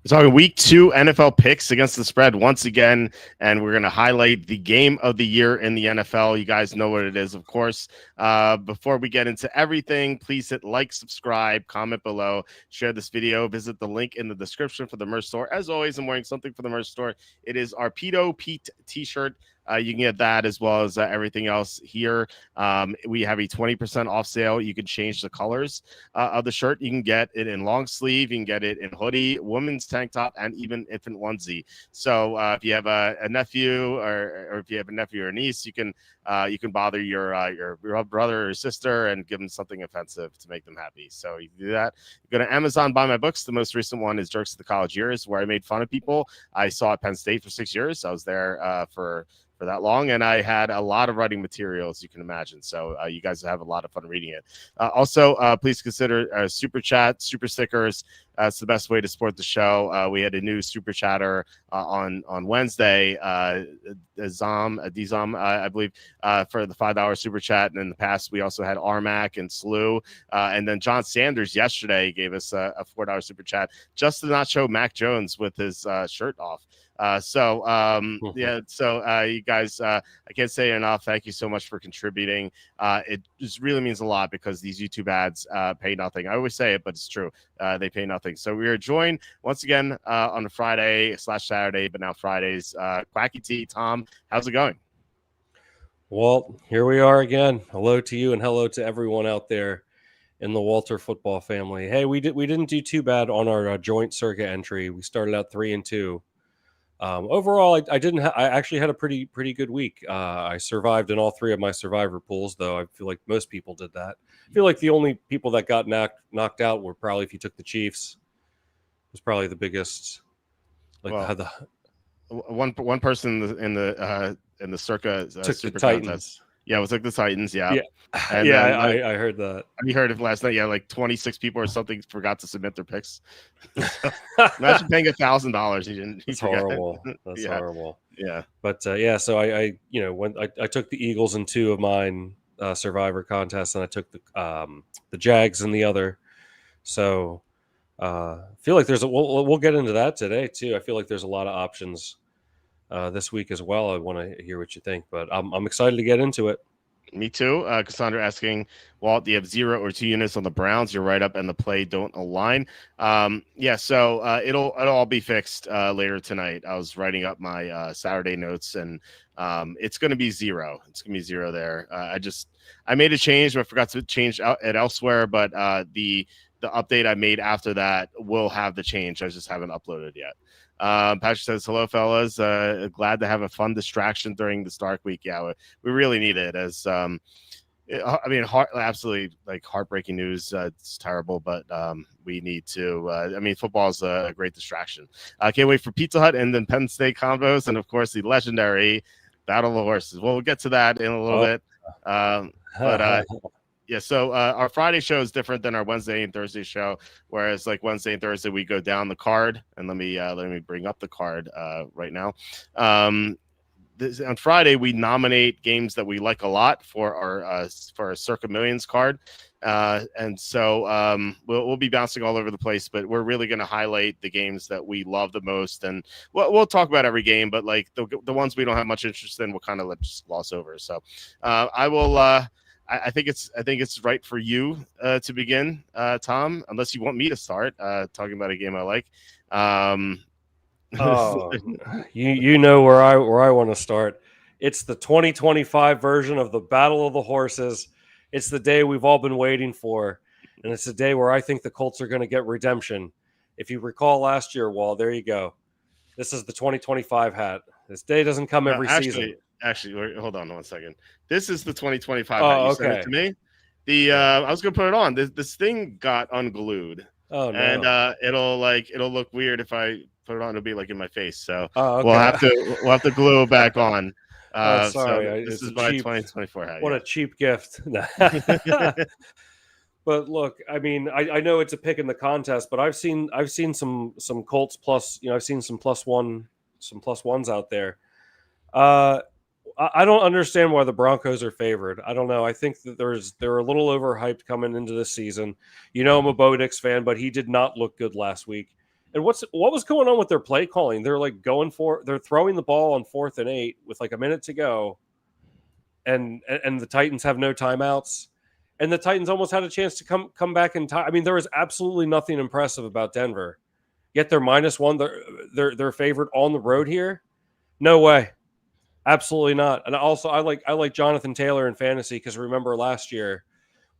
We're talking week 2 NFL picks against the spread once again, and we're going to highlight the game of the year in the NFL. You guys know what it is, of course. Before we get into everything, please hit like, subscribe, comment below, share this video, visit the link in the description for the merch store. As always, I'm wearing something for the merch store. It is our Pedo Pete t-shirt. You can get that as well as everything else here. We have a 20% off sale. You can change the colors of the shirt. You can get it in long sleeve. You can get it in hoodie, women's tank top, and even infant onesie. So if you have a nephew or if you have a nephew or a niece, you can bother your brother or sister and give them something offensive to make them happy. So you can do that. You go to Amazon, buy my books. The most recent one is Jerks of the College Years, where I made fun of people. I saw at Penn State for 6 years. I was there for that long, and I had a lot of writing material, as you can imagine. So you guys have a lot of fun reading it. Also, please consider super chat, super stickers. It's the best way to support the show. We had a new super chatter on Wednesday, Dizam, I believe, for the $5 super chat. And in the past, we also had Armac and Slew. And then John Sanders yesterday gave us a $4 super chat just to not show Mac Jones with his shirt off. So you guys, I can't say enough. Thank you so much for contributing. It just really means a lot because these YouTube ads pay nothing. I always say it, but it's true. They pay nothing. So we are joined once again on a Friday/Saturday, but now Fridays. Quacky T, Tom, how's it going? Walt, here we are again. Hello to you and hello to everyone out there in the Walter football family. Hey, we didn't do too bad on our joint circuit entry. We started out 3-2. Overall, I actually had a pretty good week. I survived in all 3 of my survivor pools, though I feel like most people did that. I feel like the only people that got knocked out were probably, if you took the Chiefs, was probably the biggest. One person in the circa took super the Titans. Contest. Yeah, it was like the Titans. Yeah. And I heard that. You heard it last night. Yeah, like 26 people or something forgot to submit their picks. Imagine paying $1,000. It's horrible. That's horrible. Yeah. But so I when I took the Eagles in 2 of mine survivor contests, and I took the Jags in the other. So I feel like we'll get into that today too. I feel like there's a lot of options this week as well. I want to hear what you think, but I'm excited to get into it. Me too. Cassandra asking, Walt, do you have 0 or 2 units on the Browns? You're right up, and the play don't align. So it'll all be fixed later tonight. I was writing up my Saturday notes, and it's going to be 0. It's going to be 0 there. I made a change, but I forgot to change it elsewhere. But the update I made after that will have the change. I just haven't uploaded yet. Patrick says, hello, fellas. Glad to have a fun distraction during this dark week. Yeah, we really need it. Absolutely like heartbreaking news. It's terrible, but we need to. Football is a great distraction. Can't wait for Pizza Hut and then Penn State combos, and of course the legendary Battle of the Horses. Well, we'll get to that in a little bit. So our Friday show is different than our Wednesday and Thursday show. Whereas like Wednesday and Thursday, we go down the card, and let me bring up the card right now. On Friday, we nominate games that we like a lot for our Circa Millions card, and so we'll be bouncing all over the place, but we're really going to highlight the games that we love the most, and we'll talk about every game, but like the ones we don't have much interest in, we'll kind of just gloss over. So I will. I think it's right for you to begin, Tom, unless you want me to start talking about a game I like. You know where I want to start. It's the 2025 version of the Battle of the Horses. It's the day we've all been waiting for, and it's the day where I think the Colts are going to get redemption. If you recall last year, Walt, there you go. This is the 2025 hat. This day doesn't come every season. Actually, hold on 1 second. This is the 2025 hat. You sent it to me. I was gonna put it on. This thing got unglued. Oh no! And it'll look weird if I put it on. It'll be like in my face. So we'll have to glue it back on. Sorry, so this is my 2024 hat. What a cheap gift. But look, I know it's a pick in the contest, but I've seen some Colts plus. I've seen some plus ones out there. I don't understand why the Broncos are favored. I don't know. I think that they're a little overhyped coming into this season. I'm a Bo Nix fan, but he did not look good last week. And what was going on with their play calling? They're like they're throwing the ball on 4th and 8 with like a minute to go, and the Titans have no timeouts, and the Titans almost had a chance to come back in time. I mean, there was absolutely nothing impressive about Denver, yet they're -1. They're favored on the road here. No way, absolutely not. And also, I like Jonathan Taylor in fantasy because remember last year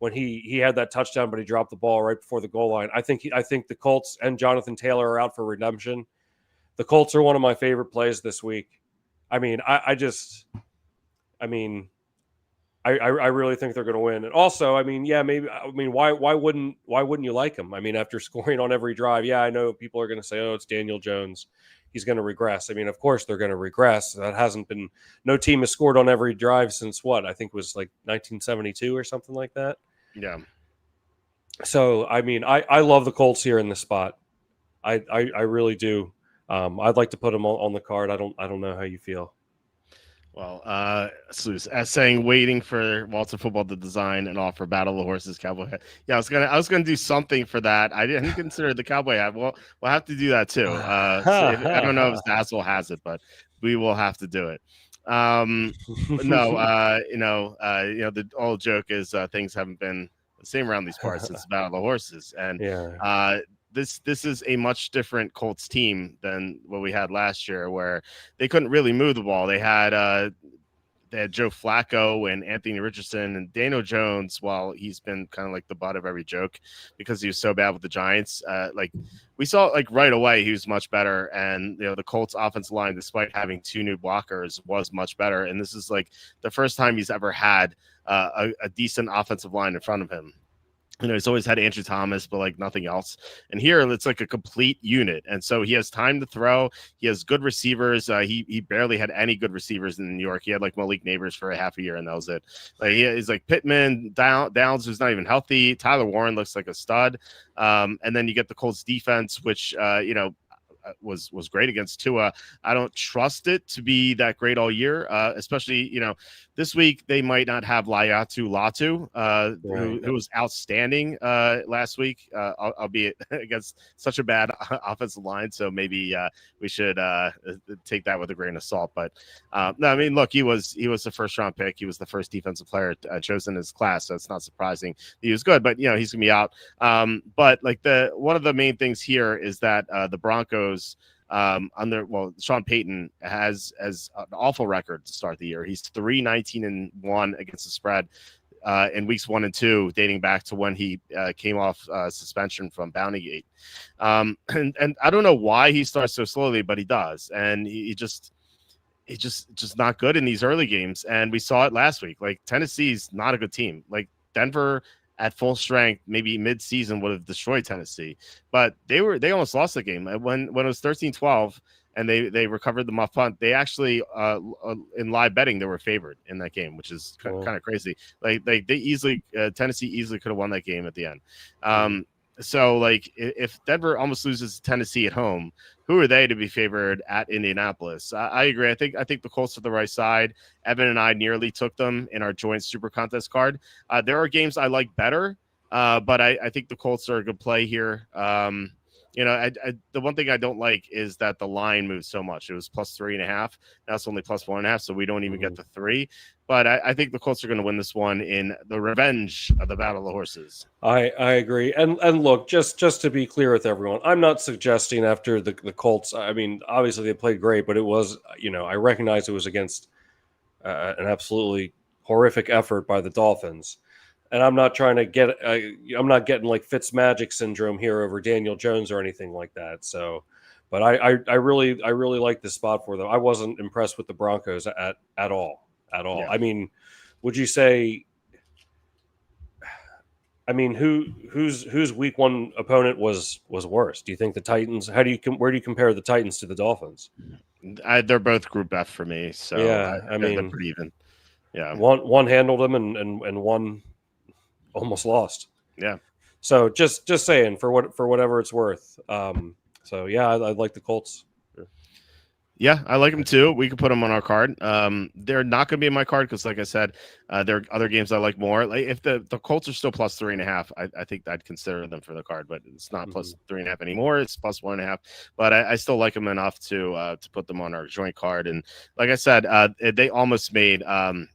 when he had that touchdown, but he dropped the ball right before the goal line. I think the Colts and Jonathan Taylor are out for redemption. The Colts are one of my favorite plays this week. I mean, I really think they're going to win. And also, I mean, yeah, maybe. I mean, why wouldn't you like them? I mean, after scoring on every drive, yeah, I know people are going to say, "Oh, it's Daniel Jones. He's going to regress." I mean, of course they're going to regress. That hasn't been. No team has scored on every drive since what I think was like 1972 or something like that. Yeah. So, I mean, I love the Colts here in this spot. I really do. I'd like to put them on the card. I don't know how you feel. Well, as saying, waiting for Walter Football to design and offer Battle of the Horses cowboy hat. Yeah, I was gonna do something for that. I didn't consider the cowboy hat. Well, we'll have to do that too. I don't know if Zazzle has it, but we will have to do it. But no, the old joke is things haven't been the same around these parts since Battle of the Horses, and this is a much different Colts team than what we had last year, where they couldn't really move the ball. They had Joe Flacco and Anthony Richardson and Daniel Jones. While he's been kind of like the butt of every joke because he was so bad with the Giants, like we saw like right away he was much better. And the Colts offensive line, despite having 2 new blockers, was much better. And this is like the first time he's ever had a decent offensive line in front of him. He's always had Andrew Thomas, but like nothing else. And here it's like a complete unit. And so he has time to throw. He has good receivers. He barely had any good receivers in New York. He had like Malik Neighbors for a half a year, and that was it. Like he's like Pittman, Downs, who's not even healthy. Tyler Warren looks like a stud. And then you get the Colts defense, which was great against Tua. I don't trust it to be that great all year, especially this week they might not have Laiatu Latu, who was outstanding last week, albeit against such a bad offensive line. So maybe we should take that with a grain of salt. But no, I mean, look, he was the first round pick. He was the first defensive player chosen in his class, so it's not surprising he was good. But he's gonna be out. But like one of the main things here is that the Broncos. Sean Payton has an awful record to start the year. He's 3-19-1 against the spread in weeks 1 and 2, dating back to when he came off suspension from Bountygate. And I don't know why he starts so slowly, but he does, and he's just not good in these early games. And we saw it last week. Like Tennessee's not a good team. Like Denver at full strength, maybe mid-season would have destroyed Tennessee, but they almost lost the game when it was 13-12 and they recovered the muff punt. They actually in live betting they were favored in that game, which is kind of crazy. Like they easily Tennessee easily could have won that game at the end. So like if Denver almost loses to Tennessee at home, who are they to be favored at Indianapolis? I agree. I think the Colts are the right side. Evan and I nearly took them in our joint super contest card. There are games I like better, but I think the Colts are a good play here. The one thing I don't like is that the line moves so much. It was +3.5. Now it's only +1.5, so we don't even get the 3. But I think the Colts are going to win this one in the revenge of the Battle of the Horses. I agree. And look, just to be clear with everyone, I'm not suggesting after the Colts. I mean, obviously they played great, but it was, I recognize it was against an absolutely horrific effort by the Dolphins. And I'm not trying to get, I'm not getting like Fitzmagic syndrome here over Daniel Jones or anything like that. So, but I really like this spot for them. I wasn't impressed with the Broncos at all. Yeah. I mean, would you say? I mean, whose week 1 opponent was worse? Do you think the Titans? Where do you compare the Titans to the Dolphins? They're both Group F for me. So yeah, I mean, they're pretty even. Yeah, one handled them and one almost lost. Yeah. So just saying for whatever it's worth. So yeah, I like the Colts. Yeah, I like them too. We could put them on our card. They're not going to be in my card because, like I said, there are other games I like more. Like if the Colts are still plus 3.5, I think I'd consider them for the card, but it's not plus 3.5 anymore. It's plus 1.5. But I still like them enough to put them on our joint card. And like I said, they almost made the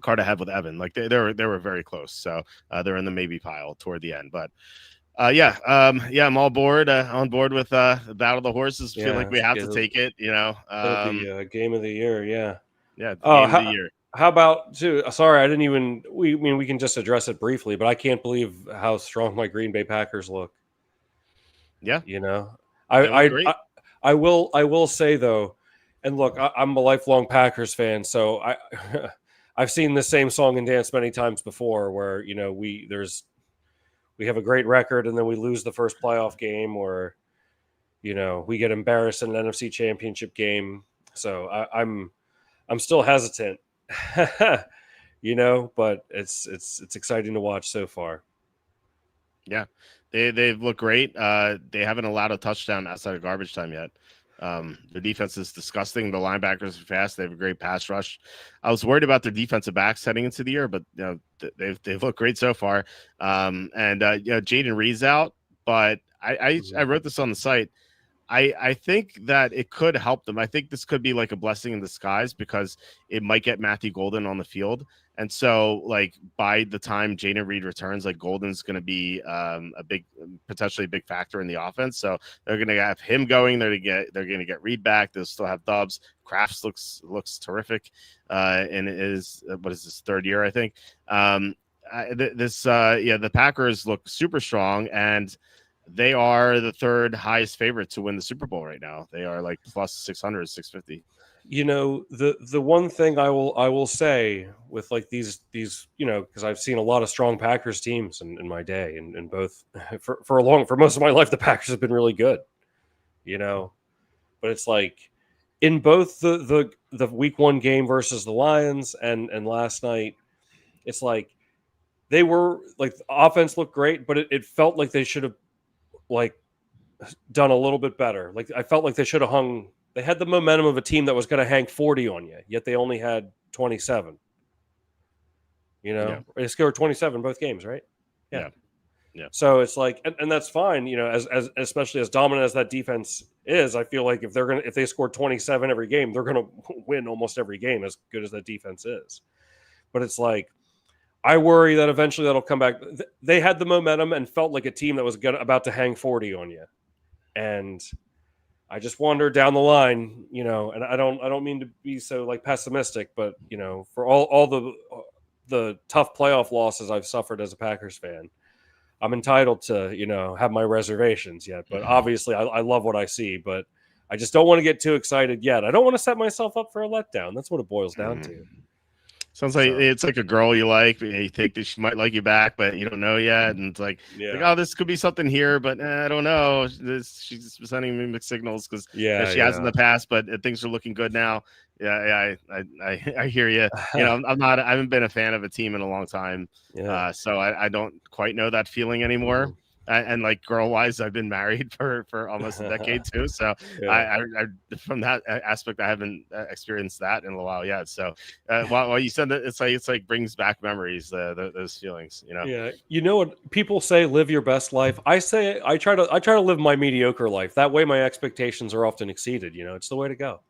card I have with Evan. Like they were very close. So they're in the maybe pile toward the end. But yeah, I'm all board on board with the Battle of the Horses. Feel like we have to take it. It'll be game of the year. Yeah. Game of the year. How about too? Sorry, I didn't even. We can just address it briefly, but I can't believe how strong my Green Bay Packers look. Yeah, I will say though, and look, I'm a lifelong Packers fan, so I've seen the same song and dance many times before, where we have a great record and then we lose the first playoff game, or we get embarrassed in an NFC Championship game. So I'm still hesitant, but it's exciting to watch so far. Yeah, they've looked great. They haven't allowed a touchdown outside of garbage time yet. Their defense is disgusting. The linebackers are fast. They have a great pass rush. I was worried about their defensive backs heading into the year, but they've looked great so far. Jaden Reed's out, but I wrote this on the site. I think that it could help them. I think this could be like a blessing in disguise because it might get Matthew Golden on the field. And so, like, by the time Jaden Reed returns, like, Golden's going to be potentially a big factor in the offense. So they're going to have him going. They're going to get Reed back. They'll still have Dobbs. Crafts looks terrific. And it is what is this, third year, I think. The Packers look super strong, and they are the third highest favorite to win the Super Bowl right now. They are like plus 600, 650. The one thing I will say with like these because I've seen a lot of strong Packers teams in my day, and both for most of my life the Packers have been really good, but it's like in both the week 1 game versus the Lions and last night, it's like they were like the offense looked great, but it felt like they should have like done a little bit better. Like I felt like they should have hung. They had the momentum of a team that was going to hang 40 on you, yet they only had 27. They scored 27 both games, right? Yeah. So it's like, and that's fine. As especially as dominant as that defense is, I feel like if they score 27 every game, they're going to win almost every game, as good as that defense is. But it's like, I worry that eventually that'll come back. They had the momentum and felt like a team that was about to hang 40 on you, and I just wonder down the line, and I don't mean to be so like pessimistic, but for all the tough playoff losses I've suffered as a Packers fan, I'm entitled to have my reservations yet. But obviously, I love what I see, but I just don't want to get too excited yet. I don't want to set myself up for a letdown. That's what it boils down to. Sounds like it's like a girl you like, but you think that she might like you back, but you don't know yet. And it's like, oh, this could be something here, but I don't know. She's sending me mixed signals because she has in the past, but things are looking good now. I hear you. I haven't been a fan of a team in a long time. So I don't quite know that feeling anymore. Mm-hmm. And like girl wise, I've been married for almost a decade too. So I from that aspect, I haven't experienced that in a while yet. So while you said that, it's like brings back memories, those feelings, Yeah. What people say, live your best life. I say, I try to live my mediocre life. That way my expectations are often exceeded. It's the way to go.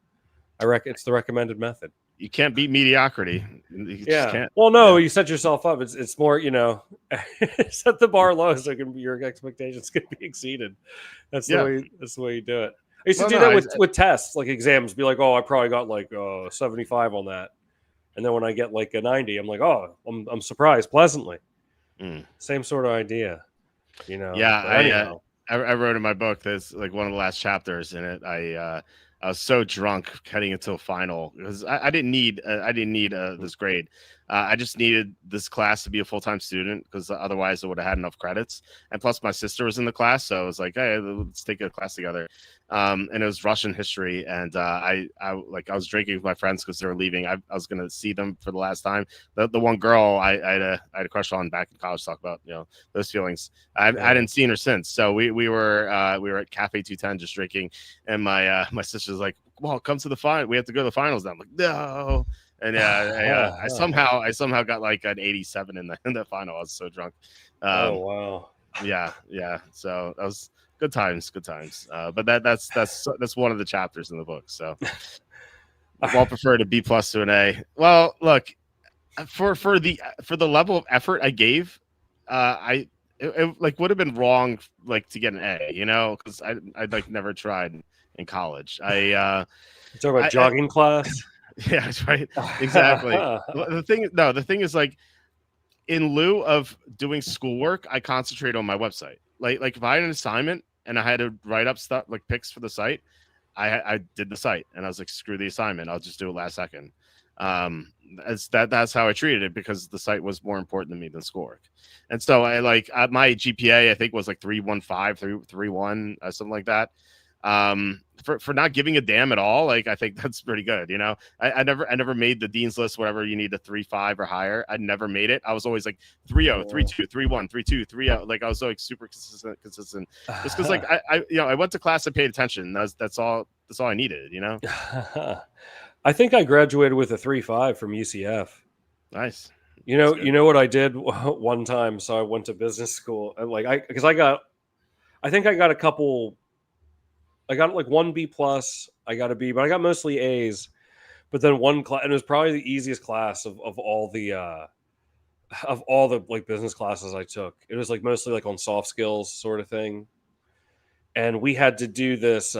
I reckon it's the recommended method. You can't beat mediocrity. You just can't. Well, no, you set yourself up. It's more, set the bar low so your expectations can be exceeded. That's the way you do it. I used to do that with tests, like exams. Be like, oh, I probably got like 75 on that, and then when I get like a 90, I'm like, oh, I'm surprised pleasantly. Same sort of idea, Yeah, I wrote in my book. There's like one of the last chapters in it. I was so drunk heading into a final because I didn't need this grade. I just needed this class to be a full-time student because otherwise I would have had enough credits. And plus my sister was in the class. So I was like, hey, let's take a class together. And it was Russian history. And I was drinking with my friends because they were leaving. I was going to see them for the last time. The one girl I had a crush on back in college, talk about, those feelings. I hadn't seen her since. So we were at Cafe 210 just drinking. And my sister's like, well, come to the final. We have to go to the finals now. I'm like, no. And I somehow got like an 87 in the final. I was so drunk. Oh wow. Yeah. So that was good times. But that's one of the chapters in the book. So I'll prefer to B+ to an A. Well, look, for the level of effort I gave, it like would have been wrong like to get an A, because I'd like never tried in college. You're talking about jogging class. Yeah, that's right. Exactly. The thing is, like, in lieu of doing schoolwork, I concentrate on my website. Like if I had an assignment and I had to write up stuff like picks for the site, I did the site and I was like, screw the assignment, I'll just do it last second. That's how I treated it because the site was more important to me than schoolwork. And so my GPA I think was like 3.15, 3.1, something like that. For not giving a damn at all, like I think that's pretty good. I never made the dean's list, whatever you need, a 3.5 or higher. I never made it. I was always like 3.0, 3.2, 3.1, 3.2, 3.0. Like I was like super consistent. Just because like I went to class and paid attention. That's all I needed. I think I graduated with a 3.5 from UCF. Nice. You know what I did one time? So I went to business school and I think I got a couple. I got like 1 B+, I got a B, but I got mostly A's. But then one class, and it was probably the easiest class of all the like business classes I took. It was like mostly like on soft skills sort of thing. And we had to do this.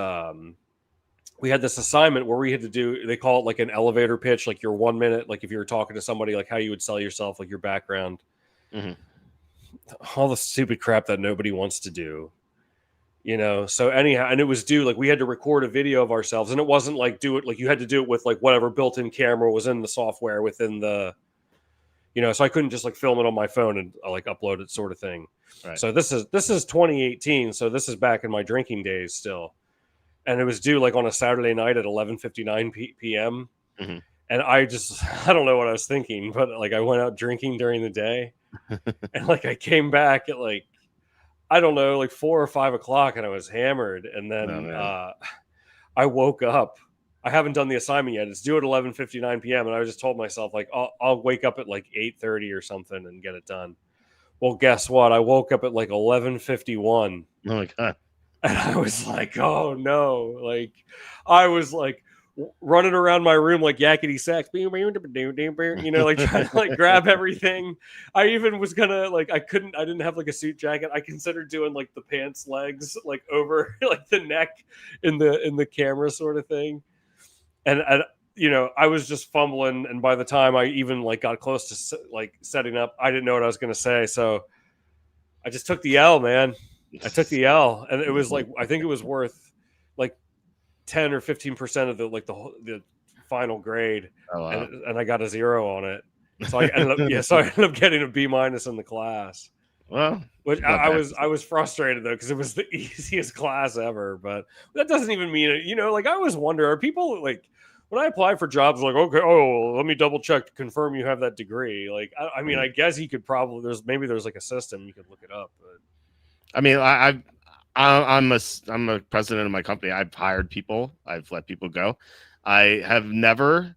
We had this assignment where we had to do. They call it like an elevator pitch, like your 1 minute, like if you were talking to somebody, like how you would sell yourself, like your background, all the stupid crap that nobody wants to do. So anyhow, and it was due, like we had to record a video of ourselves and it wasn't like do it, like you had to do it with like whatever built-in camera was in the software within the, so I couldn't just like film it on my phone and like upload it sort of thing. Right. So this is 2018. So this is back in my drinking days still. And it was due like on a Saturday night at 11:59 p.m. Mm-hmm. And I don't know what I was thinking, but like I went out drinking during the day and like I came back at like, I don't know, like 4 or 5 o'clock, and I was hammered. And then I woke up. I haven't done the assignment yet. It's due at 11:59 p.m. And I just told myself, like, I'll wake up at like 8:30 or something and get it done. Well, guess what? I woke up at like 11:51. Oh my God. And I was like, oh no. Like, I was like running around my room like yakety sax, like trying to like grab everything. I even was gonna like I didn't have like a suit jacket. I considered doing like the pants legs like over like the neck in the camera sort of thing. And I was just fumbling, and by the time I even like got close to like setting up, I didn't know what I was gonna say. So I just took the L, man. I took the L, and it was like I think it was worth like 10 or 15% of the final grade. Oh, wow. and I got a 0 on it. So I ended up getting a B- in the class. Well, which I was frustrated though, because it was the easiest class ever. But that doesn't even mean it. Like I always wonder, are people like when I apply for jobs, like, okay, let me double check, confirm you have that degree. Like, I mean, I guess you could probably there's like a system you could look it up. But I mean, I'm a president of my company. I've hired people. I've let people go. I have never,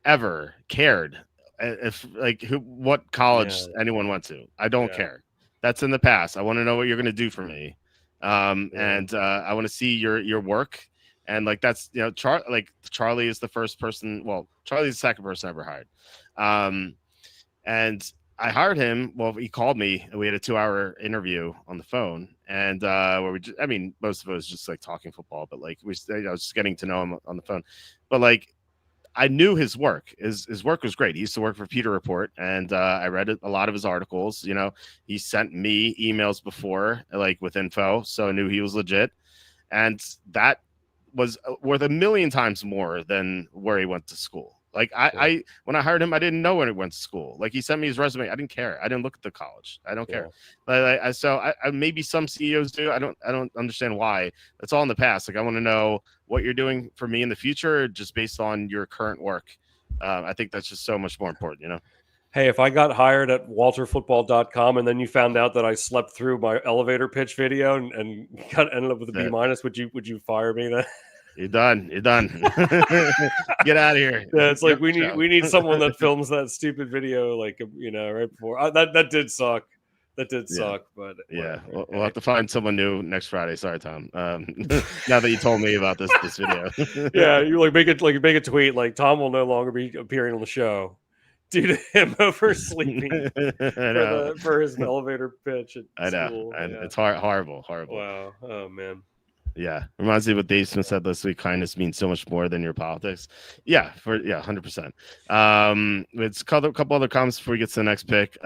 ever cared if like what college anyone went to. I don't care. That's in the past. I want to know what you're going to do for me. And I want to see your work. And like, that's, Charlie is the first person. Well, Charlie's the second person I ever hired. And I hired him. Well, he called me and we had a 2-hour interview on the phone, and where most of it was just like talking football, but like I was just getting to know him on the phone. But like, I knew his work. His work was great. He used to work for Peter Report, and I read a lot of his articles. He sent me emails before, like with info, so I knew he was legit, and that was worth 1 million times more than where he went to school. Like I when I hired him, I didn't know when he went to school. Like he sent me his resume. I didn't care. I didn't look at the college. I don't care. So maybe some CEOs do. I don't understand why. That's all in the past. Like I want to know what you're doing for me in the future, just based on your current work. I think that's just so much more important, you know? Hey, if I got hired at walterfootball.com and then you found out that I slept through my elevator pitch video and ended up with a B minus, would you fire me then? You're done. You're done. Get out of here. Yeah, it's like we need someone that films that stupid video, like right before that did suck. That did suck, but yeah, we'll have to find someone new next Friday. Sorry, Tom. Now that you told me about this video, yeah, you make a tweet like Tom will no longer be appearing on the show due to him oversleeping for his elevator pitch at school. I know. It's horrible. Wow. Oh man. Yeah, reminds me of what Dave Smith said this week. Kindness means so much more than your politics. 100%. It's a couple other comments before we get to the next pick.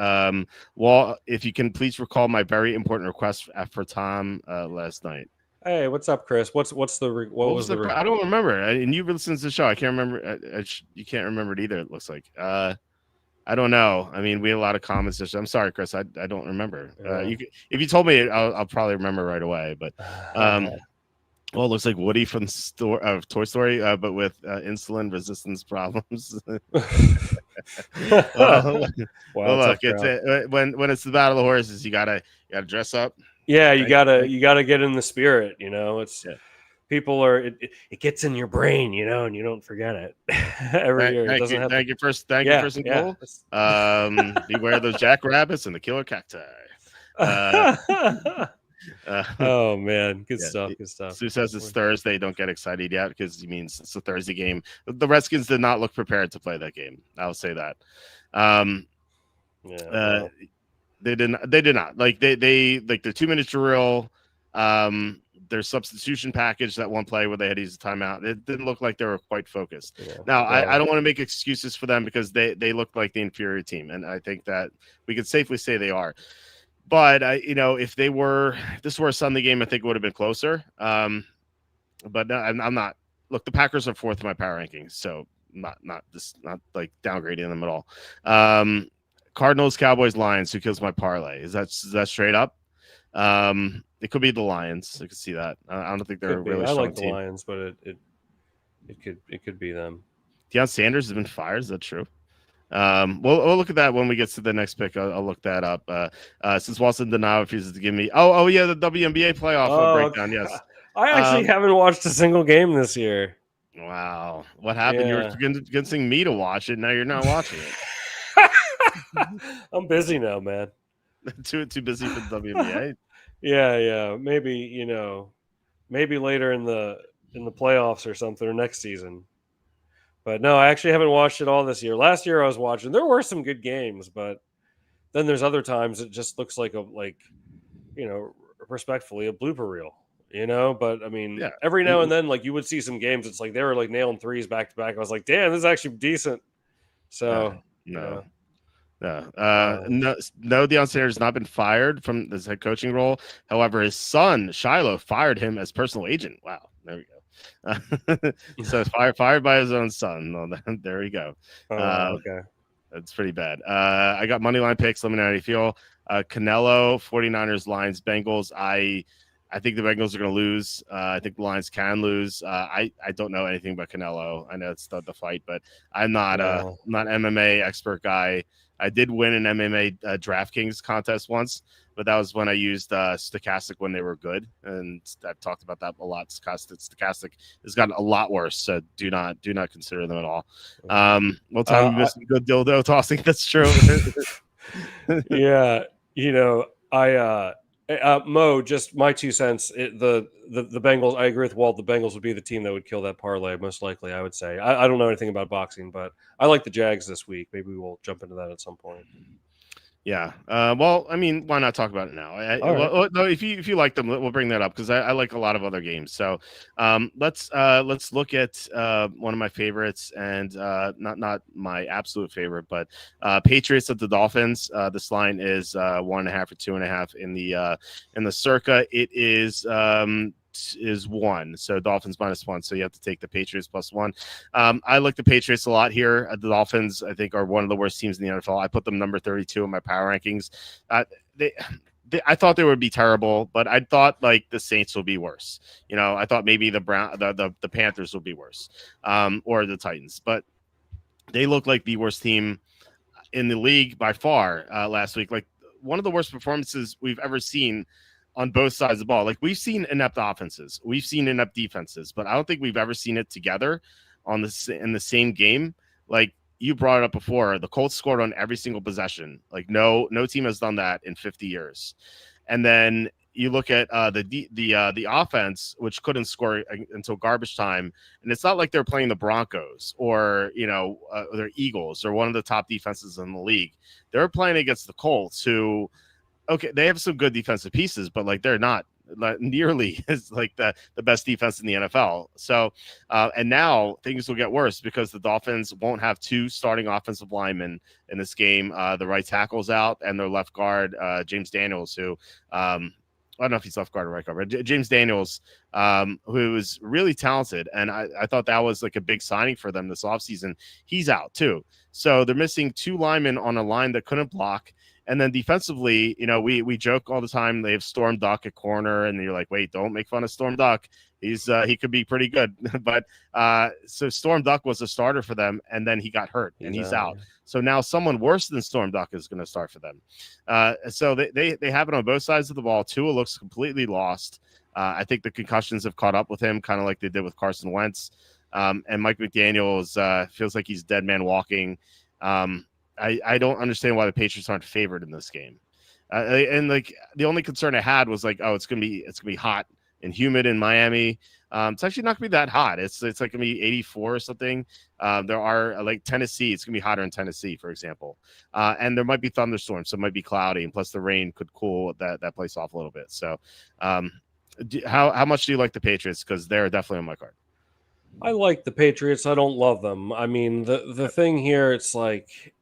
Walt, if you can please recall my very important request for Tom last night. Hey, what's up, Chris? What was the? I don't remember. And you've listened to the show. I can't remember. You can't remember it either. It looks like. I don't know. I mean, we had a lot of comments. I'm sorry, Chris. I don't remember. If you told me, I'll probably remember right away. But well, it looks like Woody from Toy Story, but with insulin resistance problems. Well, look, when it's the battle of the horses, you gotta dress up. Yeah, you gotta get in the spirit. It's people are it gets in your brain, and you don't forget it every year. Thank you, first and goal. Beware those jackrabbits and the killer cacti. Oh man, good stuff. Sue says it's Thursday. Don't get excited yet because he means it's a Thursday game. The Redskins did not look prepared to play that game. I'll say that. They did not. Like they like the 2-minute drill. Their substitution package, that one play where they had to use a timeout, it didn't look like they were quite focused. Now, I don't want to make excuses for them because they look like the inferior team, and I think that we could safely say they are. But if this were a Sunday game, I think it would have been closer. But no, I'm not. Look, the Packers are 4th in my power rankings, so not like downgrading them at all. Cardinals, Cowboys, Lions. Who kills my parlay? Is that straight up? It could be the Lions. I could see that. I don't think they're really. I like the Lions, but it could be them. Deion Sanders has been fired. Is that true? We'll look at that when we get to the next pick. I'll look that up. Since Watson Denau refuses to give me. Oh yeah, the WNBA playoff breakdown. Yes, I actually haven't watched a single game this year. Wow, what happened? You were convincing me to watch it. Now you're not watching it. I'm busy now, man. too busy for the WNBA. Yeah. Maybe later in the playoffs or something, or next season. But no, I actually haven't watched it all this year. Last year I was watching. There were some good games, but then there's other times it just looks like respectfully a blooper reel. But I mean, every now and then, like you would see some games. It's like they were like nailing threes back to back. I was like, damn, this is actually decent. So no, Deion Sanders has not been fired from his head coaching role. However, his son Shiloh fired him as personal agent. Wow, there we go. So fired by his own son. Well, there we go. Okay, that's pretty bad. I got money line picks. Let me know how you feel. Canelo, 49ers, Lions, Bengals. I think the Bengals are going to lose. I think the Lions can lose. I don't know anything about Canelo. I know it's the fight, but I'm not not MMA expert guy. I did win an MMA DraftKings contest once, but that was when I used Stochastic when they were good, and I've talked about that a lot. Stochastic has gotten a lot worse, so do not consider them at all. Well, Tom, you missed a good dildo tossing. That's true. Yeah, Mo, just my 2 cents. The Bengals. I agree with Walt. The Bengals would be the team that would kill that parlay most likely. I would say. I don't know anything about boxing, but I like the Jags this week. Maybe we'll jump into that at some point. Yeah. Well, I mean, why not talk about it now? No, if you like them, we'll bring that up because I like a lot of other games. So let's look at one of my favorites, and not my absolute favorite, but Patriots at the Dolphins. This line is 1.5 or 2.5 in the circa. It is is 1, so Dolphins -1, so you have to take the Patriots +1. I like the Patriots a lot here. The Dolphins, I think, are one of the worst teams in the NFL. I put them number 32 in my power rankings. I thought they would be terrible, but I thought like the Saints would be worse. I thought maybe the Panthers would be worse, or the Titans, but they look like the worst team in the league by far last week. Like one of the worst performances we've ever seen on both sides of the ball. Like we've seen inept offenses, we've seen inept defenses, but I don't think we've ever seen it together in the same game. Like you brought it up before, the Colts scored on every single possession. Like no team has done that in 50 years. And then you look at the offense, which couldn't score until garbage time, and it's not like they're playing the Broncos or they're Eagles or one of the top defenses in the league. They're playing against the Colts, who, okay, they have some good defensive pieces, but like they're not nearly as like the best defense in the NFL. So, and now things will get worse because the Dolphins won't have 2 starting offensive linemen in this game. The right tackle's out, and their left guard, James Daniels, who I don't know if he's left guard or right guard, but James Daniels, who is really talented. And I thought that was like a big signing for them this offseason. He's out too. So they're missing 2 linemen on a line that couldn't block. And then defensively, we joke all the time. They have Storm Duck at corner, and you're like, wait, don't make fun of Storm Duck. He could be pretty good. But so Storm Duck was a starter for them, and then he got hurt, and he's out. So now someone worse than Storm Duck is going to start for them. So they have it on both sides of the ball. Tua looks completely lost. I think the concussions have caught up with him, kind of like they did with Carson Wentz. And Mike McDaniels feels like he's dead man walking. I don't understand why the Patriots aren't favored in this game. And like the only concern I had was like, oh, it's gonna be hot and humid in Miami. It's actually not gonna be that hot. It's like gonna be 84 or something. There are like Tennessee. It's gonna be hotter in Tennessee, for example. And there might be thunderstorms, so it might be cloudy, and plus the rain could cool that place off a little bit. So, how much do you like the Patriots? Because they're definitely on my card. I like the Patriots. I don't love them. I mean, the thing here, it's like,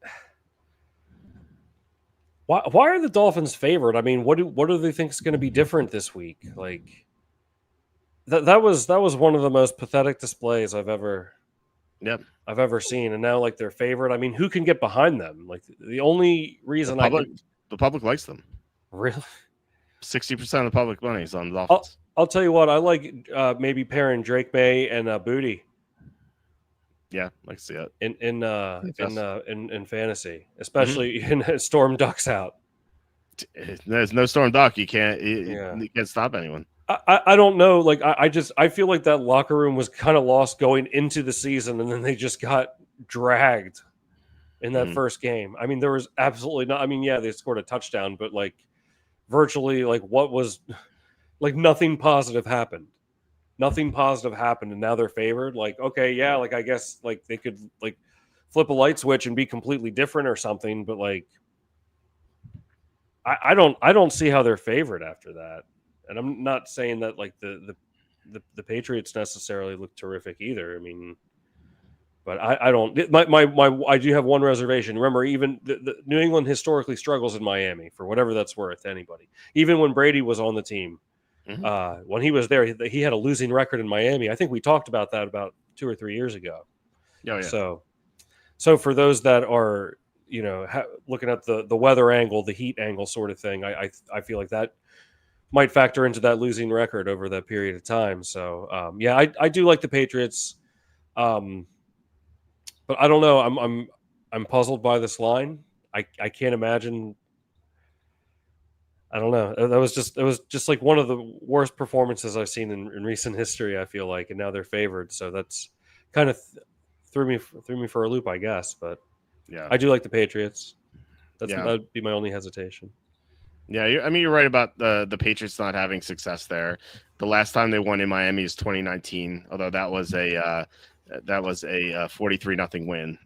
why are the Dolphins favored? I mean, what do they think is going to be different this week? Like that was one of the most pathetic displays I've ever seen, and now like they're favored. I mean, who can get behind them? Like the only reason the public likes them. Really, 60% of the public money is on the Dolphins. I'll tell you what, I like maybe pairing Drake May and Booty. Yeah, I can see it in fantasy, especially in Storm Duck's out. There's no Storm Duck. You can't stop anyone. I don't know. Like I feel like that locker room was kind of lost going into the season, and then they just got dragged in that first game. I mean, there was absolutely not. I mean, yeah, they scored a touchdown, but like virtually, like what was like nothing positive happened. Nothing positive happened, and now they're favored. Like, okay, yeah, like I guess like they could like flip a light switch and be completely different or something, but like I don't see how they're favored after that. And I'm not saying that like the Patriots necessarily look terrific either. I mean, but I don't. I do have one reservation. Remember, even the New England historically struggles in Miami for whatever that's worth to anybody. Even when Brady was on the team. When he was there, he had a losing record in Miami. I think we talked about that about 2 or 3 years ago. Oh, yeah. So for those that are, looking at the weather angle, the heat angle sort of thing, I feel like that might factor into that losing record over that period of time. So, I do like the Patriots. But I don't know. I'm puzzled by this line. I can't imagine. I don't know. It was just like one of the worst performances I've seen in recent history, I feel like, and now they're favored. So that's kind of threw me for a loop, I guess. But yeah, I do like the Patriots. That'd be my only hesitation. Yeah, you're right about the Patriots not having success there. The last time they won in Miami is 2019, although that was a 43-0 win.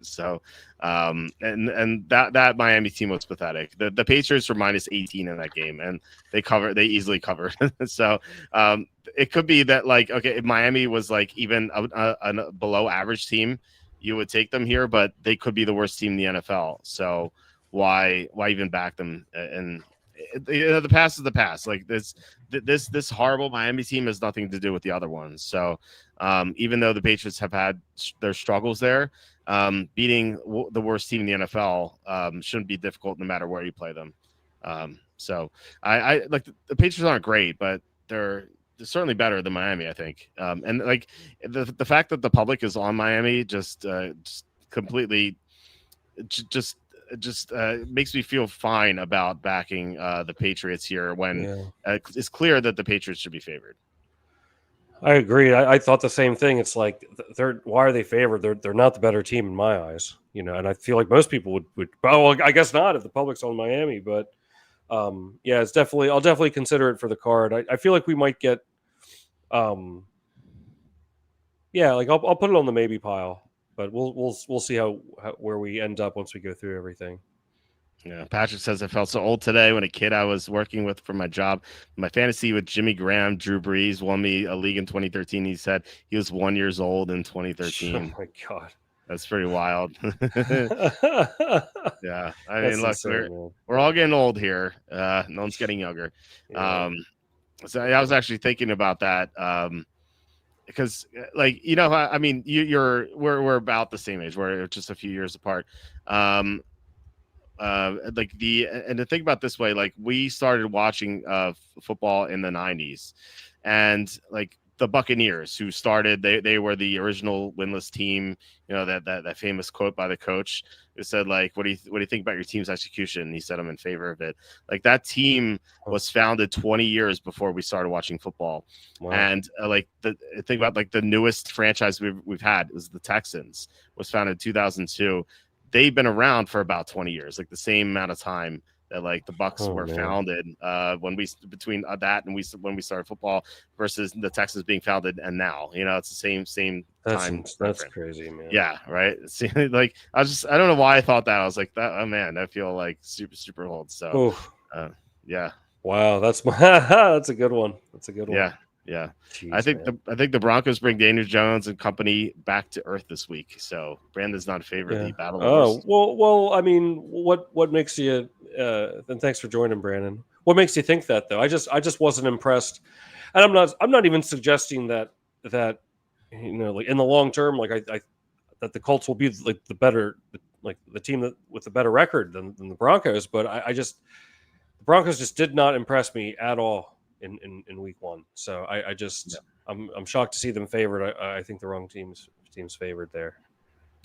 So, and that Miami team was pathetic. The Patriots were minus 18 in that game, and they easily covered. So, it could be that like, okay, if Miami was like even a below average team, you would take them here, but they could be the worst team in the NFL. So why even back them the past is the past. Like this horrible Miami team has nothing to do with the other ones. So even though the Patriots have had their struggles there, beating the worst team in the NFL shouldn't be difficult no matter where you play them. So I like the Patriots aren't great, but they're certainly better than Miami, I think. And like the fact that the public is on Miami just completely just makes me feel fine about backing the Patriots here when it's clear that the Patriots should be favored. I agree. I thought the same thing. It's like why are they favored? They're not the better team in my eyes, and I feel like most people would. Well, I guess not if the public's on Miami, but it's definitely. I'll definitely consider it for the card. I feel like we might get. I'll put it on the maybe pile, but we'll see how where we end up once we go through everything. Yeah, Patrick says I felt so old today when a kid I was working with for my job. My fantasy with Jimmy Graham, Drew Brees won me a league in 2013. He said he was 1 year old in 2013. Oh my God. That's pretty wild. Yeah. I mean, look, insane, we're all getting old here. No one's getting younger. Yeah. So I was actually thinking about that. Because like, I mean, we're about the same age. We're just a few years apart. And to think about this way, like we started watching football in the 90s, and like the Buccaneers, who started, they were the original winless team. That famous quote by the coach who said, like, what do you think about your team's execution? And he said, I'm in favor of it. Like that team was founded 20 years before we started watching football. Wow. And think about like the newest franchise we've had was the Texans, was founded in 2002. They've been around for about 20 years, like the same amount of time that like the Bucs were founded when we started football versus the Texans being founded and now, it's the same time. That's crazy, man. Yeah, right. See, like I don't know why I thought that. I was like that. Oh man, I feel like super old. So yeah. Wow, that's a good one. That's a good one. Yeah. Jeez, I think the Broncos bring Daniel Jones and company back to earth this week. So Brandon's not in favor of the battle. Well, I mean, what makes you and thanks for joining, Brandon. What makes you think that though? I just wasn't impressed. And I'm not even suggesting that like in the long term, like I that the Colts will be like the better, like the team with the better record than the Broncos, but the Broncos just did not impress me at all in week one. So I'm shocked to see them favored. I think the wrong team's favored there.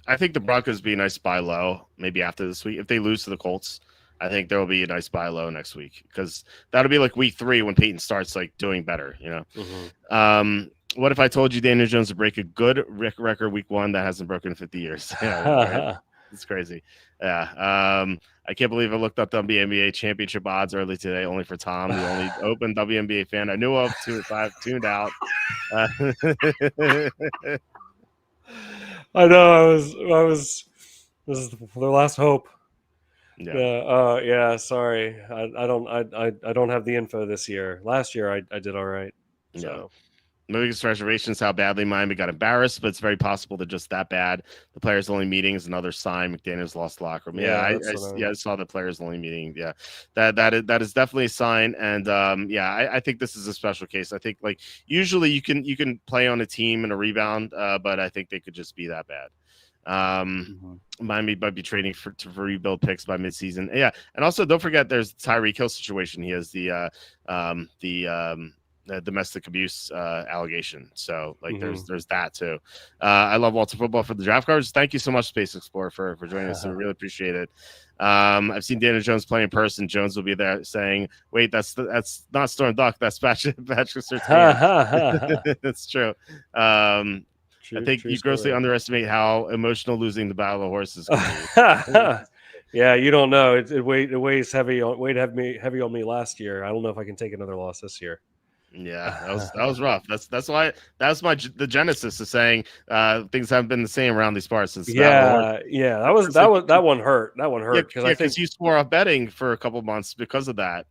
I think the Broncos be a nice buy low maybe after this week. If they lose to the Colts, I think there will be a nice buy low next week, because that'll be like week 3 when Peyton starts like doing better, Mm-hmm. What if I told you Daniel Jones would break a good record week 1 that hasn't broken in 50 years? Right? It's crazy. Yeah. I can't believe I looked up the WNBA championship odds early today, only for Tom, the only open WNBA fan I knew of. Tuned out. I know. I was. This is their last hope. Yeah. Sorry. I don't have the info this year. Last year I did all right. So. Yeah. My biggest reservations how badly Miami got embarrassed, but it's very possible they're just that bad. The players only meeting is another sign. McDaniel's lost the locker room. I saw the players only meeting. Yeah, that is definitely a sign. And I think this is a special case. I think like usually you can play on a team and a rebound, but I think they could just be that bad. Miami might be trading for rebuild picks by midseason. Yeah, and also don't forget there's the Tyreek Hill situation. He has the domestic abuse allegation. So like there's that too. I love Walter Football for the draft cards. Thank you so much, Space Explorer, for joining us. I really appreciate it. I've seen Daniel Jones play in person. Jones will be there saying, wait, that's not Storm Duck, that's Patrick Surtain. That's true. I think you grossly underestimate how emotional losing the Battle of the Horses can be. Yeah, you don't know. It weighs heavy on me last year. I don't know if I can take another loss this year. Yeah, that was rough. That's why the genesis of saying things haven't been the same around these parts since. That one hurt. That one hurt because you swore off betting for a couple months because of that.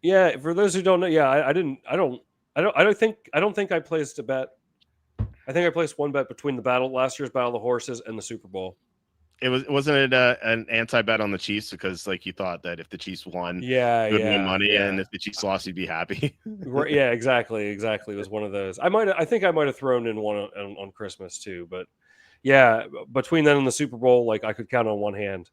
Yeah, for those who don't know, I don't think I placed a bet. I think I placed one bet between last year's Battle of the Horses and the Super Bowl. Wasn't it an anti-bet on the Chiefs because like you thought that if the Chiefs won, Yeah, you would win money, yeah. and if the Chiefs lost, you'd be happy. Yeah, exactly. It was one of those. I think I might have thrown in one on Christmas too, but yeah, between then and the Super Bowl, like I could count on one hand.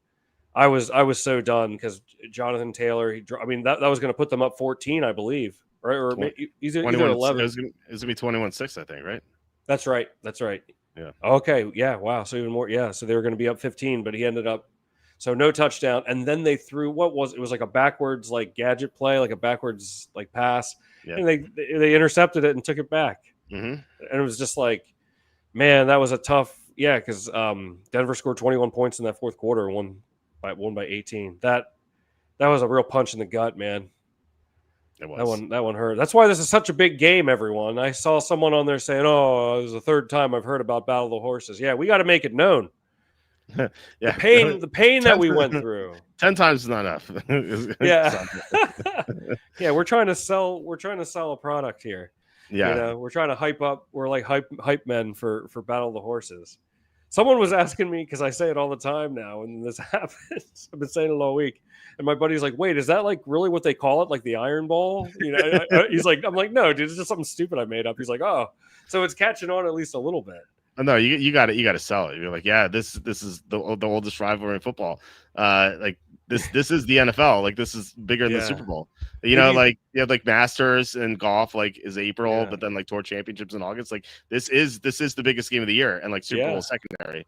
I was so done because Jonathan Taylor. I mean, that was going to put them up 14, I believe, right? Or either 21. It 11. was gonna be 21-6, I think, right? That's right. That's right. Yeah. Okay. Yeah. Wow. So even more. Yeah. So they were going to be up 15, but he ended up. So no touchdown, and then they threw it was like a backwards like gadget play, like a backwards like pass, Yeah. and they intercepted it and took it back, Mm-hmm. and it was just like, man, that was a tough. Yeah, because Denver scored 21 points in that fourth quarter, won by 18. That was a real punch in the gut, man. It was. That one hurt. That's why this is such a big game, everyone. I saw someone on there saying, "Oh, this is the third time I've heard about Battle of the Horses." Yeah, we got to make it known. Yeah. The pain that we went through. 10 times is not enough. Yeah. Yeah, we're trying to sell a product here. Yeah. You know, we're trying to hype up. We're like hype men for Battle of the Horses. Someone was asking me, because I say it all the time now, and this happens. I've been saying it all week. And my buddy's like, wait, is that like really what they call it? Like the Iron Ball? You know, he's like, I'm like, no, dude, it's just something stupid I made up. He's like, oh, so it's catching on at least a little bit. No, you got to sell it. You're like, yeah, this is the oldest rivalry in football. Like this is the NFL. Like this is bigger than the Super Bowl. You know, like you have like Masters and golf like is April, but then like Tour Championships in August. Like this is the biggest game of the year, and like Super Bowl is secondary.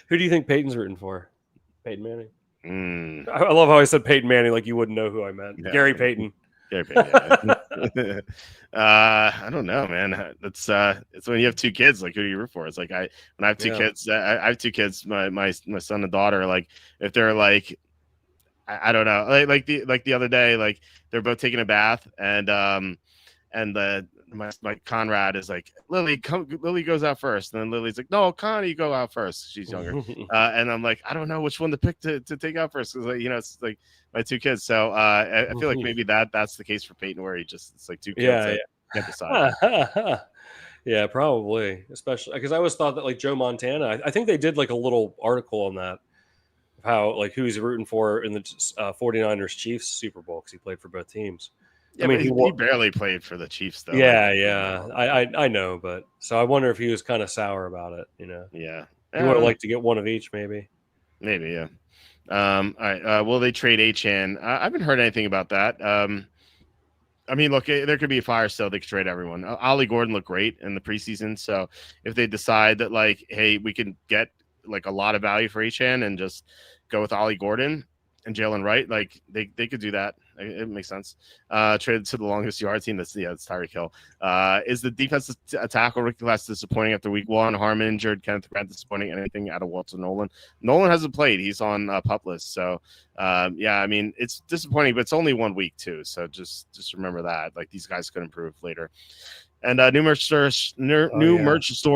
Who do you think Peyton's rooting for? Peyton Manning. I love how I said Peyton Manning like you wouldn't know who I meant. Yeah. Gary Payton. I don't know, man. It's when you have two kids. Like, who do you root for? It's like when I have two kids. I have two kids. My son and daughter. Like, if they're like, I don't know. Like the other day, like they're both taking a bath, and my Conrad is like, Lily goes out first, and then Lily's like, no, Connie, you go out first. She's younger, and I'm like, I don't know which one to pick to take out first, because like, you know, it's like my two kids. So I feel like maybe that's the case for Peyton, where it's like two kids. Can't decide. Yeah, probably, especially because I always thought that like Joe Montana. I think they did like a little article on that, of how like who he's rooting for in the 49ers Chiefs Super Bowl, because he played for both teams. Yeah, I mean, he barely played for the Chiefs, though. Yeah. I know, but so I wonder if he was kind of sour about it. You know. Yeah. He would have liked to get one of each, maybe. Maybe, yeah. All right. Will they trade Achane? I haven't heard anything about that. I mean, look, there could be a fire sale. They could trade everyone. Ollie Gordon looked great in the preseason. So if they decide that, like, hey, we can get like a lot of value for Achane and just go with Ollie Gordon and Jalen Wright, like they could do that. It makes sense. Traded to the longest yard team. It's Tyreek Hill. Is the defensive tackle rookie class disappointing after week one? Harmon injured. Kenneth Grant disappointing. Anything out of Walt or Nolan? Nolan hasn't played. He's on pup list. So yeah, I mean, it's disappointing, but it's only 1 week too. So just remember that. Like, these guys could improve later. And new merch store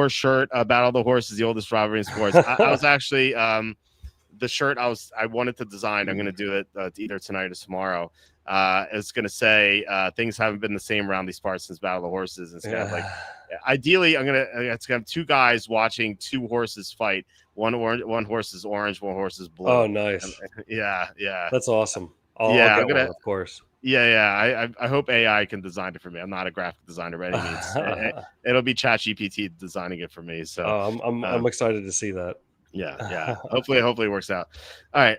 shirt. Battle of the Horses, the oldest rivalry in sports. I was actually the shirt I wanted to design. I'm going to do it either tonight or tomorrow. It's going to say things haven't been the same around these parts since Battle of the Horses. It's kind of like, ideally, it's going to have two guys watching two horses fight. One horse is orange, one horse is blue. Oh, nice. Yeah. That's awesome. I'll get one, of course. Yeah. I hope AI can design it for me. I'm not a graphic designer by any means. It'll be ChatGPT designing it for me. So I'm excited to see that. Yeah. Hopefully it works out. All right.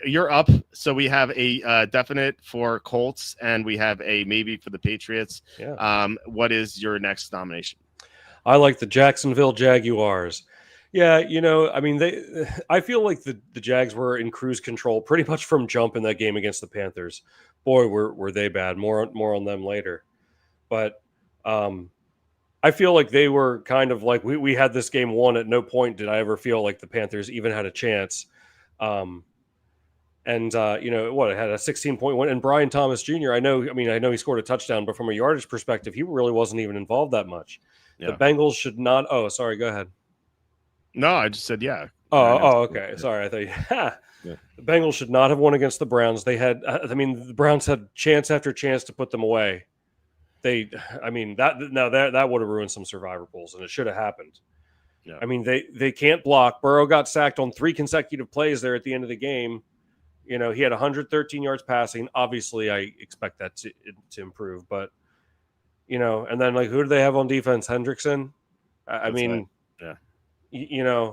You're up. So we have a definite for Colts, and we have a maybe for the Patriots. Yeah. What is your next nomination? I like the Jacksonville Jaguars. Yeah, you know, I mean, I feel like the Jags were in cruise control pretty much from jump in that game against the Panthers. Boy, were they bad. More on them later. But I feel like they were kind of like, we had this game won. At no point did I ever feel like the Panthers even had a chance. You know what? It had a 16-point win. And Brian Thomas Jr., I know he scored a touchdown, but from a yardage perspective, he really wasn't even involved that much. Yeah. The Bengals should not. Oh, sorry. Go ahead. No, I just said yeah. Oh, okay. Sorry, I thought The Bengals should not have won against the Browns. They had, the Browns had chance after chance to put them away. That would have ruined some survivor pools, and it should have happened. Yeah. I mean, they can't block. Burrow got sacked on 3 consecutive plays there at the end of the game. He had 113 yards passing. Obviously, I expect that to improve, but and then who do they have on defense? Hendrickson. I mean, right. Yeah.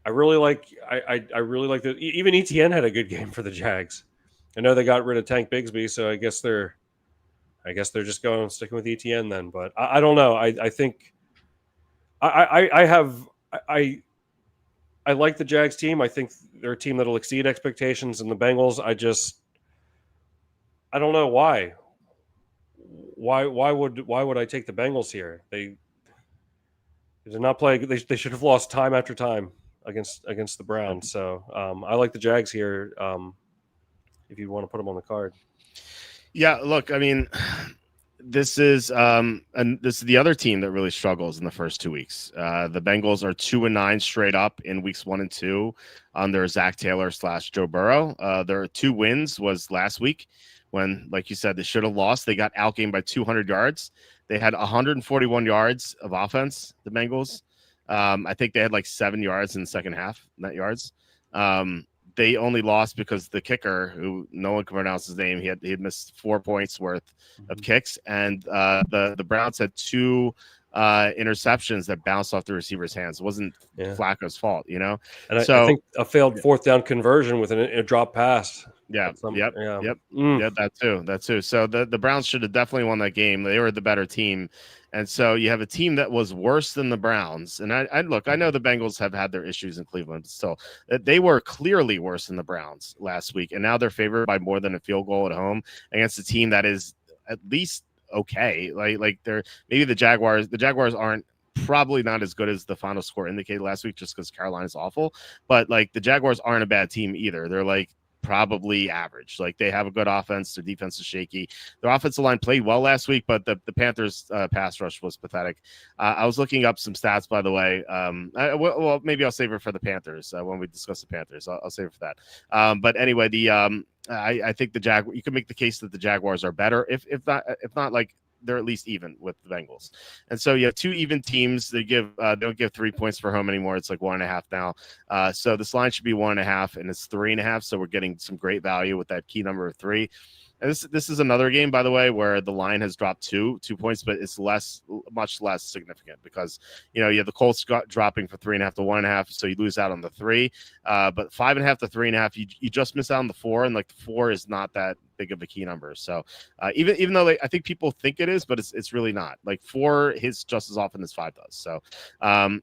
I really like. I really like that. Even ETN had a good game for the Jags. I know they got rid of Tank Bigsby, so I guess they're just sticking with ETN then. But I don't know. I think I like the Jags team. I think they're a team that'll exceed expectations. And the Bengals, I don't know why. Why would I take the Bengals here? They did not play. They should have lost time after time against the Browns. So I like the Jags here. If you want to put them on the card. Yeah, look, I mean, this is the other team that really struggles in the first 2 weeks. The Bengals are 2-9 straight up in weeks 1 and 2 under Zach Taylor / Joe Burrow. Their 2 wins was last week when, like you said, they should have lost. They got outgained by 200 yards. They had 141 yards of offense, the Bengals. I think they had 7 yards in the second half, net yards. They only lost because the kicker, who no one can pronounce his name, he had missed 4 points worth of kicks, and the Browns had 2 interceptions that bounced off the receiver's hands. It wasn't Flacco's fault, And I think a failed 4th down conversion with a drop pass. Yeah. That too. So the Browns should have definitely won that game. They were the better team. And so you have a team that was worse than the Browns. And I know the Bengals have had their issues in Cleveland, but still, they were clearly worse than the Browns last week. And now they're favored by more than a field goal at home against a team that is at least okay. They're maybe the Jaguars. The Jaguars aren't probably not as good as the final score indicated last week just because Carolina's awful. But the Jaguars aren't a bad team either. They're probably average. They have a good offense. Their defense is shaky. Their offensive line played well last week, but the Panthers pass rush was pathetic. I was looking up some stats, by the way. Maybe I'll save it for the Panthers when we discuss the Panthers. I'll save it for that. But anyway, I think you can make the case that the Jaguars are better. If not they're at least even with the Bengals. And so you have 2 even teams. They don't give 3 points for home anymore. It's 1.5 now. So this line should be 1.5 and it's 3.5. So we're getting some great value with that key number of 3. And this is another game, by the way, where the line has dropped 2 points, but it's much less significant because, you have the Colts dropping from 3.5 to 1.5. So you lose out on the 3, but 5.5 to 3.5, you just miss out on the 4. And the 4 is not that big of a key number. So even though I think people think it is, but it's really not. 4 hits just as often as 5 does. So I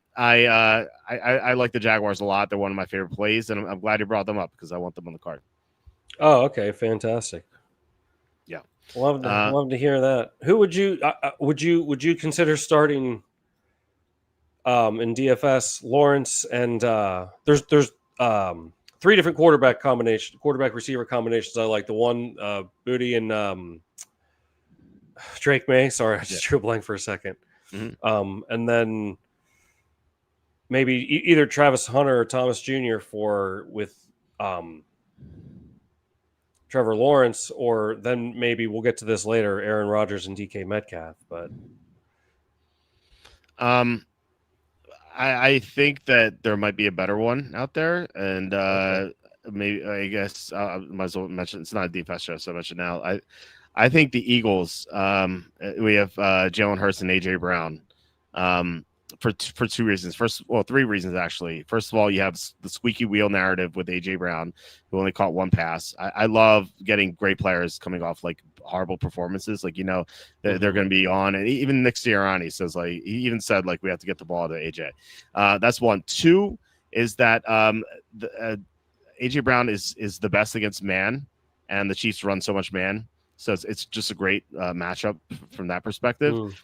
like the Jaguars a lot. They're one of my favorite plays, and I'm glad you brought them up because I want them on the card. Oh, okay, fantastic. Yeah, love to hear that. Who would you consider starting in DFS? Lawrence and there's 3 different quarterback receiver combinations I like. The one Booty and Drake May. Sorry, I just drew a blank for a second. Mm-hmm. And then maybe either Travis Hunter or Thomas Jr. with Trevor Lawrence, or then maybe we'll get to this later, Aaron Rodgers and DK Metcalf. But I think that there might be a better one out there, and maybe I guess I might as well mention it's not a DFS show, so I mention now. I think the Eagles. We have Jalen Hurts and AJ Brown. For 2 reasons. 3 reasons actually. First of all, you have the squeaky wheel narrative with AJ Brown, who only caught 1 pass. I love getting great players coming off horrible performances. They're going to be on, and even Nick Sirianni says he even said we have to get the ball to AJ. That's 1. 2 is that AJ Brown is the best against man, and the Chiefs run so much man, so it's just a great matchup from that perspective.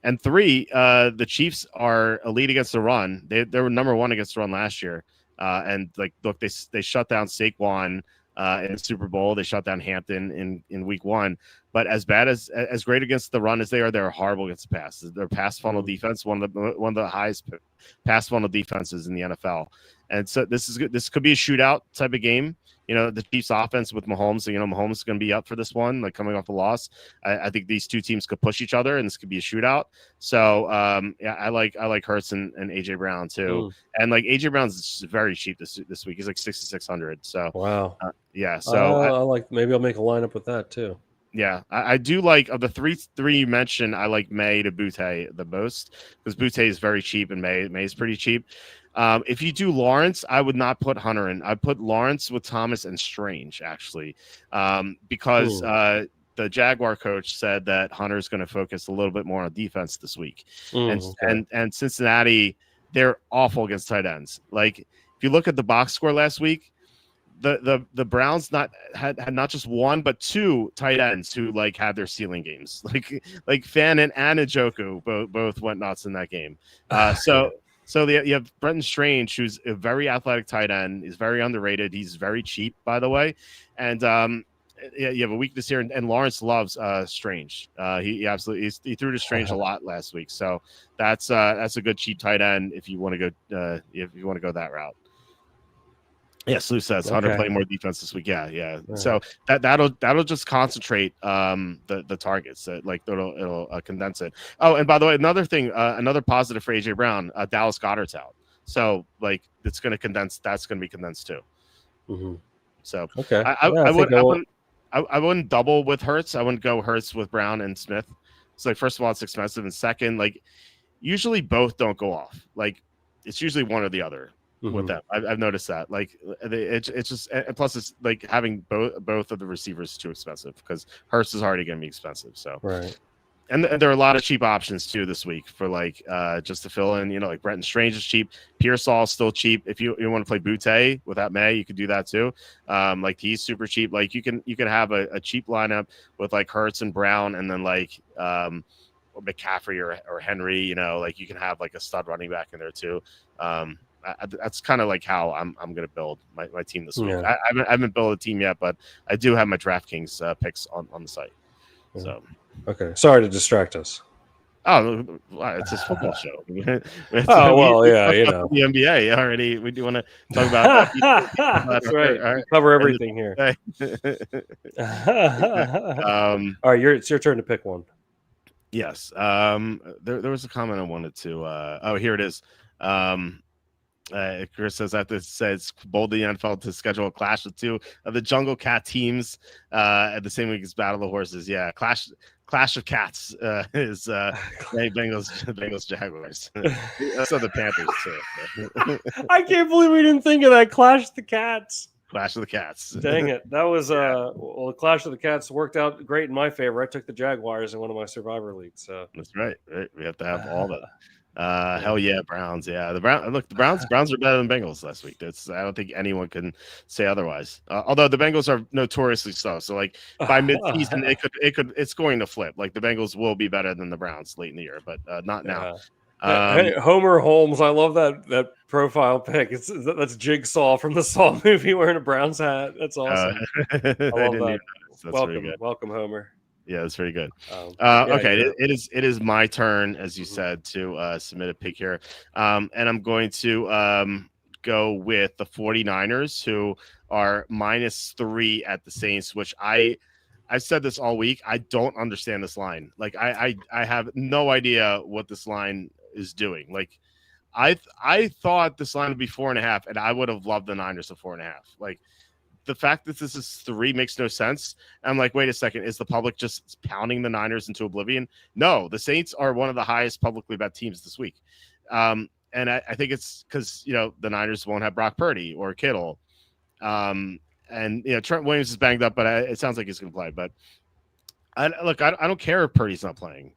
And 3, the Chiefs are elite against the run. They were number 1 against the run last year. And look, they shut down Saquon in the Super Bowl. They shut down Hampton in week 1. But as great against the run as they're horrible against the pass. Their pass funnel defense, one of the highest pass funnel defenses in the NFL. And so this could be a shootout type of game. the Chiefs offense with Mahomes. Mahomes is going to be up for this one, like coming off a loss. I think these two teams could push each other, and this could be a shootout. So yeah, I like Hurts and AJ Brown too. And like AJ Brown's very cheap this week. He's like 6,600. So wow, yeah. So I like, maybe I'll make a lineup with that too. Yeah, I do like of the three you mentioned. I like May to Butte the most because Butte is very cheap and May is pretty cheap. If you do Lawrence, I would not put Hunter in. I'd put Lawrence with Thomas and Strange actually, because the Jaguar coach said that Hunter's going to focus a little bit more on defense this week, and Cincinnati, they're awful against tight ends. Like if you look at the box score last week. The Browns had not just one but two tight ends who like had their ceiling games, like Fannin and Njoku both went nuts in that game. So you have Brenton Strange, who's a very athletic tight end. He's very underrated. He's very cheap, by the way, and you have a weakness here. And Lawrence loves Strange. He absolutely he threw to Strange a lot last week. So that's a good cheap tight end if you want to go that route. Yes, Lou says Hunter playing more defense this week. Yeah. So that'll just concentrate the targets. Like it'll condense it. Oh, and by the way, another thing, another positive for AJ Brown, Dallas Goedert's out. So like it's going to condense. That's going to be condensed too. Mm-hmm. So okay, I wouldn't double with Hurts. I wouldn't go Hurts with Brown and Smith. So like first of all, it's expensive, and second, like usually both don't go off. Like it's usually one or the other. With them, I've noticed that. Like it's just, and plus it's like having both of the receivers is too expensive because Hurts is already going to be expensive. So right, and there are a lot of cheap options too this week for like just to fill in. Like Brenton Strange is cheap, Pearsall is still cheap. If you want to play Butte without May, you could do that too. Like he's super cheap. Like you can have a cheap lineup with like Hurts and Brown, and then like McCaffrey or Henry. Like you can have like a stud running back in there too. That's kind of like how I'm going to build my team this week. I haven't built a team yet, but I do have my DraftKings picks on the site. So okay, sorry to distract us. Oh, it's a football show. Yeah, the NBA already. We do want to talk about. That's right. All right. Cover everything here. All right, it's your turn to pick one. Yes. There was a comment I wanted to. Here it is. Chris says that this says bold the NFL to schedule a clash with two of the Jungle Cat teams at the same week as Battle of Horses. Yeah, clash of Cats is Bengals Jaguars. So the Panthers too. I can't believe we didn't think of that. Clash of the Cats. Clash of the Cats. Dang it. That was the Clash of the Cats worked out great in my favor. I took the Jaguars in one of my Survivor leagues. So that's right. We have to have all that. Hell yeah, Browns. Yeah, the Browns are better than Bengals last week. I don't think anyone can say otherwise. Although the Bengals are notoriously slow, so like by midseason, it's going to flip. Like the Bengals will be better than the Browns late in the year, but not now. Hey, Homer Holmes, I love that profile pic. That's Jigsaw from the Saw movie wearing a Browns hat. That's awesome. I love that. Welcome, Homer. Yeah, that's very good. Okay, it is my turn, as you said, to submit a pick here. And I'm going to go with the 49ers, who are -3 at the Saints, which I've said this all week. I don't understand this line. Like I have no idea what this line is doing. Like I thought this line would be 4.5, and I would have loved the Niners at 4.5. Like the fact that this is 3 makes no sense. I'm like, wait a second, is the public just pounding the Niners into oblivion? No, the Saints are one of the highest publicly bet teams this week. And I think it's because, the Niners won't have Brock Purdy or Kittle. And, Trent Williams is banged up, but it sounds like he's going to play. But I don't care if Purdy's not playing.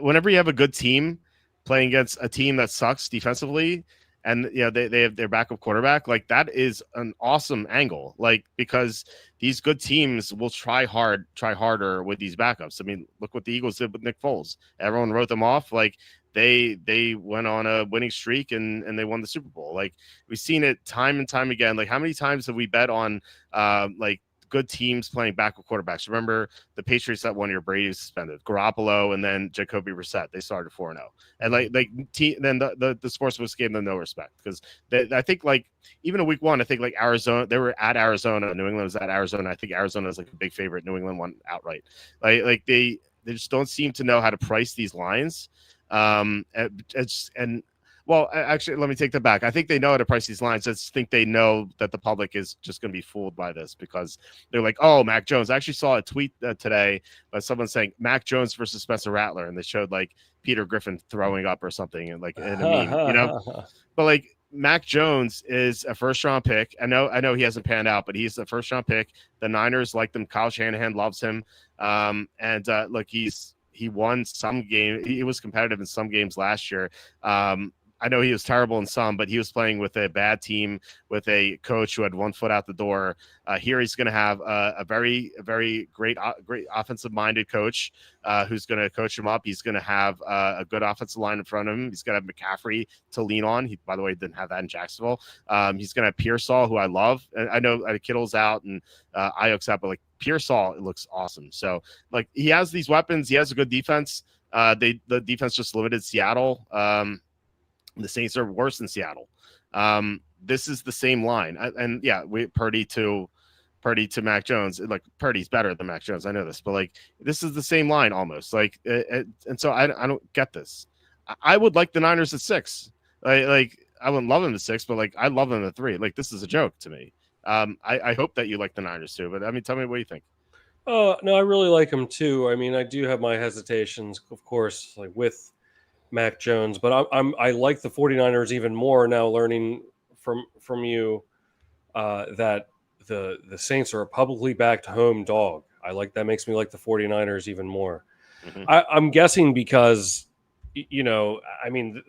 Whenever you have a good team playing against a team that sucks defensively, and they have their backup quarterback, like that is an awesome angle, like because these good teams will try harder with these backups. I mean, look what the Eagles did with Nick Foles. Everyone wrote them off. Like they went on a winning streak and they won the Super Bowl. Like we've seen it time and time again. Like how many times have we bet on like good teams playing backup quarterbacks. Remember the Patriots that 1 year Brady was suspended, Garoppolo, and then Jacoby Brissett. They started 4-0, and then the sportsbooks gave them no respect because I think like even in week 1, I think like Arizona, they were at Arizona, New England was at Arizona. I think Arizona is like a big favorite. New England won outright. Like they just don't seem to know how to price these lines. Well, actually, let me take that back. I think they know how to price these lines. I just think they know that the public is just going to be fooled by this because they're like, oh, Mac Jones. I actually saw a tweet today by someone saying Mac Jones versus Spencer Rattler, and they showed like Peter Griffin throwing up or something, and like in a meme, you know. But like Mac Jones is a first-round pick. I know he hasn't panned out, but he's a first-round pick. The Niners like them. Kyle Shanahan loves him, look, he won some game. He was competitive in some games last year. I know he was terrible in some, but he was playing with a bad team with a coach who had 1 foot out the door. Here he's going to have a very great offensive-minded coach who's going to coach him up. He's going to have a good offensive line in front of him. He's going to have McCaffrey to lean on. He, by the way, didn't have that in Jacksonville. He's going to have Pearsall, who I love. And I know Kittle's out and Ayuk's out, but like Pearsall, it looks awesome. So like he has these weapons. He has a good defense. The defense just limited Seattle. The Saints are worse than Seattle. This is the same line. Purdy to Mac Jones. Like Purdy's better than Mac Jones. I know this, but like this is the same line almost. Like, and so I don't get this. I would like the Niners at 6. Like I wouldn't love them at 6, but like I love them at 3. Like this is a joke to me. I hope that you like the Niners too. But I mean, tell me what you think. Oh no, I really like them too. I mean, I do have my hesitations, of course, like with Mac Jones, but I like the 49ers even more now, learning from you that the Saints are a publicly backed home dog. I like that. Makes me like the 49ers even more. Mm-hmm. I'm guessing because I mean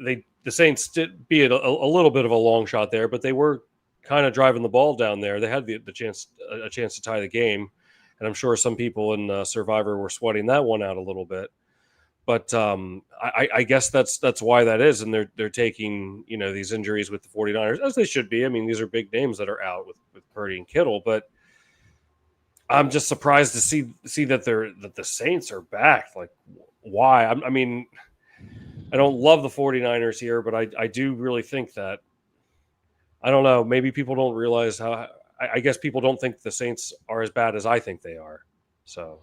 the Saints did be a little bit of a long shot there, but they were kind of driving the ball down there. They had a chance to tie the game, and I'm sure some people in Survivor were sweating that one out a little bit. But I guess that's why that is, and they're taking these injuries with the 49ers, as they should be. I mean, these are big names that are out with Purdy and Kittle, but I'm just surprised to see that the Saints are back. Like, why? I mean, I don't love the 49ers here, but I do really think that, I don't know, maybe people don't realize how. I guess people don't think the Saints are as bad as I think they are. So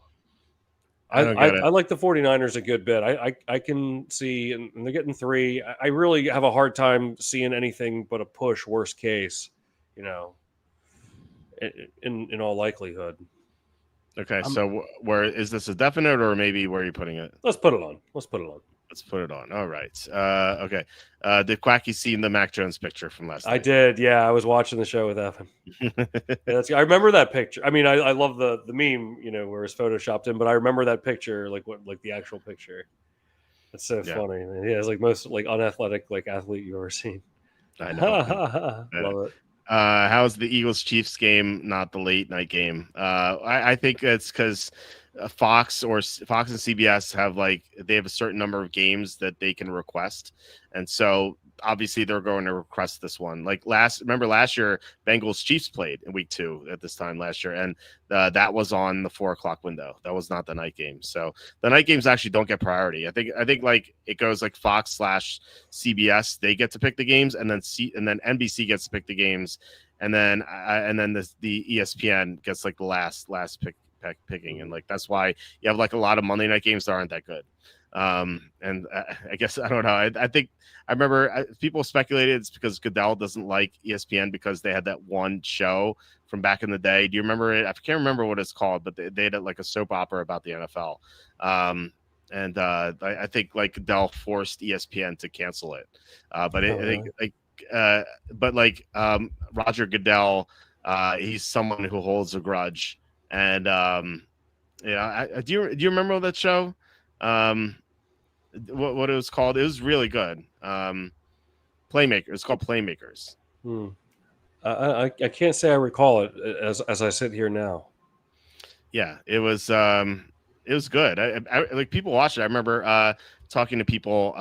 I like the 49ers a good bit. I can see, and they're getting 3. I really have a hard time seeing anything but a push, worst case, in all likelihood. Okay, so where is this a definite, or maybe where are you putting it? Let's put it on. Let's put it on. All right. Okay. Did Quacky see the Mac Jones picture from last night? I did. Yeah, I was watching the show with Evan. I remember that picture. I mean, I love the meme, where it's photoshopped in, but I remember that picture, like the actual picture. It's so funny. Yeah, it's like most like unathletic athlete you've ever seen. I know. Love it. How's the Eagles Chiefs game not the late night game? I think it's because Fox and CBS have they have a certain number of games that they can request, and so obviously they're going to request this one. Remember last year Bengals Chiefs played in week 2 at this time last year, and that was on the 4:00 window. That was not the night game. So the night games actually don't get priority. I think it goes Fox/CBS. They get to pick the games, and then NBC gets to pick the games, and then the ESPN gets the last picking, and that's why you have a lot of Monday night games that aren't that good. And I guess I don't know. I think I remember people speculated it's because Goodell doesn't like ESPN because they had that one show from back in the day. Do you remember it? I can't remember what it's called, but they had a soap opera about the NFL. And I think Goodell forced ESPN to cancel it. Roger Goodell, he's someone who holds a grudge. And do you remember that show? What it was called? It was really good. Playmakers. It's called Playmakers. I can't say I recall it as I sit here now. Yeah, it was good. I people watched it. I remember talking to people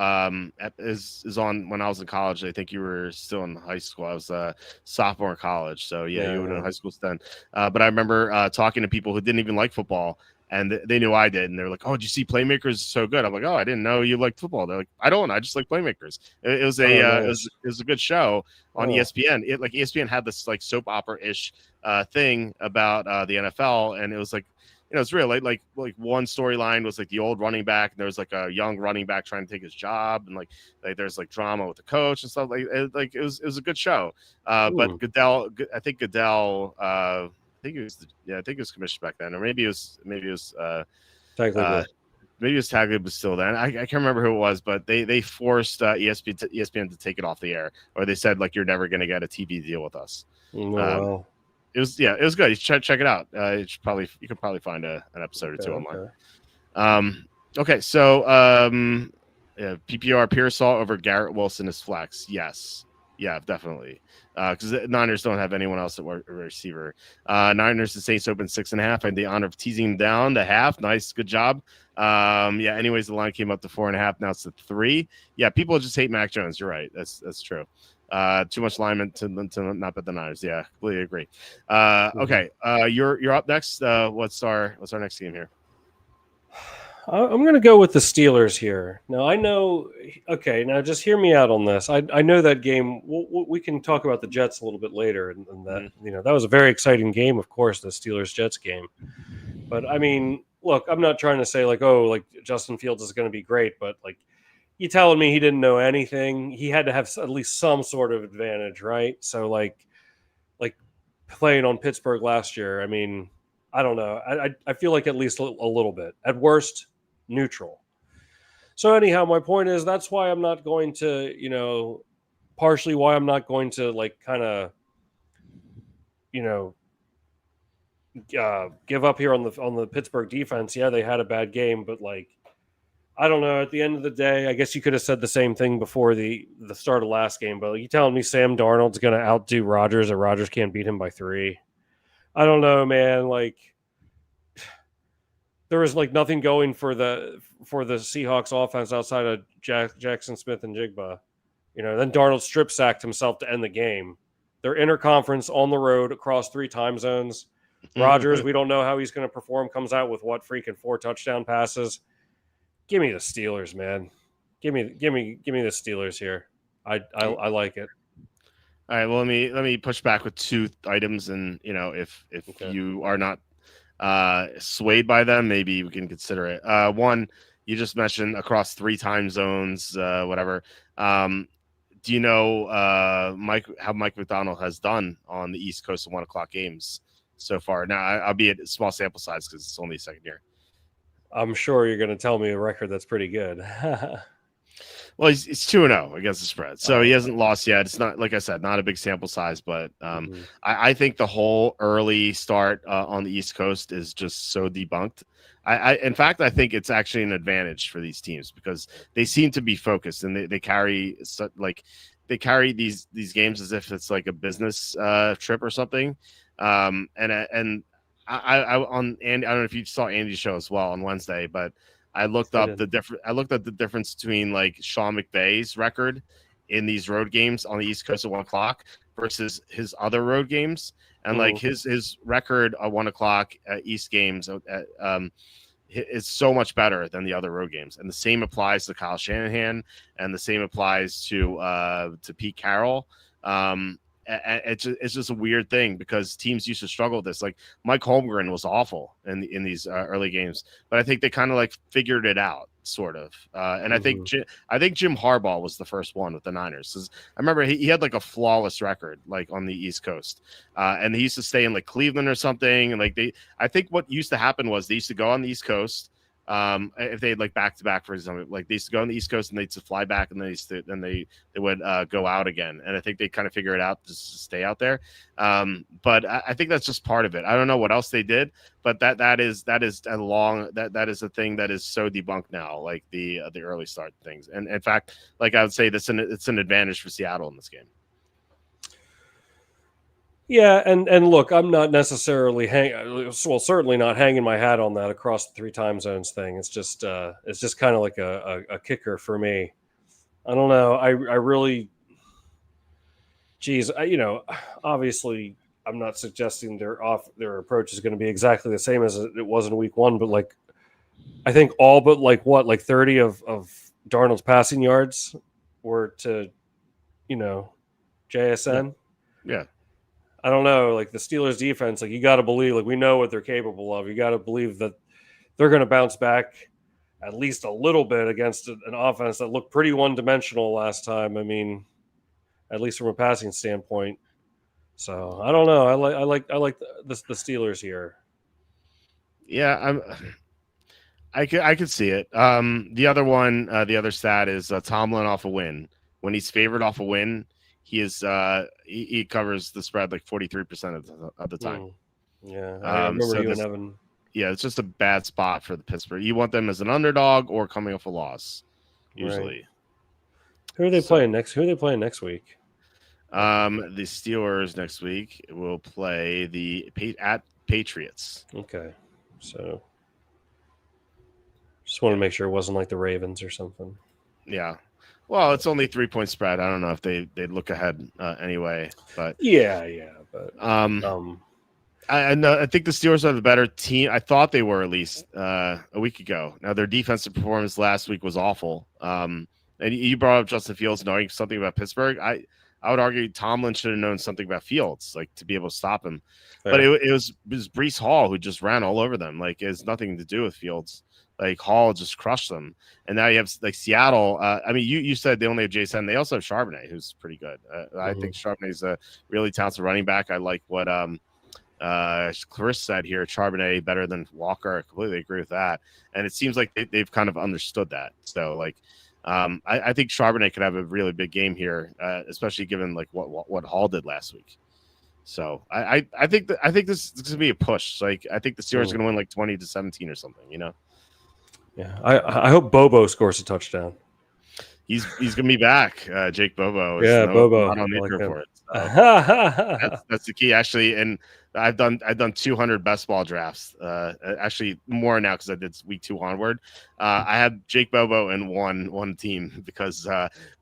is on when I was in college. I think you were still in high school. I was a sophomore in college, so yeah, you were in high school then. But I remember talking to people who didn't even like football, and they knew I did, and they were like, "Oh, did you see Playmakers is so good?" I'm like, "Oh, I didn't know you liked football." They're like, "I don't. I just like Playmakers." It was Nice. it was a good show on ESPN. ESPN had this like soap opera ish thing about the NFL, and it was like, it's real. Like one storyline was like the old running back, and there was like a young running back trying to take his job, and like there's like drama with the coach and stuff. It was a good show. But Goodell, I think Goodell, I think it was commissioned back then, or maybe it was technically. Maybe it was Tagley, but still then. I can't remember who it was, but they forced ESPN to take it off the air, or they said like, you're never going to get a TV deal with us. Wow. It was good. You should check it out. You could probably find an episode or two online. Okay, so PPR Pearsall over Garrett Wilson is flex. Yes, yeah, definitely. Because the Niners don't have anyone else at receiver. Niners and Saints open 6.5. I had the honor of teasing down to half. Nice, good job. Anyways, the line came up to 4.5. Now it's at 3. Yeah, people just hate Mac Jones. You're right. That's true. Too much lineman to not bet the Niners. Yeah, completely agree. Okay, you're up next. What's our next game here? I'm going to go with the Steelers here. Now, I know. Okay, now just hear me out on this. I know that game. We can talk about the Jets a little bit later, and that that was a very exciting game, of course, the Steelers-Jets game. But I mean, look, I'm not trying to say like Justin Fields is going to be great, but like, you telling me he didn't know anything? He had to have at least some sort of advantage, right? So like playing on Pittsburgh last year. I mean, I don't know. I feel like at least a little bit. At worst, neutral. So anyhow, my point is that's why I'm not going to, partially why I'm not going to like kind of, give up here on the Pittsburgh defense. Yeah, they had a bad game, but like, I don't know. At the end of the day, I guess you could have said the same thing before the start of last game. But you telling me Sam Darnold's going to outdo Rodgers, or Rodgers can't beat him by 3? I don't know, man. Like, there was like nothing going for the Seahawks offense outside of Jackson Smith and Jigba. Then Darnold strip sacked himself to end the game. They're interconference on the road across 3 time zones. Rodgers, we don't know how he's going to perform. Comes out with what, freaking 4 touchdown passes. Give me the Steelers, man. Give me the Steelers here. I like it. All right. Well, let me push back with 2 items, and if you are not swayed by them, maybe we can consider it. One, you just mentioned across 3 time zones, whatever. Do you know how Mike McDonald has done on the East Coast of 1 o'clock games so far? Now, I'll be at small sample size because it's only second year. I'm sure you're going to tell me a record that's pretty good. Well, he's 2-0 against the spread, so he hasn't lost yet. It's not, like I said, not a big sample size, but I think the whole early start on the East Coast is just so debunked. In fact, I think it's actually an advantage for these teams because they seem to be focused, and they carry these games as if it's like a business trip or something. I don't know if you saw Andy's show as well on Wednesday, but I looked up the difference between like Sean McVay's record in these road games on the East Coast at 1 o'clock versus his other road games, and like his record at 1 o'clock East games is so much better than the other road games, and the same applies to Kyle Shanahan, and the same applies to Pete Carroll. It's just a weird thing because teams used to struggle with this. Like Mike Holmgren was awful in these early games, but I think they kind of like figured it out, sort of. And I think Jim Harbaugh was the first one with the Niners. I remember he had like a flawless record, like on the East Coast, and he used to stay in like Cleveland or something. And like I think what used to happen was they used to go on the East Coast. If they had like back to back, for example, like they used to go on the East Coast and they'd fly back, and then they would go out again. And I think they kind of figure it out just to stay out there. But I think that's just part of it. I don't know what else they did, but that is a thing that is so debunked now, like the early start things. And in fact, like I would say it's an advantage for Seattle in this game. Yeah, and look, I'm not necessarily certainly not hanging my hat on that across the 3 time zones thing. It's just kind of like a kicker for me. I don't know. I really, geez, obviously, I'm not suggesting their approach is going to be exactly the same as it was in week 1, but like, I think all but like 30 of Darnold's passing yards were to, JSN. Yeah. I don't know, like the Steelers defense, like you got to believe, like we know what they're capable of. You got to believe that they're going to bounce back at least a little bit against an offense that looked pretty one-dimensional last time. I mean, at least from a passing standpoint. So I don't know. I like the Steelers here. Yeah, I could see it. The other one, the other stat is Tomlin off a win. When he's favored off a win, he is he covers the spread like 43% of the time. Yeah, I remember you and Evan. Yeah, it's just a bad spot for the Pittsburgh. You want them as an underdog or coming off a loss, usually. Right. Who are they playing next? Who are they playing next week? The Steelers next week will play at Patriots. Okay, so just want to make sure it wasn't like the Ravens or something. Yeah. Well, it's only 3-point spread. I don't know if they'd look ahead anyway, but yeah, but I think the Steelers are the better team. I thought they were at least a week ago. Now their defensive performance last week was awful. And you brought up Justin Fields knowing something about Pittsburgh. I would argue Tomlin should have known something about Fields, like to be able to stop him. Fair. But it was Breece Hall who just ran all over them. Like it has nothing to do with Fields. Like Hall just crushed them, and now you have like Seattle. I mean, you said they only have Jason. They also have Charbonnet, who's pretty good. I think Charbonnet's a really talented running back. I like what Clarissa said here. Charbonnet better than Walker. I completely agree with that. And it seems like they've kind of understood that. So like, I think Charbonnet could have a really big game here, especially given like what Hall did last week. So I think this is gonna be a push. Like I think the Steelers are gonna win like 20-17 or something. Yeah, I hope Bobo scores a touchdown. He's gonna be back. Jake Bobo. Bobo. Not on the injury report. So that's the key, actually. And I've done 200 best ball drafts. Actually more now because I did week 2 onward. I had Jake Bobo in one team because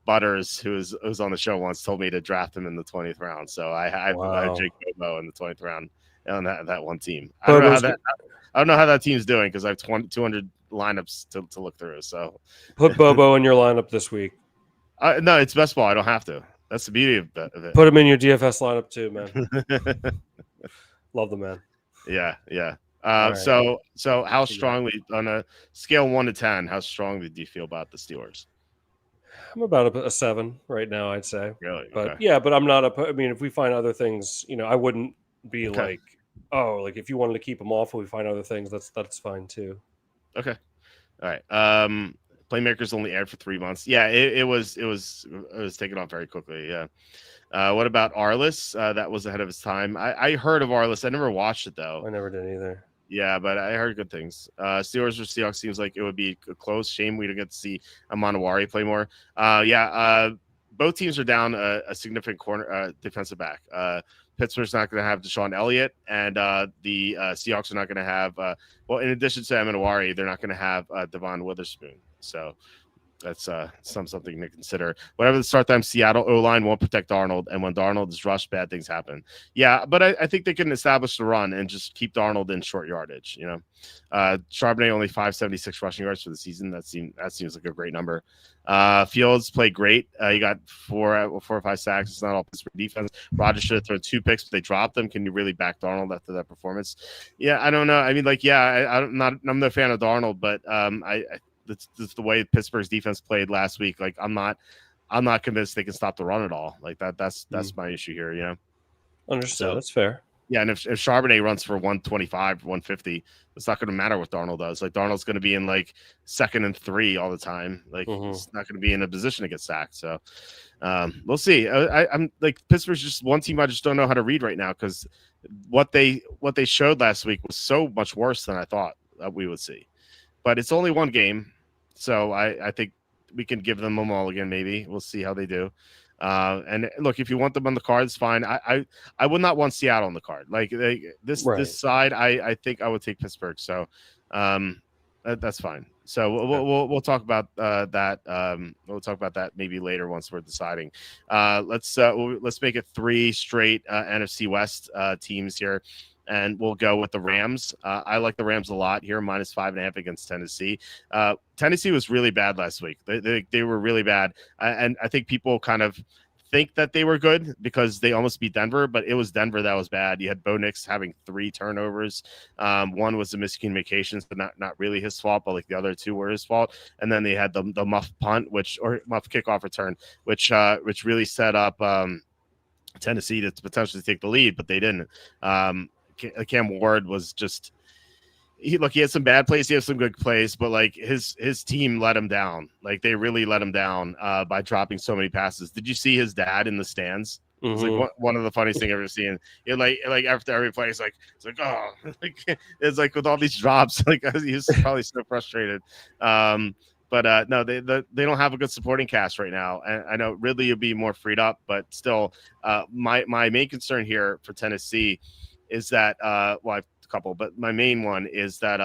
Butters, who was on the show once, told me to draft him in the 20th round. So I have Jake Bobo in the 20th round on that one team. I don't know how that team's doing because I have 200 lineups to look through. So put Bobo in your lineup this week. No, it's best ball. I don't have to. That's the beauty of it. Put him in your DFS lineup too, man. Love the man. Yeah. Right. So how strongly on a scale 1 to 10? How strongly do you feel about the Steelers? I'm about a 7 right now, I'd say. Really? But okay. Yeah, but I'm not. I mean, if we find other things, I wouldn't be like, oh, like if you wanted to keep them off, if we find other things, that's fine too. Okay. All right. Playmakers only aired for 3 months. Yeah, it was taken off very quickly. Yeah. What about Arliss? That was ahead of its time. I heard of Arliss. I never watched it though. I never did either. Yeah, but I heard good things. Steelers versus Seahawks seems like it would be a close. Shame we don't get to see Amanawari play more. Both teams are down a significant corner defensive back. Pittsburgh's not going to have Deshaun Elliott, and the Seahawks are not going to have. In addition to Amanawari, they're not going to have Devon Witherspoon. So that's something to consider. Whatever the start time, Seattle O-line won't protect Darnold, and when Darnold is rushed, bad things happen. Yeah, but I think they can establish the run and just keep Darnold in short yardage. Charbonnet only 576 rushing yards for the season. That seems like a great number. Fields played great. He got 4 or 5 sacks. It's not all Pittsburgh defense. Rodgers should have thrown 2 picks, but they dropped them. Can you really back Darnold after that performance? Yeah, I don't know. I mean, I'm not a fan of Darnold, but that's the way Pittsburgh's defense played last week. Like I'm not convinced they can stop the run at all. Like that's my issue here. Understood. So, that's fair. Yeah, and if Charbonnet runs for 125, 150, it's not going to matter what Darnold does. Like Darnold's going to be in like 2nd and 3 all the time. Like he's not going to be in a position to get sacked. So we'll see. I'm like Pittsburgh's just one team I just don't know how to read right now because what they showed last week was so much worse than I thought that we would see. But it's only one game, so I think we can give them a mulligan. Maybe we'll see how they do. And look, if you want them on the card, it's fine. I would not want Seattle on the card. Like this side, I think I would take Pittsburgh. So that's fine. So we'll talk about that. We'll talk about that maybe later once we're deciding. Let's make it 3 straight NFC West teams here. And we'll go with the Rams. I like the Rams a lot here, -5.5 against Tennessee. Tennessee was really bad last week. They were really bad. And I think people kind of think that they were good because they almost beat Denver, but it was Denver that was bad. You had Bo Nix having 3 turnovers. One was a miscommunication, but not really his fault, but like the other 2 were his fault. And then they had the muff punt, or muff kickoff return, which really set up Tennessee to potentially take the lead, but they didn't. Cam Ward was just he had some bad plays, he had some good plays, but like his team let him down. Like they really let him down by dropping so many passes. Did you see his dad in the stands? It's like one of the funniest thing I've ever seen. It like after every play, it's like oh, like it's like with all these drops, like he was probably so frustrated. But no, they don't have a good supporting cast right now. And I know Ridley would be more freed up, but still, my main concern here for Tennessee is that I have a couple, but my main one is that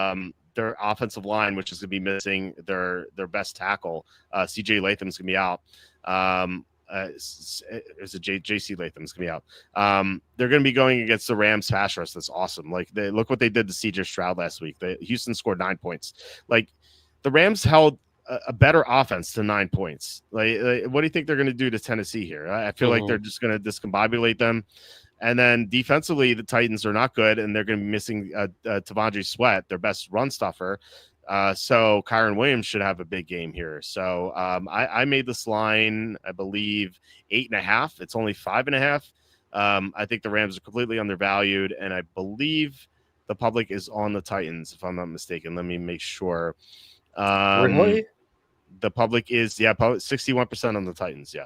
their offensive line, which is going to be missing their best tackle, CJ Latham's going to be out. Is it JC Latham's going to be out. They're going to be going against the Rams pass rush. That's awesome. Like look what they did to CJ Stroud last week. Houston scored 9 points. Like the Rams held a better offense to 9 points. Like what do you think they're going to do to Tennessee here? I feel like they're just going to discombobulate them. And then defensively, the Titans are not good, and they're going to be missing Tavondre Sweat, their best run stuffer. So Kyron Williams should have a big game here. So I made this line, I believe, 8.5. It's only 5.5. I think the Rams are completely undervalued, and I believe the public is on the Titans, if I'm not mistaken. Let me make sure. Really? The public is 61% on the Titans. Yeah.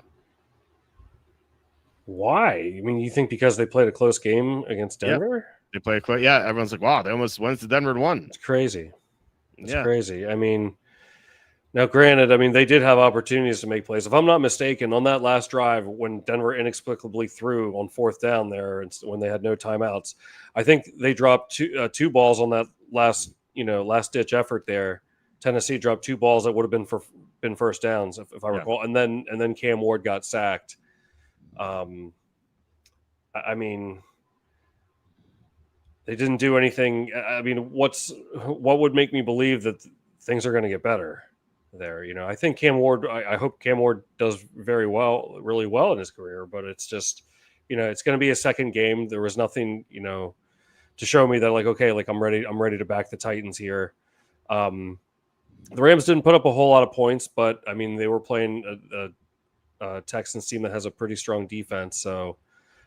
Why? I mean, you think because they played a close game against Denver? Yeah, they played close. Yeah, everyone's like, wow, they almost went to Denver and won. It's crazy. It's crazy. I mean, now granted, I mean, they did have opportunities to make plays. If I'm not mistaken, on that last drive when Denver inexplicably threw on 4th down there and when they had no timeouts, I think they dropped two balls on that last ditch effort there. Tennessee dropped 2 balls that would have been first downs, if I recall. And then Cam Ward got sacked. I mean, they didn't do anything. I mean, what would make me believe that things are going to get better there? I think Cam Ward, I hope Cam Ward does really well in his career, but it's just, it's going to be a second game. There was nothing, to show me that I'm ready to back the Titans here. The Rams didn't put up a whole lot of points, but I mean, they were playing a Texans team that has a pretty strong defense. So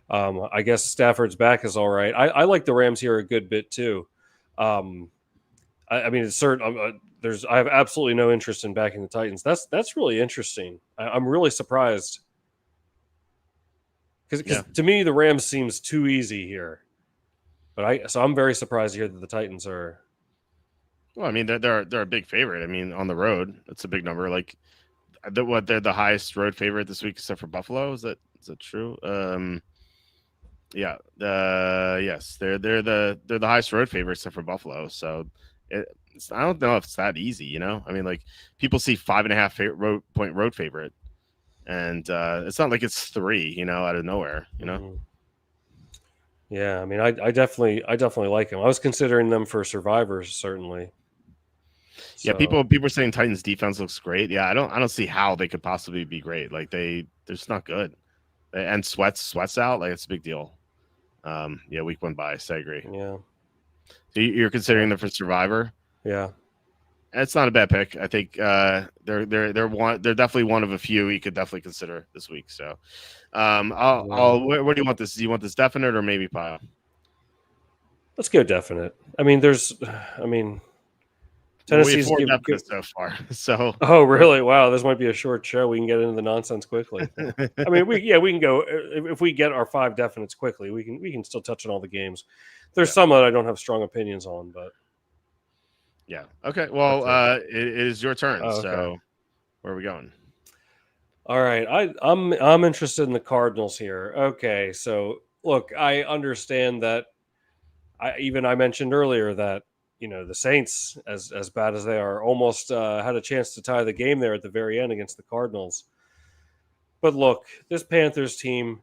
I guess Stafford's back is all right. I like the Rams here a good bit too. I mean, it's certain. I have absolutely no interest in backing the Titans. That's really interesting. I'm really surprised because to me the Rams seems too easy here. But I'm very surprised here that the Titans are. Well, I mean, they're a big favorite. I mean, on the road, it's a big number. Like, they're the highest road favorite this week, except for Buffalo. Is that true? Yes, they're the highest road favorite except for Buffalo. So I don't know if it's that easy. I mean, like people see 5.5 point road favorite, and it's not like it's 3. Out of nowhere. Mm-hmm. Yeah, I mean, I definitely like them. I was considering them for survivors, certainly. Yeah, people are saying Titans defense looks great. Yeah, I don't see how they could possibly be great. Like they're just not good. And Sweat's out. Like it's a big deal. Week went by. So I agree. Yeah. So you're considering them for survivor? Yeah. It's not a bad pick. I think they're definitely one of a few you could definitely consider this week. So, where do you want this? Do you want this definite or maybe pile? Let's go definite. I mean, Tennessee's definite so far. So. Oh, really? Wow, this might be a short show. We can get into the nonsense quickly. I mean, we can go if we get our 5 definites quickly. We can still touch on all the games. There's some that I don't have strong opinions on, but. Yeah. Okay. Well, it is your turn. Oh, okay. So, where are we going? All right, I'm interested in the Cardinals here. Okay, so look, I understand that. I mentioned earlier that the Saints, as bad as they are, almost had a chance to tie the game there at the very end against the Cardinals. But look, this Panthers team,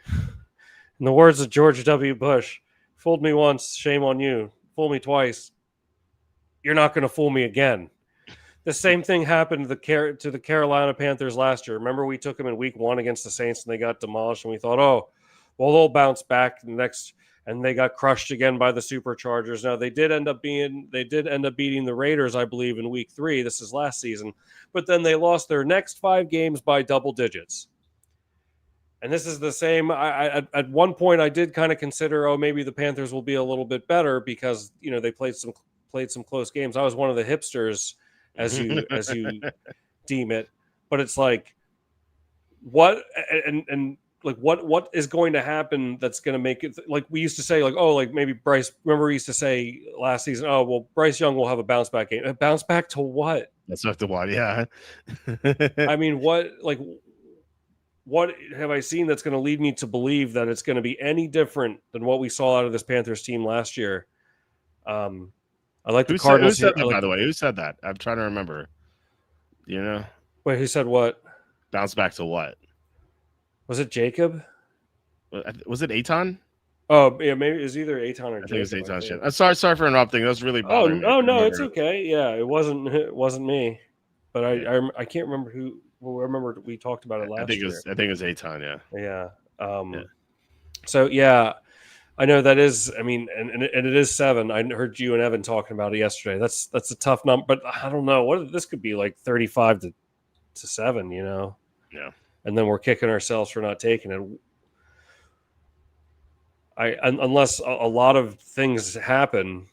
in the words of George W. Bush, fooled me once, shame on you. Fool me twice, you're not going to fool me again. The same thing happened to the Carolina Panthers last year. Remember, we took them in Week 1 against the Saints, and they got demolished. And we thought, oh, well, they'll bounce back next, and they got crushed again by the Superchargers. Now they did end up beating the Raiders, I believe, in Week 3. This is last season, but then they lost their next 5 games by double digits. And this is the same. At one point, I did kind of consider, oh, maybe the Panthers will be a little bit better because they played some close games. I was one of the hipsters, as you deem it, but it's like what and like what is going to happen that's going to make it, like we used to say, like, oh, like maybe Bryce, remember we used to say last season, oh well, Bryce Young will have a bounce back game. A bounce back to what? That's not the one. Yeah. I mean, what have I seen that's going to lead me to believe that it's going to be any different than what we saw out of this Panthers team last year? I like the Cardinals. Who said that, by the way? Who said that? I'm trying to remember. Wait, who said what? Bounce back to what? Was it Jacob? Was it Aton? Oh, yeah, maybe it was either Aton or Jacob. I think it was Aton. Sorry for interrupting. That was really bothering me. Oh, no, it's okay. Yeah, it wasn't me. But I can't remember who. Well, I remember we talked about it last year. I think it was Aton, yeah. Yeah. So, yeah, I know that is, I mean, and it is 7. I heard you and Evan talking about it yesterday. That's a tough number, but I don't know. This could be like 35 to 7, Yeah. And then we're kicking ourselves for not taking it. Unless a lot of things happen,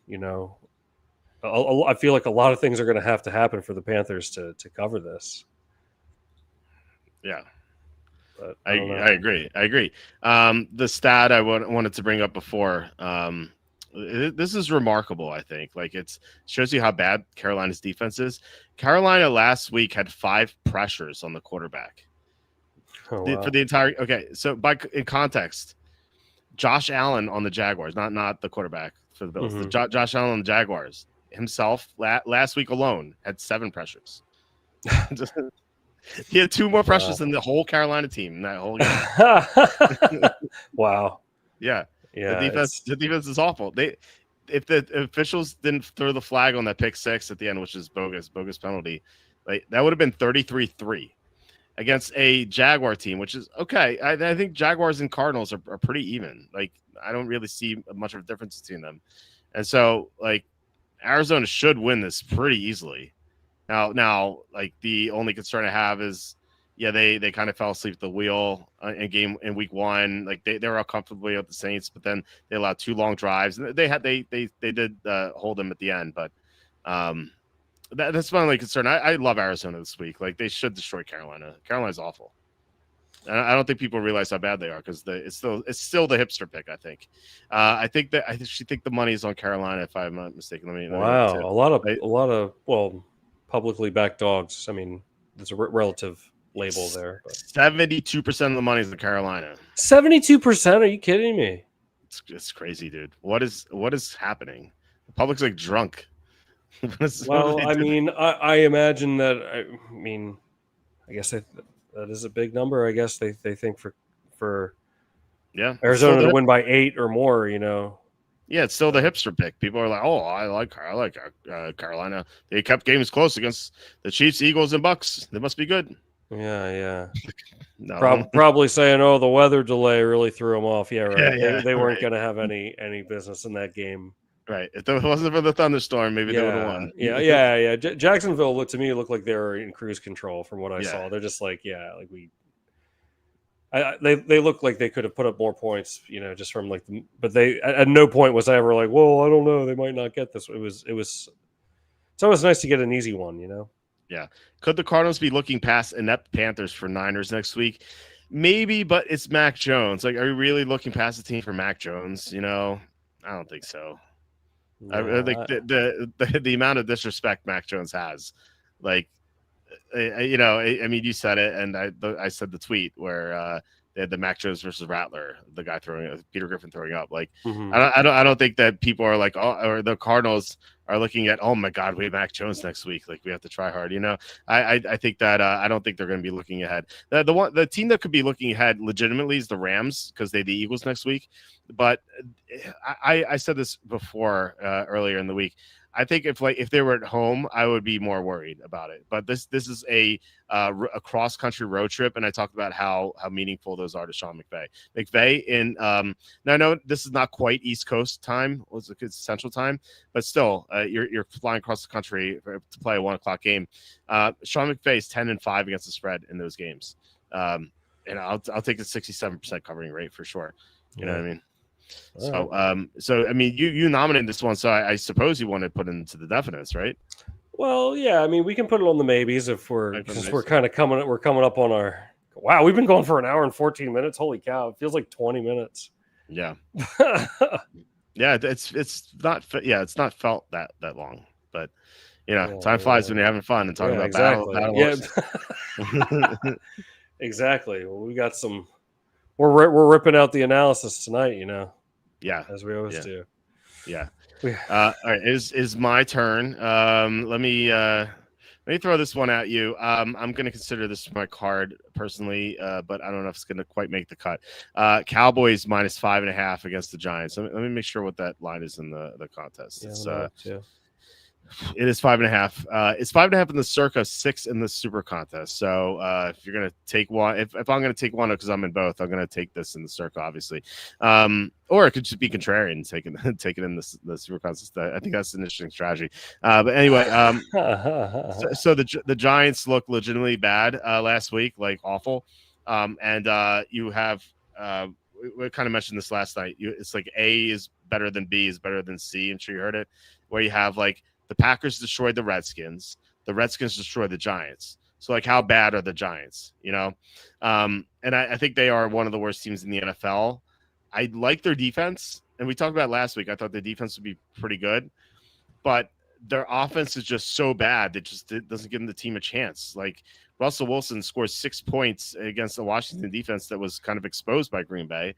I feel like a lot of things are going to have to happen for the Panthers to cover this. Yeah. But I agree. The stat I wanted to bring up before, this is remarkable, I think. Like, it shows you how bad Carolina's defense is. Carolina last week had 5 pressures on the quarterback. Oh, wow. For the entire – okay, so in context, Josh Allen on the Jaguars, not the quarterback for the Bills. Mm-hmm. Josh Allen on the Jaguars himself last week alone had 7 pressures. He had 2 more pressures than the whole Carolina team in that whole game. Wow. Yeah. The defense is awful. If the officials didn't throw the flag on that pick 6 at the end, which is bogus penalty, like that would have been 33-3 against a Jaguar team, which is okay. I think Jaguars and Cardinals are pretty even. Like, I don't really see much of a difference between them. And so, like, Arizona should win this pretty easily. Now, like, the only concern I have is, they kind of fell asleep at the wheel in week 1. Like, they were out comfortably with the Saints, but then they allowed 2 long drives. They did hold them at the end, but that's my only concern. I love Arizona this week. Like, they should destroy Carolina. Carolina's awful. And I don't think people realize how bad they are because it's still the hipster pick. I think. I actually think the money is on Carolina, if I'm not mistaken. Wow, a lot of publicly backed dogs. I mean, there's a relative label there. 72% of the money is in Carolina. 72%? Are you kidding me? It's crazy, dude. What is happening? The public's like drunk. Well, I mean, I imagine that. I guess that is a big number. I guess they think for Arizona to win by 8 or more. Yeah, it's still the hipster pick. People are like, "Oh, I like Carolina. They kept games close against the Chiefs, Eagles, and Bucks. They must be good." Yeah. No. Probably saying, "Oh, the weather delay really threw them off." Yeah, right. Yeah, they weren't going to have any business in that game. Right. If it wasn't for the thunderstorm, maybe they would have won. Yeah. Jacksonville looked like they were in cruise control from what I saw. They're just like, they look like they could have put up more points, just from but they at no point was I ever like, well, I don't know, they might not get this. It's always nice to get an easy one, Yeah. Could the Cardinals be looking past inept Panthers for Niners next week? Maybe, but it's Mac Jones. Like, are you really looking past the team for Mac Jones? I don't think so. I think the amount of disrespect Mac Jones has, like, I mean, you said it, and I said the tweet where they had the Mac Jones versus Rattler, the guy Peter Griffin throwing up. Like, I don't think that people are like, oh, or the Cardinals are looking at, oh my God, we have Mac Jones next week. Like, we have to try hard. I think that I don't think they're going to be looking ahead. The team that could be looking ahead legitimately is the Rams because they have the Eagles next week. But I said this before earlier in the week. I think if they were at home, I would be more worried about it. But this is a cross country road trip, and I talked about how meaningful those are to Sean McVay. Now I know this is not quite East Coast time; it's Central time, but still, you're flying across the country to play a 1:00 game. Sean McVay is 10-5 against the spread in those games, and I'll take a 67% covering rate for sure. You know what I mean? So, I mean, you nominated this one, so I suppose you want to put it into the definites, right? Well, yeah. I mean, we can put it on the maby's if we're kind of coming up on our. Wow, we've been going for an hour and 14 minutes. Holy cow! It feels like 20 minutes. Yeah. Yeah, it's not. Yeah, it's not felt that long, but time flies when you're having fun and talking about battle. Exactly. Well, we got some. We're ripping out the analysis tonight, Yeah, as we always do. Yeah. All right, is my turn. Let me throw this one at you. I'm going to consider this my card personally, but I don't know if it's going to quite make the cut. Cowboys -5.5 against the Giants. Let me make sure what that line is in the contest. It is 5.5. It's 5.5 in the circa, 6 in the super contest. So if you're gonna take one, if I'm gonna take one because I'm in both, I'm gonna take this in the circa, obviously. Or it could just be contrarian and take it in the super contest. I think that's an interesting strategy. But anyway, so the Giants look legitimately bad last week, like awful. And you have we kind of mentioned this last night. It's like A is better than B is better than C. I'm sure you heard it, where you have like the Packers destroyed the Redskins. The Redskins destroyed the Giants. So, like, how bad are the Giants? And I think they are one of the worst teams in the NFL. I like their defense, and we talked about it last week. I thought the defense would be pretty good, but their offense is just so bad that it doesn't give them the team a chance. Like, Russell Wilson scores 6 points against the Washington defense that was kind of exposed by Green Bay.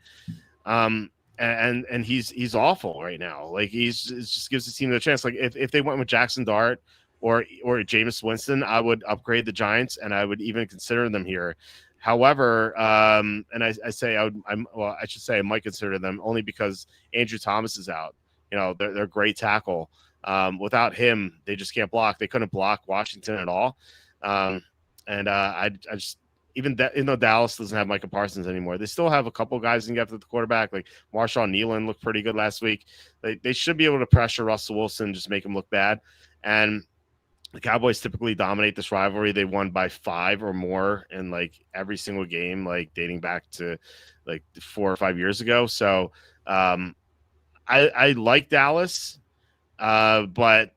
And he's awful right now. Like it just gives the team the chance. Like if they went with Jackson Dart or Jameis Winston, I would upgrade the Giants and I would even consider them here. However, and I should say I might consider them only because Andrew Thomas is out. They're a great tackle. Without him, they just can't block. They couldn't block Washington at all. I just. Even though Dallas doesn't have Micah Parsons anymore, they still have a couple guys who can get to the quarterback. Like Marshawn Nealon looked pretty good last week. They should be able to pressure Russell Wilson, just make him look bad. And the Cowboys typically dominate this rivalry. They won by 5 or more in like every single game, like dating back to like 4 or 5 years ago. So I like Dallas, but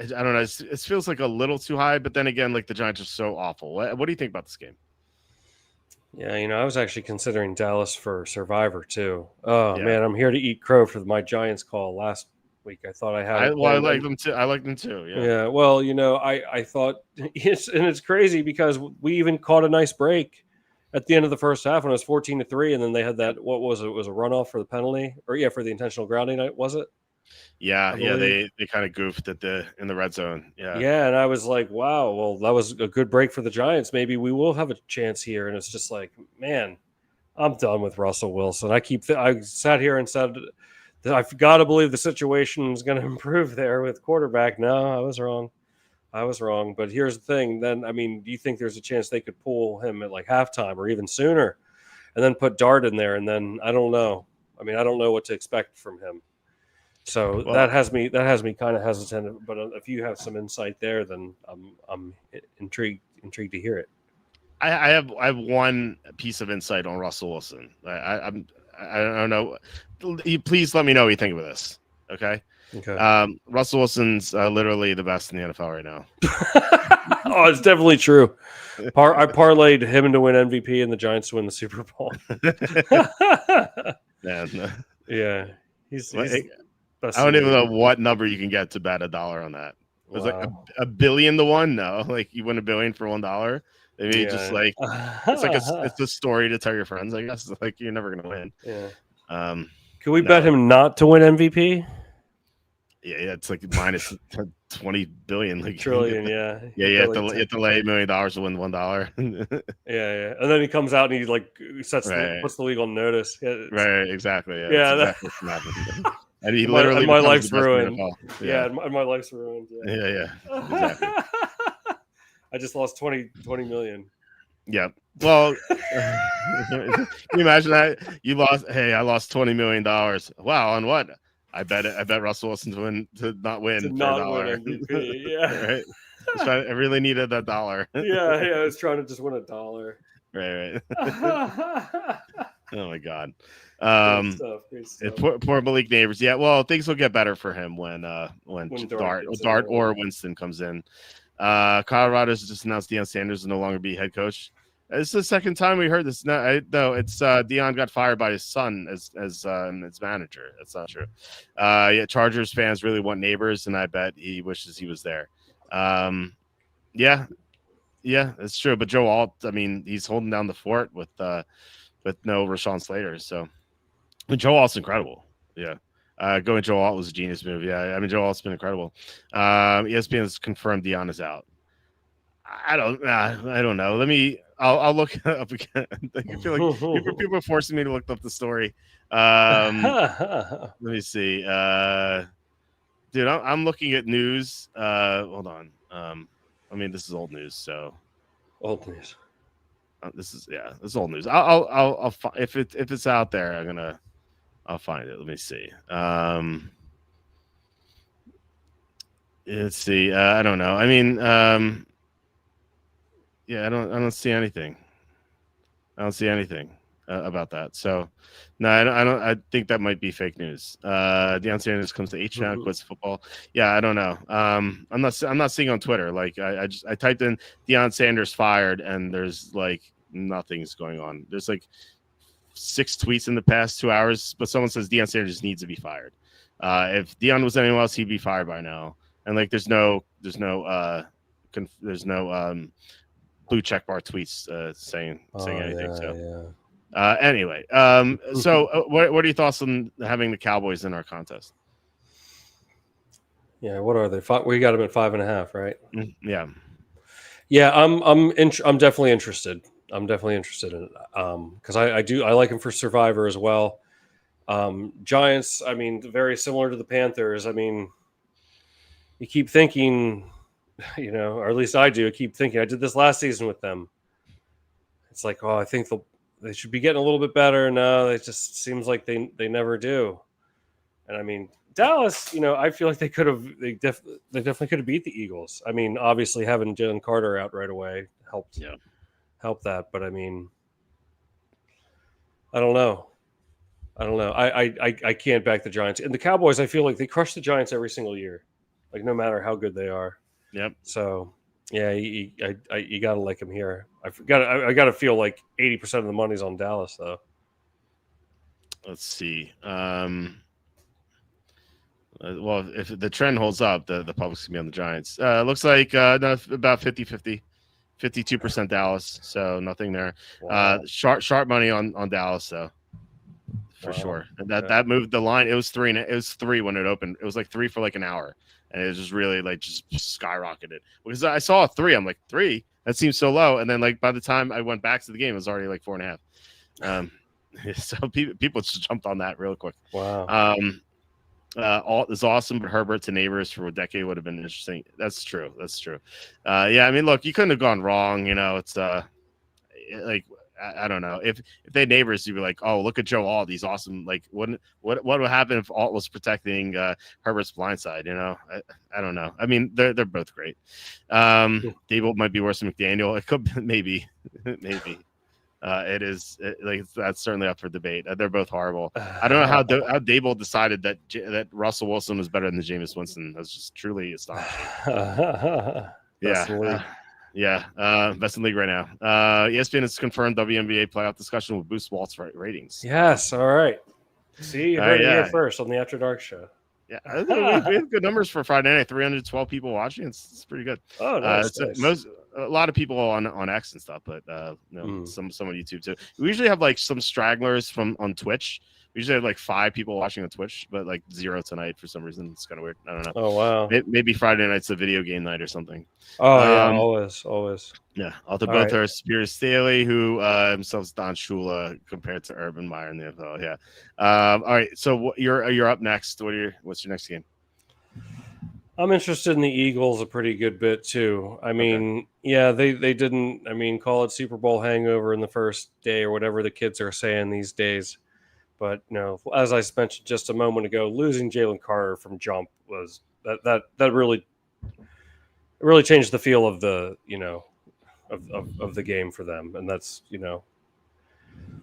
I don't know. It feels like a little too high, but then again, like the Giants are so awful. What do you think about this game? Yeah, I was actually considering Dallas for Survivor too. Oh man, I'm here to eat crow for my Giants call last week. I thought I had. I like them too. I like them too. Yeah. Yeah. Well, I thought it's crazy because we even caught a nice break at the end of the first half when it was 14-3, and then they had that. What was it? It was a runoff for the penalty, or for the intentional grounding. Was it? Yeah, they kind of goofed in the red zone. Yeah, and I was like, wow, well, that was a good break for the Giants. Maybe we will have a chance here. And it's just like, man, I'm done with Russell Wilson. I sat here and said that I've got to believe the situation is going to improve there with quarterback. No, I was wrong. But here's the thing. Then, I mean, do you think there's a chance they could pull him at like halftime or even sooner, and then put Dart in there? And then I don't know. I mean, I don't know what to expect from him. So that has me kind of hesitant. But if you have some insight there, then I'm intrigued to hear it. I have one piece of insight on Russell Wilson. I don't know. Please let me know what you think of this. Okay. Russell Wilson's literally the best in the NFL right now. Oh, it's definitely true. I parlayed him to win MVP and the Giants to win the Super Bowl. Yeah. He's I don't even know what number you can get to bet $1 on that. It was like a billion to one. No, like you win $1 billion for $1. Maybe just like it's a story to tell your friends. I guess like you're never gonna win. Yeah. Can we bet him not to win MVP? Yeah, it's like minus 20 billion, like trillion. Yeah, you have to lay $1 million to win $1. yeah, and then he comes out and he like puts the league on notice. Yeah, right, exactly. Yeah, that's exactly what happened. And he literally my life's ruined. Yeah, and my life's ruined. Yeah, exactly. I just lost 20 million. Yeah. Well, can you imagine that? You lost. Hey, I lost $20 million. Wow, on what? I bet Russell Wilson to not win for $1. MVP, yeah. Right. I really needed that $1. Yeah, I was trying to just win $1. Right. Oh my God. Great stuff. Poor Malik Neighbors. Yeah, well, things will get better for him when Dart or Winston comes in. Colorado's just announced Deion Sanders will no longer be head coach. It's the second time we heard this. No, it's Deion got fired by his son as manager. That's not true. Yeah, Chargers fans really want Neighbors, and I bet he wishes he was there. Yeah, that's true. But Joe Walt, I mean, he's holding down the fort with no Rashawn Slater. So, Joe Walt's incredible. Yeah. Going Joe Walt was a genius move. Yeah, I mean, Joe Walt's been incredible. ESPN has confirmed Deion is out. I don't know. I'll look it up again. I feel like people are forcing me to look up the story. Let me see. Dude, I'm looking at news. Hold on. I mean, this is old news, so old news. This is old news. I'll if it's out there, I'll find it. Let me see. Let's see. I don't know. I mean, yeah, I don't see anything. I don't see anything about that. So, no, I don't. I think that might be fake news. Deion Sanders comes to H-Town, quits football. Yeah, I don't know. I'm not seeing on Twitter. Like I typed in Deion Sanders fired, and there's like nothing's going on. There's like 6 tweets in the past 2 hours, but someone says Deion Sanders needs to be fired. If Deion was anyone else, he'd be fired by now. And like, there's no blue check bar tweets saying anything. Anyway, so what are your thoughts on having the Cowboys in our contest? Yeah, what are they? We got them at 5.5, right? Yeah, I'm definitely interested. I'm definitely interested in it because I like him for Survivor as well. Giants, I mean, very similar to the Panthers. I mean, you keep thinking, or at least I do. I keep thinking. I did this last season with them. It's like, I think they should be getting a little bit better. No, it just seems like they never do. And I mean, Dallas, I feel like they definitely could have beat the Eagles. I mean, obviously having Jalen Carter out right away helped. Yeah. Help that, but I mean, I don't know. I can't back the Giants and the Cowboys. I feel like they crush the Giants every single year, like no matter how good they are. Yep. So yeah, you gotta like them here. I gotta feel like 80% of the money's on Dallas though. Let's see. Well, if the trend holds up, the public's gonna be on the Giants. Looks like about 50-50. 52% Dallas, so nothing there. Wow. Sharp money on Dallas though, for sure. And that moved the line. It was 3. It was 3 when it opened. It was like 3 for like an hour, and it was just really like just skyrocketed. Because I saw a 3, I'm like 3. That seems so low. And then like by the time I went back to the game, it was already like 4.5. So people just jumped on that real quick. Wow. Alt is awesome, but Herbert to Neighbors for a decade would have been interesting. That's true. Yeah, I mean, look, you couldn't have gone wrong. It's like I don't know if they had Neighbors, you'd be like, oh, look at Joe Alt, he's awesome. Like, what would happen if Alt was protecting Herbert's blind side? I don't know. I mean, they're both great. Dable might be worse than McDaniel. It could maybe. That's certainly up for debate. They're both horrible. I don't know how Dable decided that Russell Wilson was better than Jameis Winston. That's just truly astonishing. Best in the league right now. ESPN has confirmed WNBA playoff discussion will boost Walt's ratings. Yes, all right. See, you heard it here first on the After Dark show. Yeah, we have good numbers for Friday night. 312 people watching. It's pretty good. Oh, nice, nice. A lot of people on X and stuff, but some on YouTube too. We usually have like some stragglers from on Twitch. We usually have like 5 people watching on Twitch, but like 0 tonight for some reason. It's kind of weird. I don't know. Oh wow. Maybe Friday night's a video game night or something. Oh yeah, always. Yeah, although both are Spears Staley, who himself's Don Shula compared to Urban Meyer in the NFL. Yeah. All right. So you're up next. What's your next game? I'm interested in the Eagles a pretty good bit too. I mean, yeah, they didn't. I mean, call it Super Bowl hangover in the first day or whatever the kids are saying these days. But no, as I mentioned just a moment ago, losing Jalen Carter from jump was that really changed the feel of the of the game for them, and that's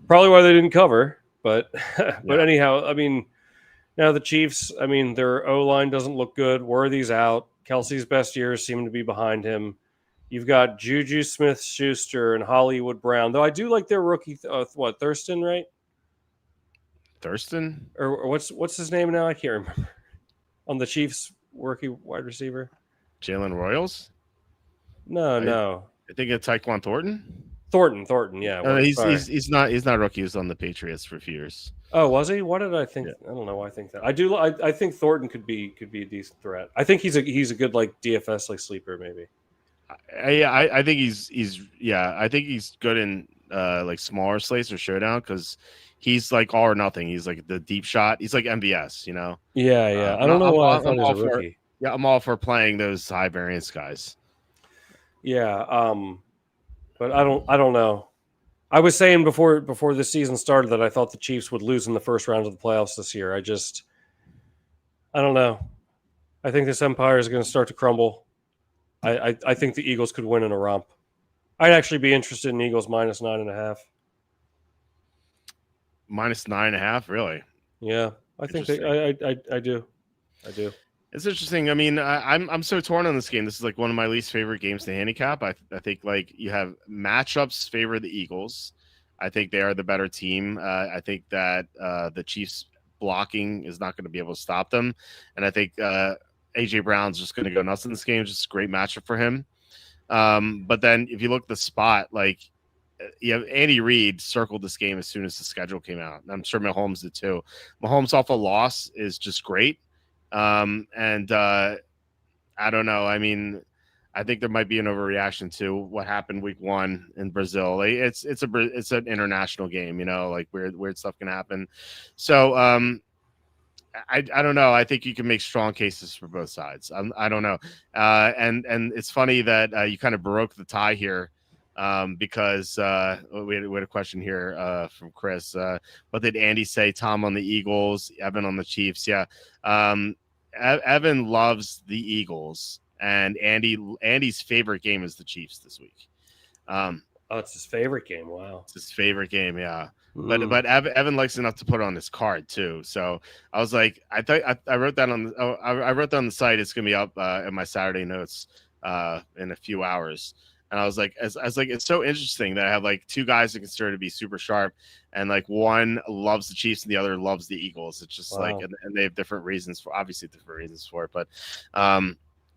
probably why they didn't cover. But but anyhow, I mean, now the Chiefs, I mean, their O-line doesn't look good. Worthy's out. Kelsey's best years seem to be behind him. You've got Juju Smith-Schuster and Hollywood Brown, though I do like their rookie. Thurston, right? Thurston, or what's his name now? I can't remember. On the Chiefs, rookie wide receiver, Jalen Royals. No. I think it's Tyquan Thornton. Thornton. Yeah, he's not rookie. He was on the Patriots for a few years. Oh, was he? What did I think? Yeah. I don't know why I think that. I think Thornton could be a decent threat. I think he's a good like DFS like sleeper maybe. I think I think he's good in like smaller slates or showdown because he's like all or nothing. He's like the deep shot. He's like MVS, Yeah. I don't know why I thought he was a rookie. I'm all for playing those high variance guys. Yeah, but I don't know. I was saying before the season started that I thought the Chiefs would lose in the first round of the playoffs this year. I don't know. I think this empire is going to start to crumble. I think the Eagles could win in a romp. I'd actually be interested in Eagles minus 9.5. Minus 9.5, really? Yeah, I think I do. It's interesting. I mean, I'm so torn on this game. This is like one of my least favorite games to handicap. I think like you have matchups favor the Eagles. I think they are the better team. I think that the Chiefs blocking is not going to be able to stop them, and I think AJ Brown's just going to go nuts in this game. It's just a great matchup for him. But then if you look at the spot, like Andy Reid circled this game as soon as the schedule came out. And I'm sure Mahomes did too. Mahomes off a loss is just great. I don't know. I mean, I think there might be an overreaction to what happened week 1 in Brazil. Like, it's an international game, like weird stuff can happen. So, I don't know. I think you can make strong cases for both sides. I don't know. And it's funny that you kind of broke the tie here. Because we had a question here from Chris. What did Andy say? Tom on the Eagles, Evan on the Chiefs. Yeah. Evan loves the Eagles, and Andy's favorite game is the Chiefs this week. It's his favorite game. Wow. It's his favorite game. Yeah. But Evan likes enough to put it on his card too. So I was like, I wrote that on I wrote that on the site. It's gonna be up in my Saturday notes in a few hours. And I was like, it's so interesting that I have like 2 guys that consider to be super sharp, and like one loves the Chiefs and the other loves the Eagles. It's just like, and they have different reasons for it. But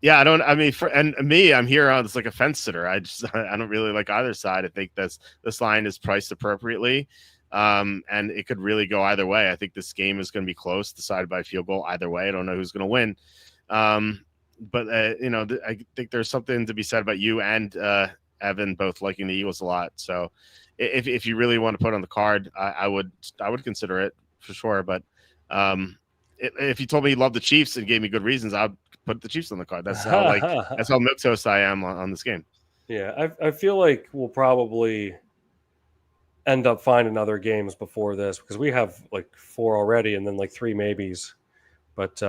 yeah, I'm here on this like a fence sitter. I don't really like either side. I think this line is priced appropriately. And it could really go either way. I think this game is going to be close, decided by field goal either way. I don't know who's going to win. But I think there's something to be said about you and Evan both liking the Eagles a lot. So if you really want to put on the card, I would consider it for sure. But if you told me you love the Chiefs and gave me good reasons, I'd put the Chiefs on the card. That's how milquetoast I am on this game. Yeah, I feel like we'll probably end up finding other games before this because we have like 4 already and then like 3 maybes. But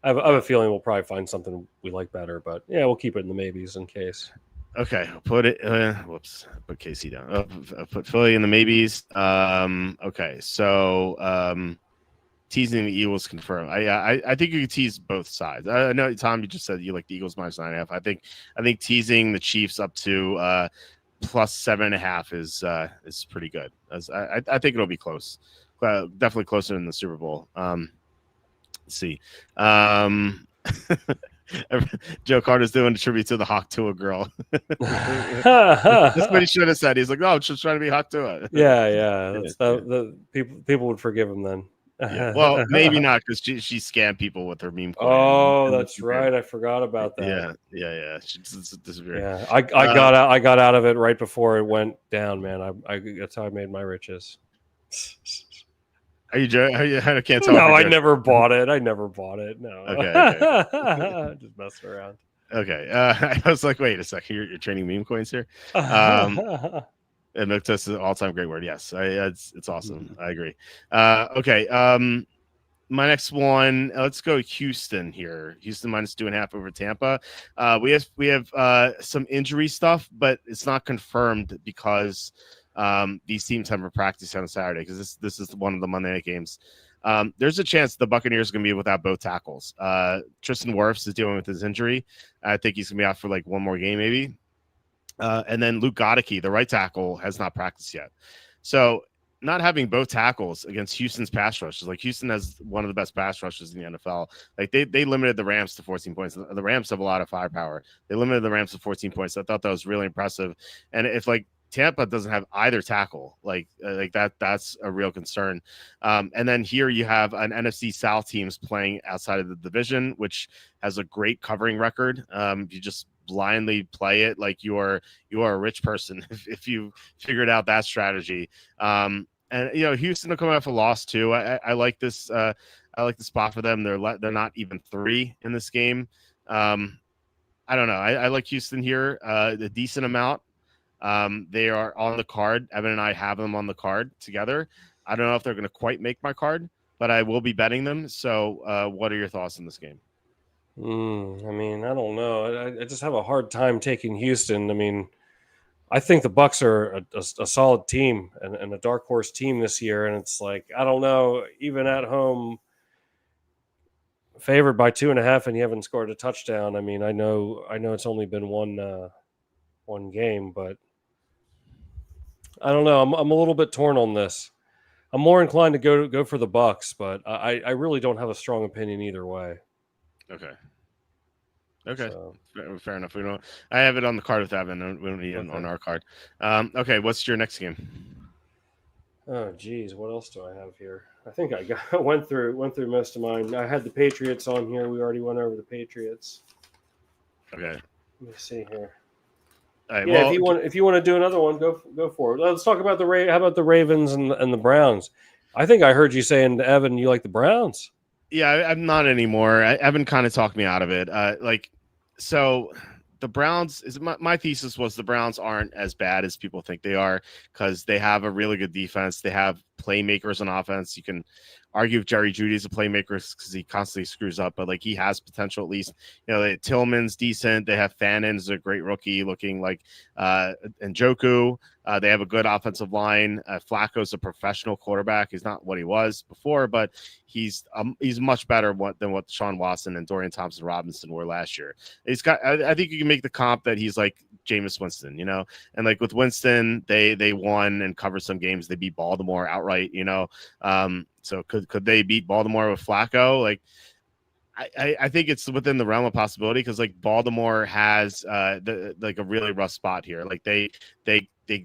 I have a feeling we'll probably find something we like better, but yeah, we'll keep it in the maybes in case. Okay, I'll put it. Put KC down. I'll put Philly in the maybes. Okay, so teasing the Eagles confirmed. I think you can tease both sides. I know, Tom, you just said you like the Eagles minus 9.5. I think teasing the Chiefs up to plus 7.5 is pretty good. I think it'll be close. Definitely closer than the Super Bowl. Let's see. Joe Carter's doing a tribute to the Hawk Tua girl. That's what he should have said. He's like, "No, I'm just trying to be Hawk Tua." Yeah. That's the people would forgive him then. Yeah. Well, maybe not because she scammed people with her meme coin. Oh, that's right. I forgot about that. Yeah. She disappeared. Yeah, I got out of it right before it went down, man. That's how I made my riches. Are you joking? I can't tell. No, I never bought it. No. Okay. Just messing around. Okay. I was like, wait a second. You're trading meme coins here. And Milktoast is an all-time great word. Yes, it's awesome. I agree. Okay. My next one. Let's go Houston here. Houston -2.5 over Tampa. We have some injury stuff, but it's not confirmed because these teams haven't practiced on Saturday because this is one of the Monday night games. There's a chance the Buccaneers are going to be without both tackles. Tristan Wirfs is dealing with his injury. I think he's going to be out for like one more game, maybe. And then Luke Goedeke, the right tackle, has not practiced yet. So not having both tackles against Houston's pass rush is like Houston has one of the best pass rushes in the NFL. Like they limited the Rams to 14 points. The Rams have a lot of firepower. They limited the Rams to 14 points. I thought that was really impressive. And if like Tampa doesn't have either tackle, like that's a real concern. And then here you have an NFC South teams playing outside of the division, which has a great covering record. You just blindly play it like you are a rich person if you figured out that strategy. And Houston will come off a loss too. I like this. I like the spot for them. They're not even 3 in this game. I don't know. I like Houston here a decent amount. They are on the card. Evan and I have them on the card together. I don't know if they're going to quite make my card, but I will be betting them. So what are your thoughts on this game? I mean, I don't know. I just have a hard time taking Houston. I mean, I think the Bucs are a solid team and a dark horse team this year. And it's like, I don't know, even at home, favored by 2.5 and you haven't scored a touchdown. I mean, I know it's only been one game, but I don't know. I'm a little bit torn on this. I'm more inclined to go for the Bucs, but I really don't have a strong opinion either way. Okay. So. Fair enough. I have it on the card with Evan. We don't need it on our card. Okay. What's your next game? Oh, geez. What else do I have here? I think I went through most of mine. I had the Patriots on here. We already went over the Patriots. Okay. Let me see here. Right, yeah, if you want to do another one, go for it. Let's talk about how about the Ravens and the Browns? I think I heard you saying, Evan, you like the Browns. Yeah, I'm not anymore. Evan kind of talked me out of it. So the Browns my thesis was the Browns aren't as bad as people think they are because they have a really good defense. They have playmakers on offense. You can argue if Jerry Jeudy's a playmaker because he constantly screws up, but like he has potential at least. Tillman's decent. They have Fannon's a great rookie looking like Njoku. They have a good offensive line. Flacco's a professional quarterback. He's not what he was before, but he's much better than what Sean Watson and Dorian Thompson-Robinson were last year. I think you can make the comp that he's like Jameis Winston, and like with Winston, they won and covered some games. They beat Baltimore outright, So could they beat Baltimore with Flacco? Like, I think it's within the realm of possibility because like Baltimore has a really rough spot here. Like they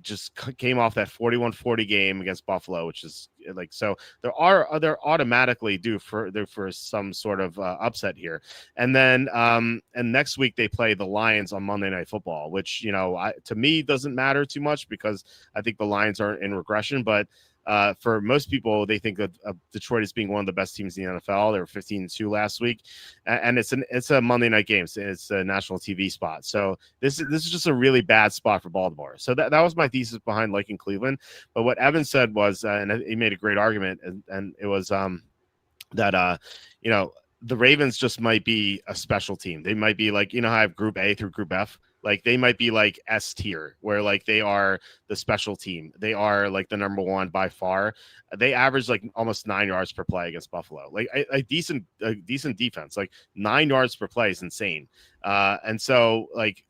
just came off that 41-40 game against Buffalo, which is like, so they're automatically due for some sort of upset here. And then and next week they play the Lions on Monday Night Football, which to me doesn't matter too much because I think the Lions are in regression, but for most people, they think of Detroit as being one of the best teams in the NFL. They were 15-2 last week, and it's a Monday night game. So it's a national TV spot. So this is just a really bad spot for Baltimore. So that was my thesis behind liking Cleveland. But what Evan said was, and he made a great argument, and it was that the Ravens just might be a special team. They might be like, how I have Group A through Group F. Like they might be like S tier where like they are the special team. They are like the number one by far. They average like almost 9 yards per play against Buffalo. Like a decent defense, like 9 yards per play is insane. And so like,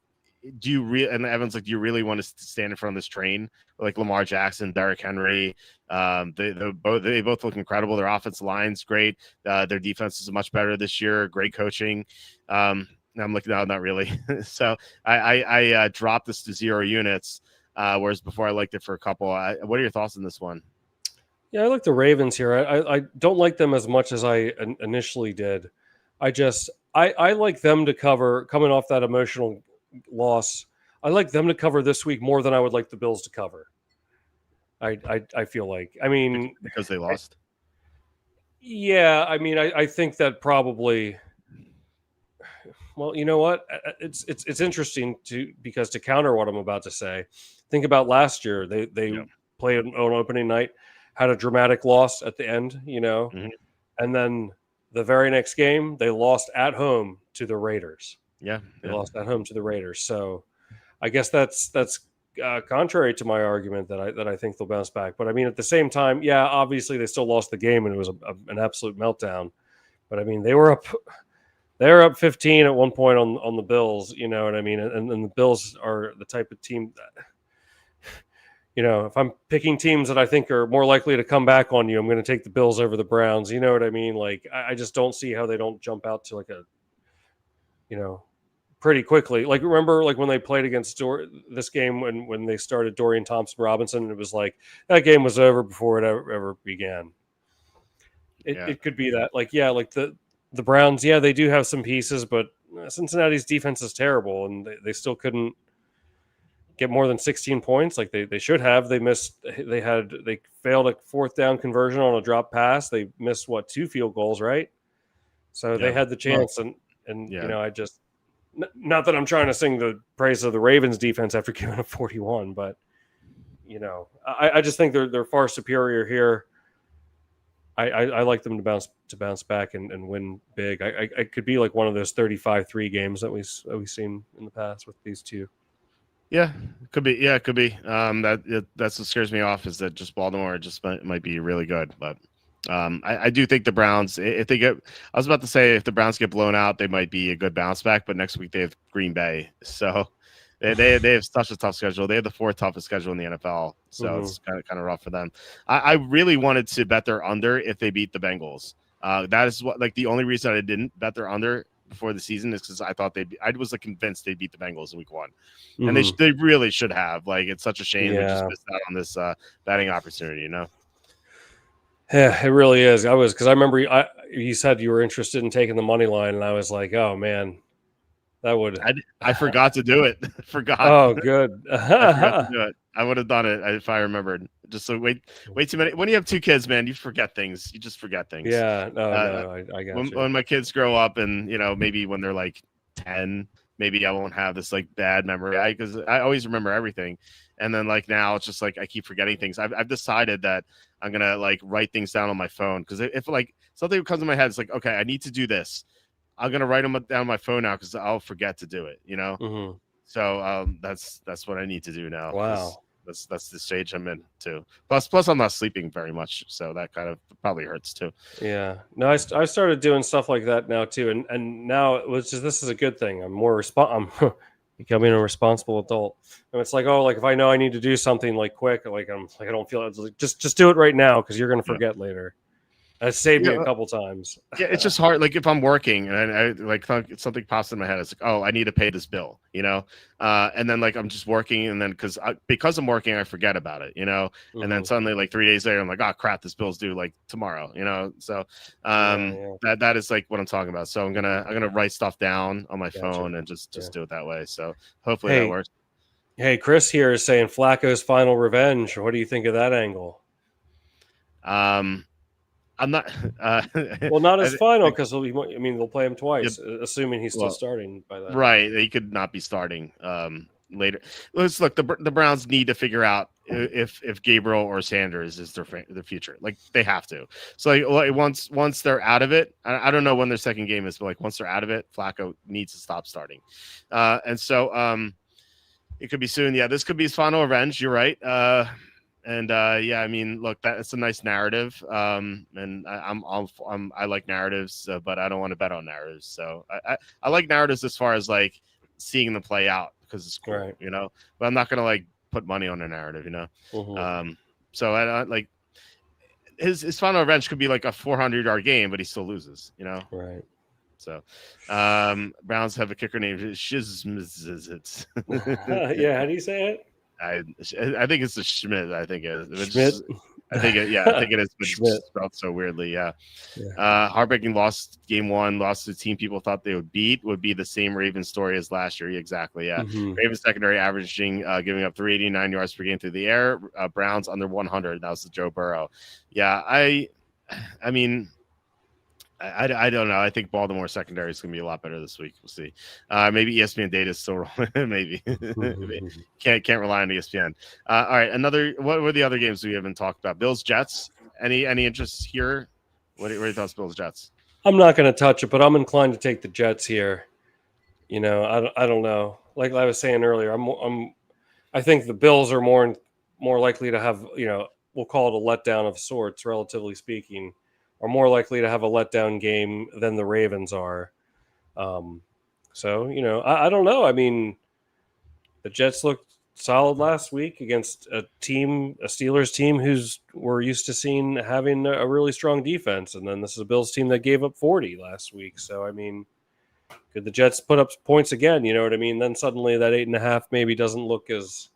do you and Evan's like, do you really want to stand in front of this train? Like Lamar Jackson, Derrick Henry, they both look incredible. Their offensive line's great. Their defense is much better this year. Great coaching. I'm looking, no, not really. So I dropped this to 0 units, whereas before I liked it for a couple. What are your thoughts on this one? Yeah, I like the Ravens here. I don't like them as much as I initially did. I like them to cover coming off that emotional loss. I like them to cover this week more than I would like the Bills to cover. I feel like. I mean, because they lost. Yeah, I mean, I think that probably. Well, you know what? It's interesting because to counter what I'm about to say, think about last year. They played on opening night, had a dramatic loss at the end, Mm-hmm. and then the very next game they lost at home to the Raiders. They lost at home to the Raiders. So I guess that's contrary to my argument that I think they'll bounce back. But I mean, at the same time, yeah, obviously they still lost the game and it was an absolute meltdown. But I mean, they were up 15 at one point on the Bills. You know what I mean? And the Bills are the type of team that, if I'm picking teams that I think are more likely to come back on you, I'm going to take the Bills over the Browns. You know what I mean? Like, I just don't see how they don't jump out to like a, pretty quickly. Like, remember, like when they played against this game when they started Dorian Thompson-Robinson, it was like that game was over before it ever began. It could be that. Like, yeah, like the Browns, yeah, they do have some pieces, but Cincinnati's defense is terrible, and they still couldn't get more than 16 points like they should have. They failed a fourth down conversion on a drop pass. They missed 2 field goals, right? So they had the chance, and I just, not that I'm trying to sing the praise of the Ravens defense after giving up 41, but I just think they're far superior here. I like them to bounce back and win big. I could be like one of those 35-3 games that we've seen in the past with these two. Yeah, could be. Yeah, it could be. That's what scares me off is that just Baltimore just might be really good. But I do think the Browns, if they get, I was about to say if the Browns get blown out, they might be a good bounce back. But next week they have Green Bay, so they have such a tough schedule. They have the 4th toughest schedule in the NFL, so it's kind of rough for them. I really wanted to bet their under if they beat the Bengals. That is the only reason I didn't bet their under before the season is because I thought I was convinced they'd beat the Bengals in week 1, and they really should have. Like, it's such a shame they just missed out on this betting opportunity. Yeah, it really is. Because I remember you said you were interested in taking the money line, and I was like, oh man, that would. I forgot to do it. Forgot. Oh, good. I forgot to do it. I would have done it if I remembered. Just so way too many. When you have 2 kids, man, you forget things. You just forget things. Yeah, no, I got you. When my kids grow up, and maybe when they're like 10, maybe I won't have this bad memory. Because I always remember everything, and then now it's just I keep forgetting things. I've decided that I'm gonna write things down on my phone, because if something comes in my head, it's okay, I need to do this. I'm gonna write them down on my phone now because I'll forget to do it. Mm-hmm. So that's what I need to do now. Wow. That's the stage I'm in too. Plus I'm not sleeping very much, so that kind of probably hurts too. Yeah. No, I started doing stuff like that now too, and now this is a good thing. I'm more I'm becoming a responsible adult, and it's if I know I need to do something quick, I don't feel it, just do it right now because you're gonna forget later. That saved me a couple times. Yeah, it's just hard. If I'm working and I something pops in my head, it's oh, I need to pay this bill, and then I'm just working, and then because I'm working, I forget about it, and then suddenly 3 days later, I'm like, oh crap, this bill's due tomorrow, So that is what I'm talking about. So I'm gonna write stuff down on my phone and just do it that way. So hopefully that works. Hey, Chris here is saying Flacco's final revenge. What do you think of that angle? I'm not. Well, not as final because they'll play him twice, assuming he's still starting by then. Right, he could not be starting later. Let's look. The Browns need to figure out if Gabriel or Sanders is their future. They have to. So once they're out of it, I don't know when their second game is, but once they're out of it, Flacco needs to stop starting. And so it could be soon. Yeah, this could be his final revenge. You're right. I mean, look, that's a nice narrative. And I like narratives, but I don't want to bet on narratives. So I like narratives as far as seeing them play out, because it's cool, Right. But I'm not gonna like put money on a narrative, So I like his final revenge could be like a 400-yard game, but he still loses, Right. So, Browns have a kicker named Shiz. Yeah. How do you say it? I think it's the Schmidt. I think it is. Schmidt. I think it is, but Schmidt. it's spelled so weirdly. Yeah. Yeah. Heartbreaking loss game 1, lost to the team people thought they would beat. Would be the same Ravens story as last year. Exactly. Yeah. Ravens secondary averaging giving up 389 yards per game through the air. Browns under 100. That was the Joe Burrow. Yeah. I mean. I don't know. I think Baltimore secondary is going to be a lot better this week. We'll see. Maybe ESPN data is still wrong. Maybe can't rely on ESPN. All right, what were the other games we haven't talked about? Bills Jets. Any interest here? What are your thoughts, Bills Jets? I'm not going to touch it, but I'm inclined to take the Jets here. I don't know. Like I was saying earlier, I think the Bills are more likely to have, we'll call it a letdown of sorts, relatively speaking, are more likely to have a letdown game than the Ravens are. So, I don't know. I mean, the Jets looked solid last week against a Steelers team we're used to seeing having a really strong defense. And then this is a Bills team that gave up 40 last week. So, I mean, could the Jets put up points again? You know what I mean? Then suddenly that 8.5 maybe doesn't look as,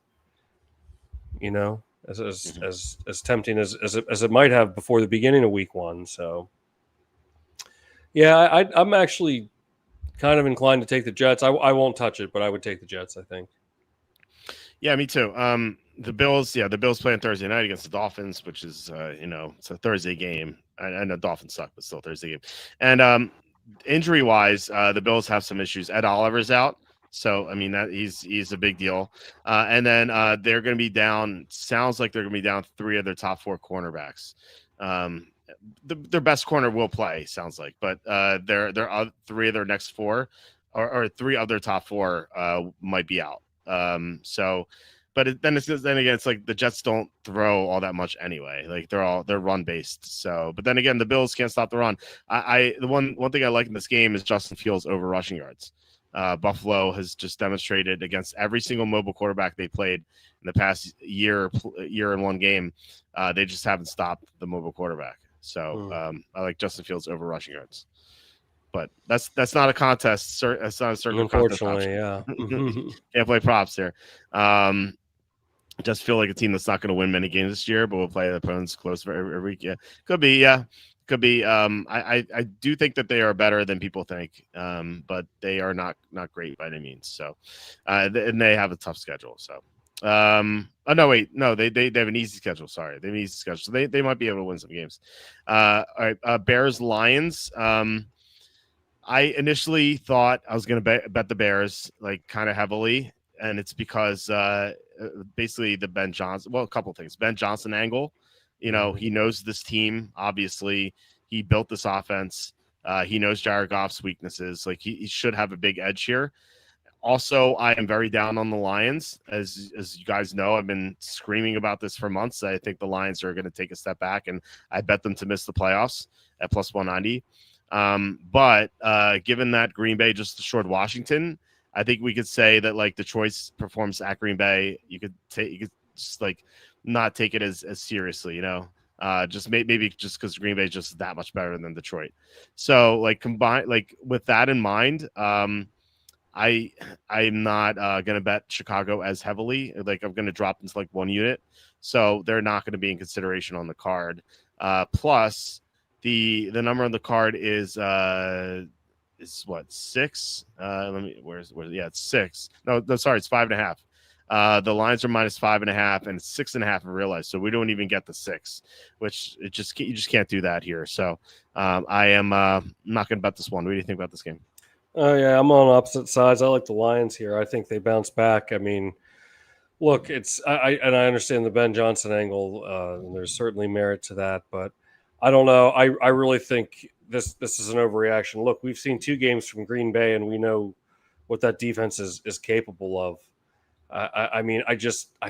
as tempting as it might have before the beginning of week 1. So, yeah, I'm actually kind of inclined to take the Jets. I won't touch it, but I would take the Jets, I think. Yeah, me too. The Bills play on Thursday night against the Dolphins, which is, it's a Thursday game. I know Dolphins suck, but still a Thursday game. And injury-wise, the Bills have some issues. Ed Oliver's out. So, I mean, that he's a big deal. And then they're going to be down. Sounds like they're going to be down 3 of their top 4 cornerbacks. Their best corner will play. Sounds like, but their 3 of their next 4, or 3 of their top 4 might be out. But then again, it's like the Jets don't throw all that much anyway. Like they're run based. So, but then again, the Bills can't stop the run. The one thing I like in this game is Justin Fields over rushing yards. Buffalo has just demonstrated against every single mobile quarterback they played in the past year in one game. They just haven't stopped the mobile quarterback. So I like Justin Fields over rushing yards. But that's not a contest. That's not a certain unfortunately, yeah. Can't play props here. Just feel like a team that's not going to win many games this year, but we'll play the opponents close for every week. Yeah, could be. Yeah, could be. I do think that they are better than people think, but they are not great by any means. So, and they have a tough schedule. So, oh no, wait, no, they have an easy schedule. Sorry, they have an easy schedule. So they might be able to win some games. All right, Bears Lions. I initially thought I was going to bet the Bears like kind of heavily, and it's because basically the Ben Johnson. Well, a couple of things. Ben Johnson angle. He knows this team. Obviously, he built this offense. He knows Jared Goff's weaknesses. Like he should have a big edge here. Also, I am very down on the Lions. As you guys know, I've been screaming about this for months. I think the Lions are going to take a step back, and I bet them to miss the playoffs at plus 190. But given that Green Bay just destroyed Washington, I think we could say that like Detroit's performance at Green Bay, you could just like not take it as seriously, just maybe just because Green Bay is just that much better than Detroit. So like with that in mind, I'm not gonna bet Chicago as heavily. Like I'm gonna drop into like 1 unit, so they're not going to be in consideration on the card. Plus. The number on the card is what, 6? It's 6. No, sorry, it's 5.5. The lines are minus 5.5, and it's 6.5 in real life. So we don't even get the 6, which you just can't do that here. So I am not going to bet this one. What do you think about this game? Oh yeah, I'm on opposite sides. I like the Lions here. I think they bounce back. I mean, look, I understand the Ben Johnson angle. And there's certainly merit to that, but I don't know. I really think this is an overreaction. Look, we've seen 2 games from Green Bay, and we know what that defense is capable of. I mean, I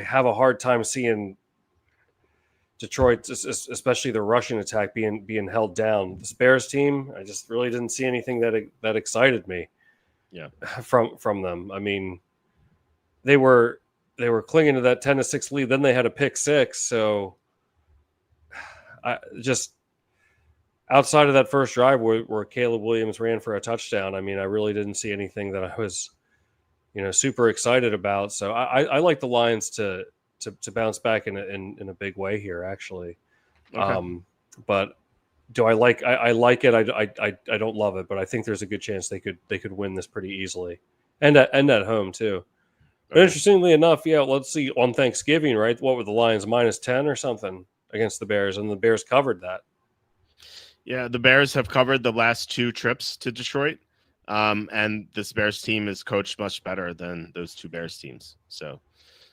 have a hard time seeing Detroit, especially the rushing attack, being held down. The Bears team, I just really didn't see anything that excited me. Yeah, from them. I mean, they were clinging to that 10-6 lead. Then they had a pick six. So I just outside of that first drive where Caleb Williams ran for a touchdown, I mean, I really didn't see anything that I was, super excited about. So I like the Lions to bounce back in a big way here, actually. Okay. But do I like? I like it. I don't love it, but I think there's a good chance they could win this pretty easily, and at home too. But interestingly enough, yeah, let's see, on Thanksgiving, right? What were the Lions, -10 or something against the Bears, and the Bears covered that. Yeah, the Bears have covered the last 2 trips to Detroit, and this Bears team is coached much better than those 2 Bears teams. So,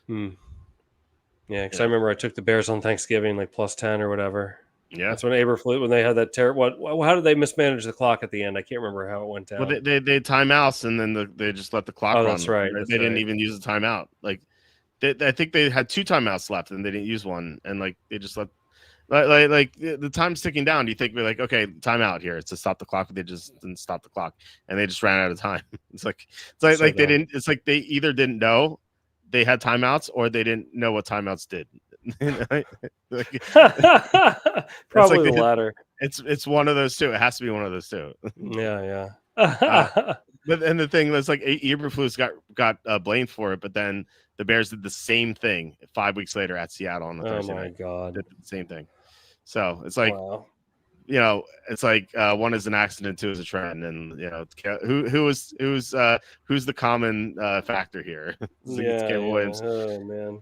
yeah, because I remember I took the Bears on Thanksgiving, like +10 or whatever. Yeah, that's when when they had that how did they mismanage the clock at the end? I can't remember how it went down. Well, they timeouts, and then they just let the clock run. That's right. They didn't even use the timeout. Like, I think they had 2 timeouts left, and they didn't use one. And like they just let the time's ticking down. Do you think we're like, okay, timeout here? It's to stop the clock, but they just didn't stop the clock, and they just ran out of time. It's like they didn't. It's like they either didn't know they had timeouts, or they didn't know what timeouts did. Probably the latter. It's one of those 2. It has to be one of those 2. Yeah. But the thing was, like, Eberflus got blamed for it, but then the Bears did the same thing 5 weeks later at Seattle on the Thursday night. God, did the same thing. So it's like, wow. It's like 1 is an accident, 2 is a trend, and who's the common factor here? It's Williams. Oh man,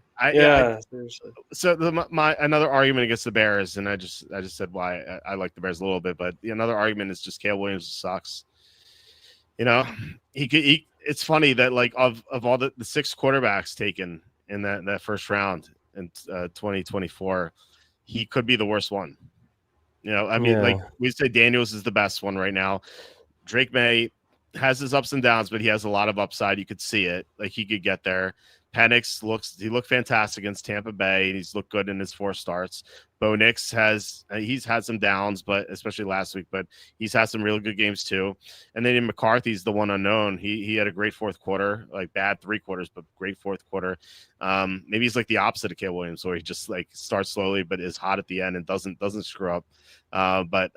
seriously. So my another argument against the Bears, and I just said why I like the Bears a little bit, but another argument is just Caleb Williams sucks. It's funny that, like, of all the 6 quarterbacks taken in that first round in 2024, he could be the worst one. Like we say, Daniels is the best one right now. Drake May has his ups and downs, but he has a lot of upside. You could see it. Like, he could get there. Penix looked fantastic against Tampa Bay, and he's looked good in his 4 starts. Bo Nix he's had some downs, but especially last week, but he's had some really good games too. And then McCarthy's the one unknown. He had a great 4th quarter, like bad 3 quarters, but great 4th quarter. Maybe he's like the opposite of Caleb Williams, where he just like starts slowly but is hot at the end and doesn't screw up. But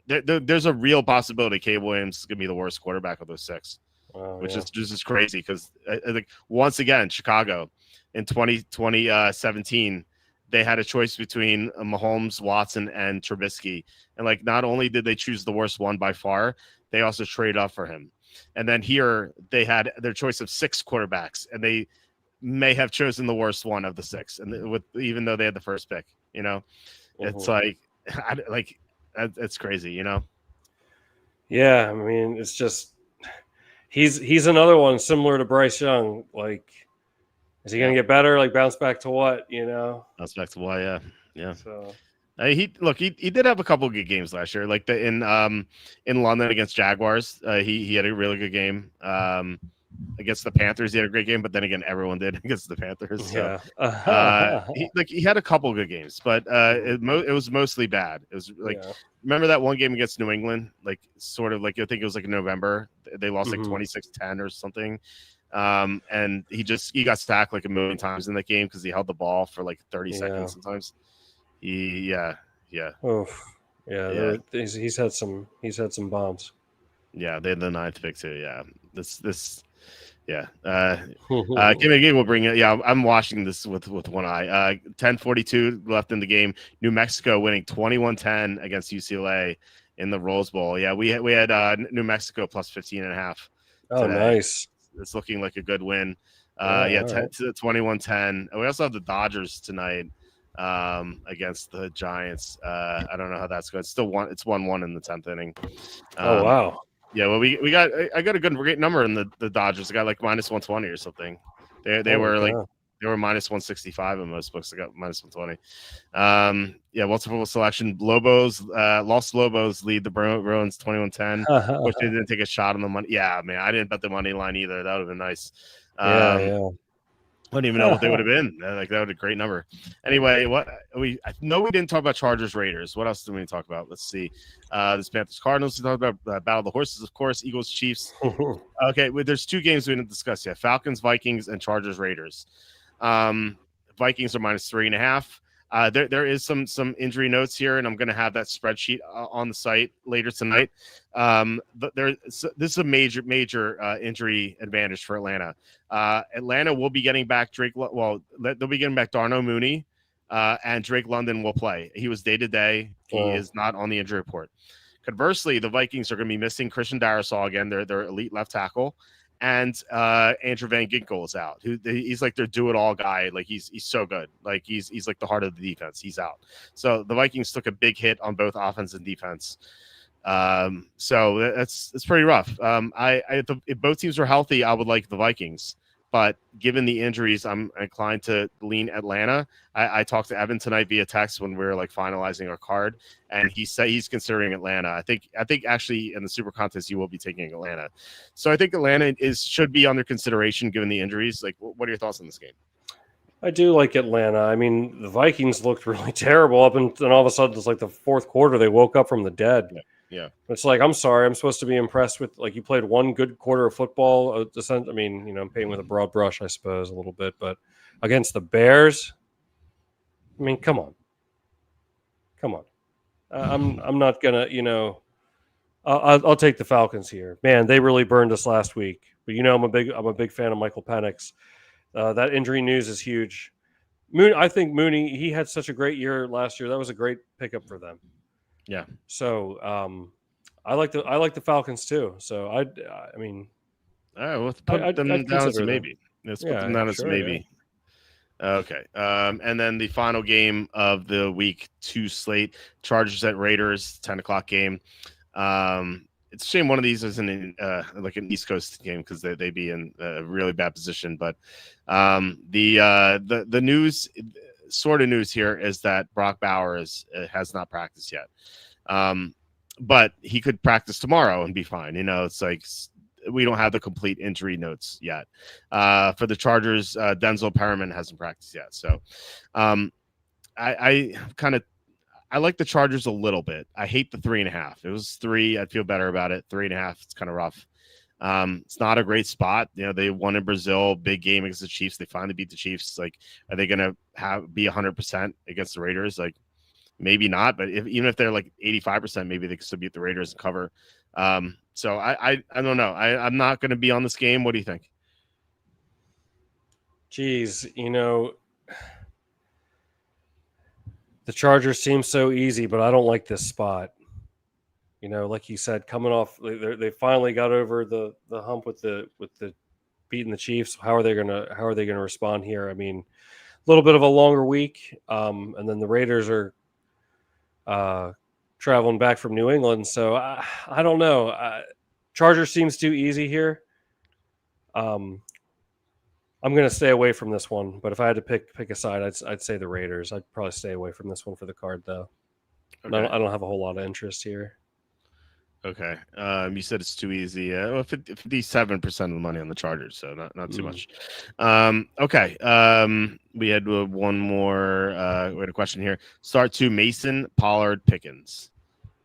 there's a real possibility Caleb Williams is gonna be the worst quarterback of those 6. Which is just crazy, because I think, once again, Chicago in 2017, they had a choice between Mahomes, Watson, and Trubisky. And, like, not only did they choose the worst one by far, they also traded up for him. And then here they had their choice of 6 quarterbacks, and they may have chosen the worst one of the 6, and even though they had the first pick. It's like it's crazy. Yeah, I mean, it's just. He's another one similar to Bryce Young. Like, is he going to get better? Like, bounce back to what? Bounce back to what? Yeah. So he did have a couple of good games last year. Like in London against Jaguars, he had a really good game. Against the Panthers, he had a great game, but then again, everyone did against the Panthers. So, he had a couple of good games, but it was mostly bad. It was like, remember that one game against New England? Like, sort of like, I think it was like in November. They lost like 26-10 or something. And he got sacked like a million times in that game because he held the ball for like 30 seconds sometimes. He's had some bombs. Yeah, they had the 9th pick too. Yeah, Kimmy will bring it. Yeah, I'm watching this with one eye. 10:42 left in the game. New Mexico winning 21-10 against UCLA in the Rose Bowl. Yeah, we had New Mexico plus 15.5. Oh, nice. It's looking like a good win. 21-10. We also have the Dodgers tonight against the Giants. I don't know how that's going. It's still 1-1 in the 10th inning. Oh, wow. Yeah, well, I got a great number in the Dodgers. I got like -120 or something. They were -165 in most books. I got -120. Multiple selection. Los Lobos lead the Bruins 21-10, which they didn't take a shot on the money. Yeah, man, I didn't bet the money line either. That would have been nice. I don't even know what they would have been. Like that would have a great number. Anyway, I know we didn't talk about Chargers Raiders. What else do we talk about? Let's see. This Panthers Cardinals. We talked about Battle of the Horses, of course. Eagles Chiefs. Okay, well, there's two games we didn't discuss yet: Falcons Vikings and Chargers Raiders. Vikings are -3.5. There is some injury notes here, and I'm going to have that spreadsheet on the site later tonight. But this is a major injury advantage for Atlanta. Atlanta will be getting back Drake. Well, they'll be getting back Darnell Mooney, and Drake London will play. He was day-to-day. He is not on the injury report. Conversely, the Vikings are going to be missing Christian Darrisaw again, their elite left tackle. And Andrew Van Ginkel is out. He's like their do-it-all guy. Like he's so good. Like he's like the heart of the defense. He's out. So the Vikings took a big hit on both offense and defense. So it's pretty rough. If both teams were healthy, I would like the Vikings. But given the injuries, I'm inclined to lean Atlanta. I talked to Evan tonight via text when we were like finalizing our card, and he said he's considering Atlanta. I think actually in the Super Contest he will be taking Atlanta. So I think Atlanta should be under consideration given the injuries. Like, what are your thoughts on this game? I do like Atlanta. I mean, the Vikings looked really terrible up, and all of a sudden it's like the fourth quarter they woke up from the dead. Yeah. It's like, I'm sorry, I'm supposed to be impressed with, like, you played one good quarter of football. I mean, I'm painting with a broad brush, I suppose, a little bit, but against the Bears, I mean, come on. I'm not gonna, I'll take the Falcons here. Man, they really burned us last week. But I'm a big fan of Michael Penix. That injury news is huge. I think Mooney, he had such a great year last year. That was a great pickup for them. Yeah. So I like the Falcons too. So I mean, all right, let's put them down as a maybe. Let's put them down as a maybe. Yeah. Okay. And then the final game of the week 2 slate: Chargers at Raiders, 10:00 game. It's a shame one of these isn't like an East Coast game because they be in a really bad position. But the news. Sort of news here is that Brock Bowers has not practiced yet, but he could practice tomorrow and be fine. It's like we don't have the complete injury notes yet. For the Chargers, Denzel Perriman hasn't practiced yet, so I like the Chargers a little bit. I hate the 3.5. It was 3. I'd feel better about it. 3.5. It's kind of rough. It's not a great spot. They won in Brazil, big game against the Chiefs. They finally beat the Chiefs. Like, are they going to be 100% against the Raiders? Like, maybe not. But even if they're like 85%, maybe they can still beat the Raiders and cover. So I don't know. I'm not going to be on this game. What do you think? Geez, the Chargers seem so easy, but I don't like this spot. Like you said, coming off, they finally got over the hump with the beating the Chiefs. How are they gonna respond here? I mean, a little bit of a longer week, and then the Raiders are traveling back from New England. So I don't know. Chargers seems too easy here. I'm gonna stay away from this one. But if I had to pick a side, I'd say the Raiders. I'd probably stay away from this one for the card, though. Okay. I don't have a whole lot of interest here. Okay. You said it's too easy. 57% of the money on the Chargers, so not too much. Okay. We had one more. We had a question here. Start 2: Mason, Pollard, Pickens.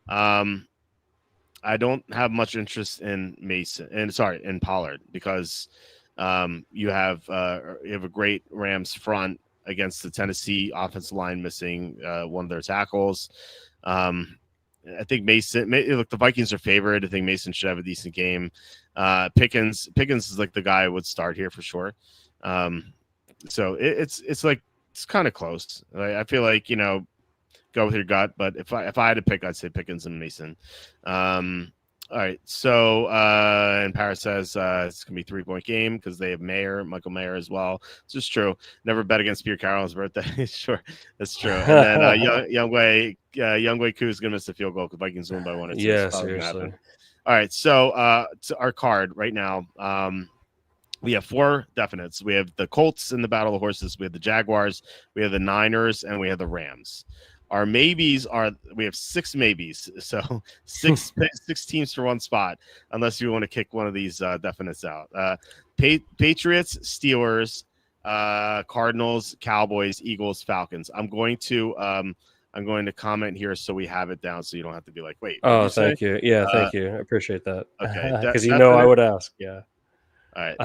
I don't have much interest in in Pollard because you have a great Rams front against the Tennessee offensive line missing one of their tackles. I think Mason. Look, the Vikings are favored. I think Mason should have a decent game. Pickens is like the guy I would start here for sure. So it's kind of close. I feel like go with your gut, but if I had to pick, I'd say Pickens and Mason. All right. So, and Paris says it's going to be 3-point game because they have Michael Mayer as well. It's just true. Never bet against Pierre Carroll's birthday. Sure. That's true. And then Youngway Koo is going to miss the field goal because Vikings win by 1 or 2. Yeah, seriously. All right. So, to our card right now, we have 4 definites. We have the Colts in the Battle of the Horses. We have the Jaguars. We have the Niners, and we have the Rams. Our maybes we have 6 maybes, so 6 teams for one spot, unless you want to kick one of these definites out. Patriots, Steelers, Cardinals, Cowboys, Eagles, Falcons. I'm going to comment here so we have it down so you don't have to be like, wait, what did you say? Thank you. Yeah, thank you. I appreciate that. Okay, Because I would ask. Yeah. All right.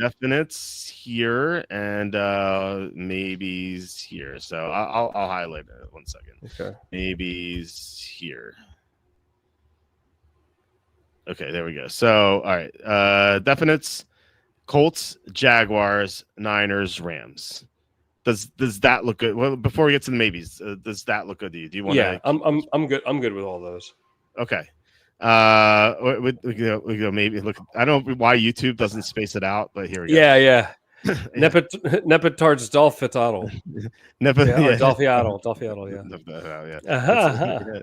Definites here and maybes here. So I'll highlight it 1 second. Okay. Maybes here. Okay, there we go. So all right. Definites: Colts, Jaguars, Niners, Rams. Does that look good? Well, before we get to the maybes, does that look good to you? Do you want to? Yeah, I'm good. I'm good with all those. Okay. We go maybe look. I don't know why YouTube doesn't space it out, but here we go. Yeah. Nepetard's Dolphitadle. Dolphiadle, yeah.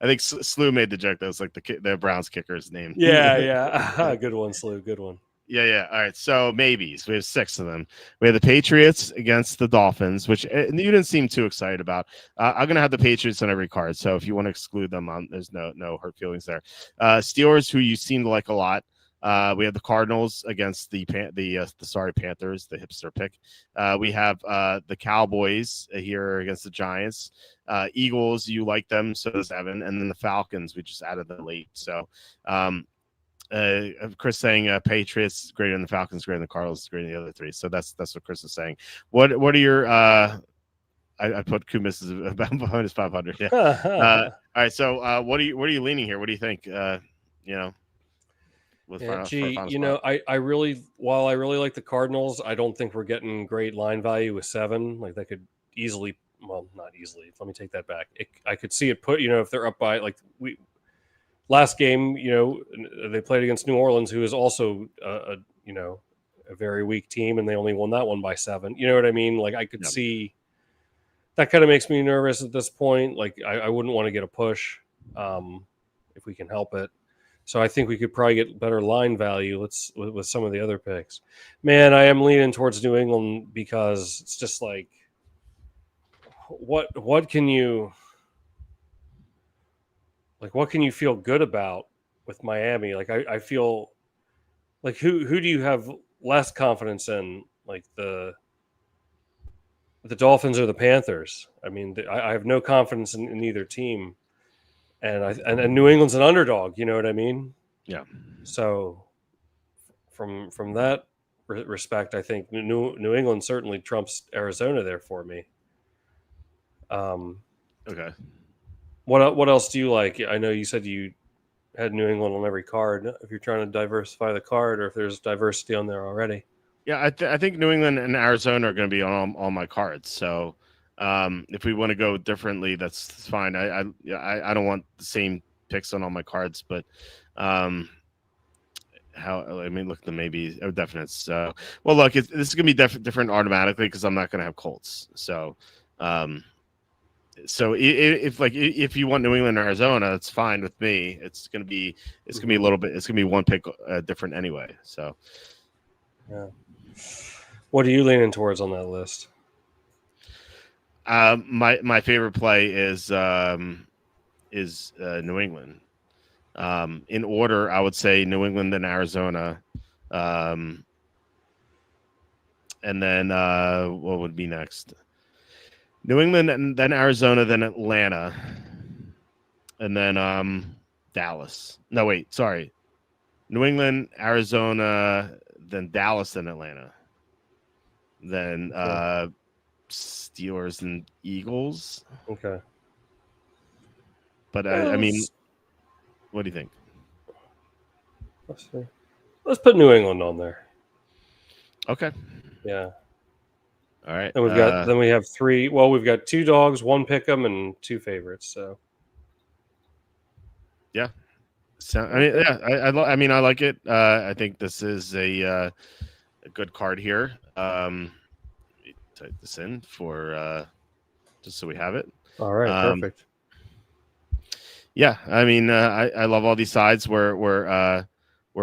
I think Slew made the joke. That was like the Browns kicker's name. Yeah. Good one, Slew. Good one. Yeah. All right. So maybes. We have 6 of them. We have the Patriots against the Dolphins, which you didn't seem too excited about. I'm gonna have the Patriots on every card. So if you want to exclude them, there's no hurt feelings there. Steelers, who you seem to like a lot. We have the Cardinals against the Panthers, the hipster pick. We have the Cowboys here against the Giants. Eagles, you like them, so does Evan, and then the Falcons. We just added them late. So. Chris saying Patriots greater than the Falcons, greater than the Cardinals, greater than the other 3. So that's what Chris is saying. What are your I put Kumis about minus 500. Yeah. All right. So what are you leaning here? What do you think? I really like the Cardinals. I don't think we're getting great line value with 7. Like that could easily, well, not easily. Let me take that back. I could see it put. If they're up by last game, they played against New Orleans, who is also a very weak team, and they only won that one by 7. You know what I mean? Like I could see that kind of makes me nervous at this point. Like I wouldn't want to get a push if we can help it. So I think we could probably get better line value with some of the other picks. Man, I am leaning towards New England because it's just like what can you feel good about with Miami? Like I feel like who do you have less confidence in? Like the Dolphins or the Panthers? I mean, I have no confidence in either team, and New England's an underdog. You know what I mean? Yeah. So from that respect, I think New England certainly trumps Arizona there for me. Okay. What else do you like? I know you said you had New England on every card. If you're trying to diversify the card, or if there's diversity on there already. Yeah, I think New England and Arizona are going to be on all my cards. So if we want to go differently, that's fine. I don't want the same picks on all my cards, but look at the maybe definites. Well, look, this is going to be different automatically because I'm not going to have Colts. So. So if you want New England or Arizona, it's fine with me. It's gonna be a little bit. It's gonna be one pick different anyway. So, yeah. What are you leaning towards on that list? My favorite play is New England. In order, I would say New England and Arizona, and then what would be next? New England and then Arizona, then Atlanta, and then Dallas. No, wait, sorry. New England, Arizona, then Dallas, then Atlanta. Then Steelers and Eagles. Okay. But I mean, what do you think? Let's put New England on there. Okay. Yeah. All right. And we have 3. Well, we've got 2 dogs, 1 pick'em, and 2 favorites. So. Yeah. So I like it. I think this is a good card here. Type this in for just so we have it. All right. Perfect. Yeah. I mean, I love all these sides. We're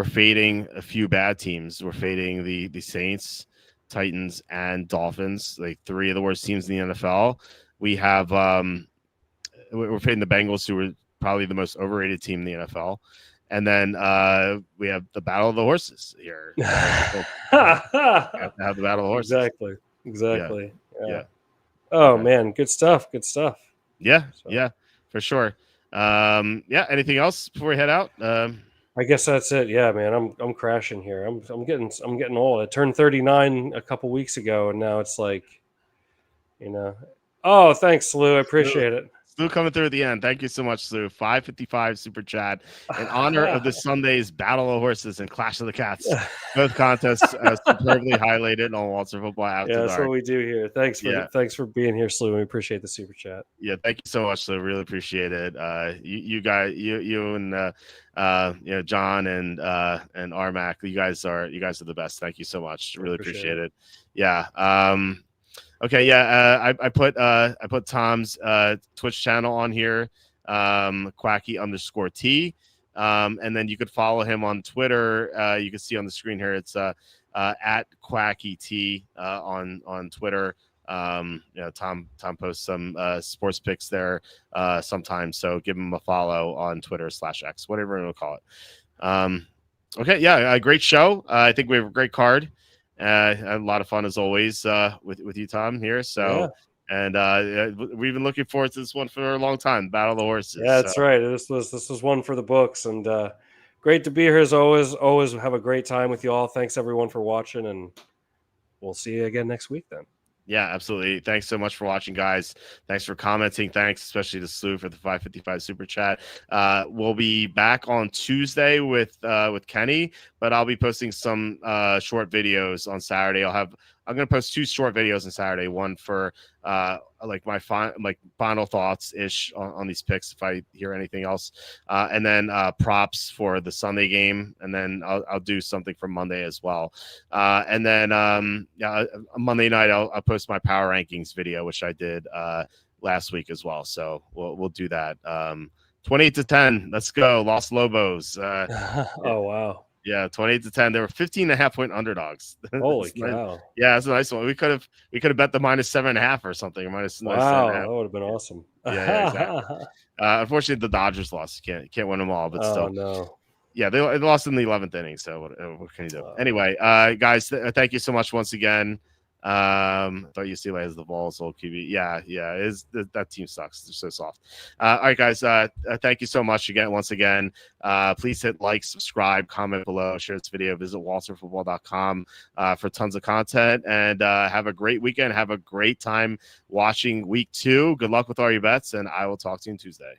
fading a few bad teams. We're fading the Saints, Titans, and Dolphins, like 3 of the worst teams in the NFL. We have we're fading the Bengals, who were probably the most overrated team in the NFL, And then we have the Battle of the Horses here. We have to have the Battle of the Horses. Exactly. Yeah. Oh Okay. man, good stuff. Yeah, So, yeah, for sure. Yeah. Anything else before we head out? I guess that's it. Yeah, man, I'm crashing here. I'm getting old. I turned 39 a couple weeks ago, and now it's like, Oh, thanks, Lou. I appreciate it. Stu coming through at the end. Thank you so much, Stu. 555 super chat in honor of this Sunday's Battle of Horses and Clash of the Cats. Both contests superbly highlighted on Walter Football After Dark. That's what we do here. Thanks for being here, Slew. We appreciate the super chat. Yeah, thank you so much, Slew. Really appreciate it. You guys, you and John and Armac, you guys are the best. Thank you so much. Really appreciate it. Yeah. Okay, yeah, I put Tom's Twitch channel on here, Quacky_T, and then you could follow him on Twitter. You can see on the screen here, it's at Quacky T on Twitter. Tom posts some sports picks there sometimes, so give him a follow on Twitter /X, whatever you want to call it. Okay, yeah, great show. I think we have a great card. A lot of fun as always with you, Tom, here. So, and we've been looking forward to this one for a long time. Battle of the Horses. Yeah, that's right. This was one for the books, and great to be here as always. Always have a great time with you all. Thanks everyone for watching, and we'll see you again next week then. Yeah, absolutely. Thanks so much for watching, guys. Thanks for commenting. Thanks, especially to Slew for the 555 super chat. We'll be back on Tuesday with Kenny, but I'll be posting some short videos on Saturday. I'm going to post 2 short videos on Saturday. One for like my final thoughts ish on these picks if I hear anything else, and then props for the Sunday game, and then I'll do something for Monday as well, and then Monday night I'll post my power rankings video, which I did last week as well. So we'll do that. 28-10. Let's go, Los Lobos. Oh wow. Yeah, 28-10. They were 15.5-point underdogs. Holy cow! Nice. Yeah, that's a nice one. We could have bet the -7.5 or something. Or minus wow, that would have been awesome. Yeah, exactly. Unfortunately, the Dodgers lost. You can't win them all, but still. No. Yeah, they lost in the 11th inning. So what can you do? Anyway, guys, thank you so much once again. Thought UCLA has the balls, old QB. Yeah, that team sucks. They're so soft. All right, guys. Thank you so much once again. Please hit like, subscribe, comment below, share this video, visit walterfootball.com for tons of content, and have a great weekend. Have a great time watching week 2. Good luck with all your bets, and I will talk to you on Tuesday.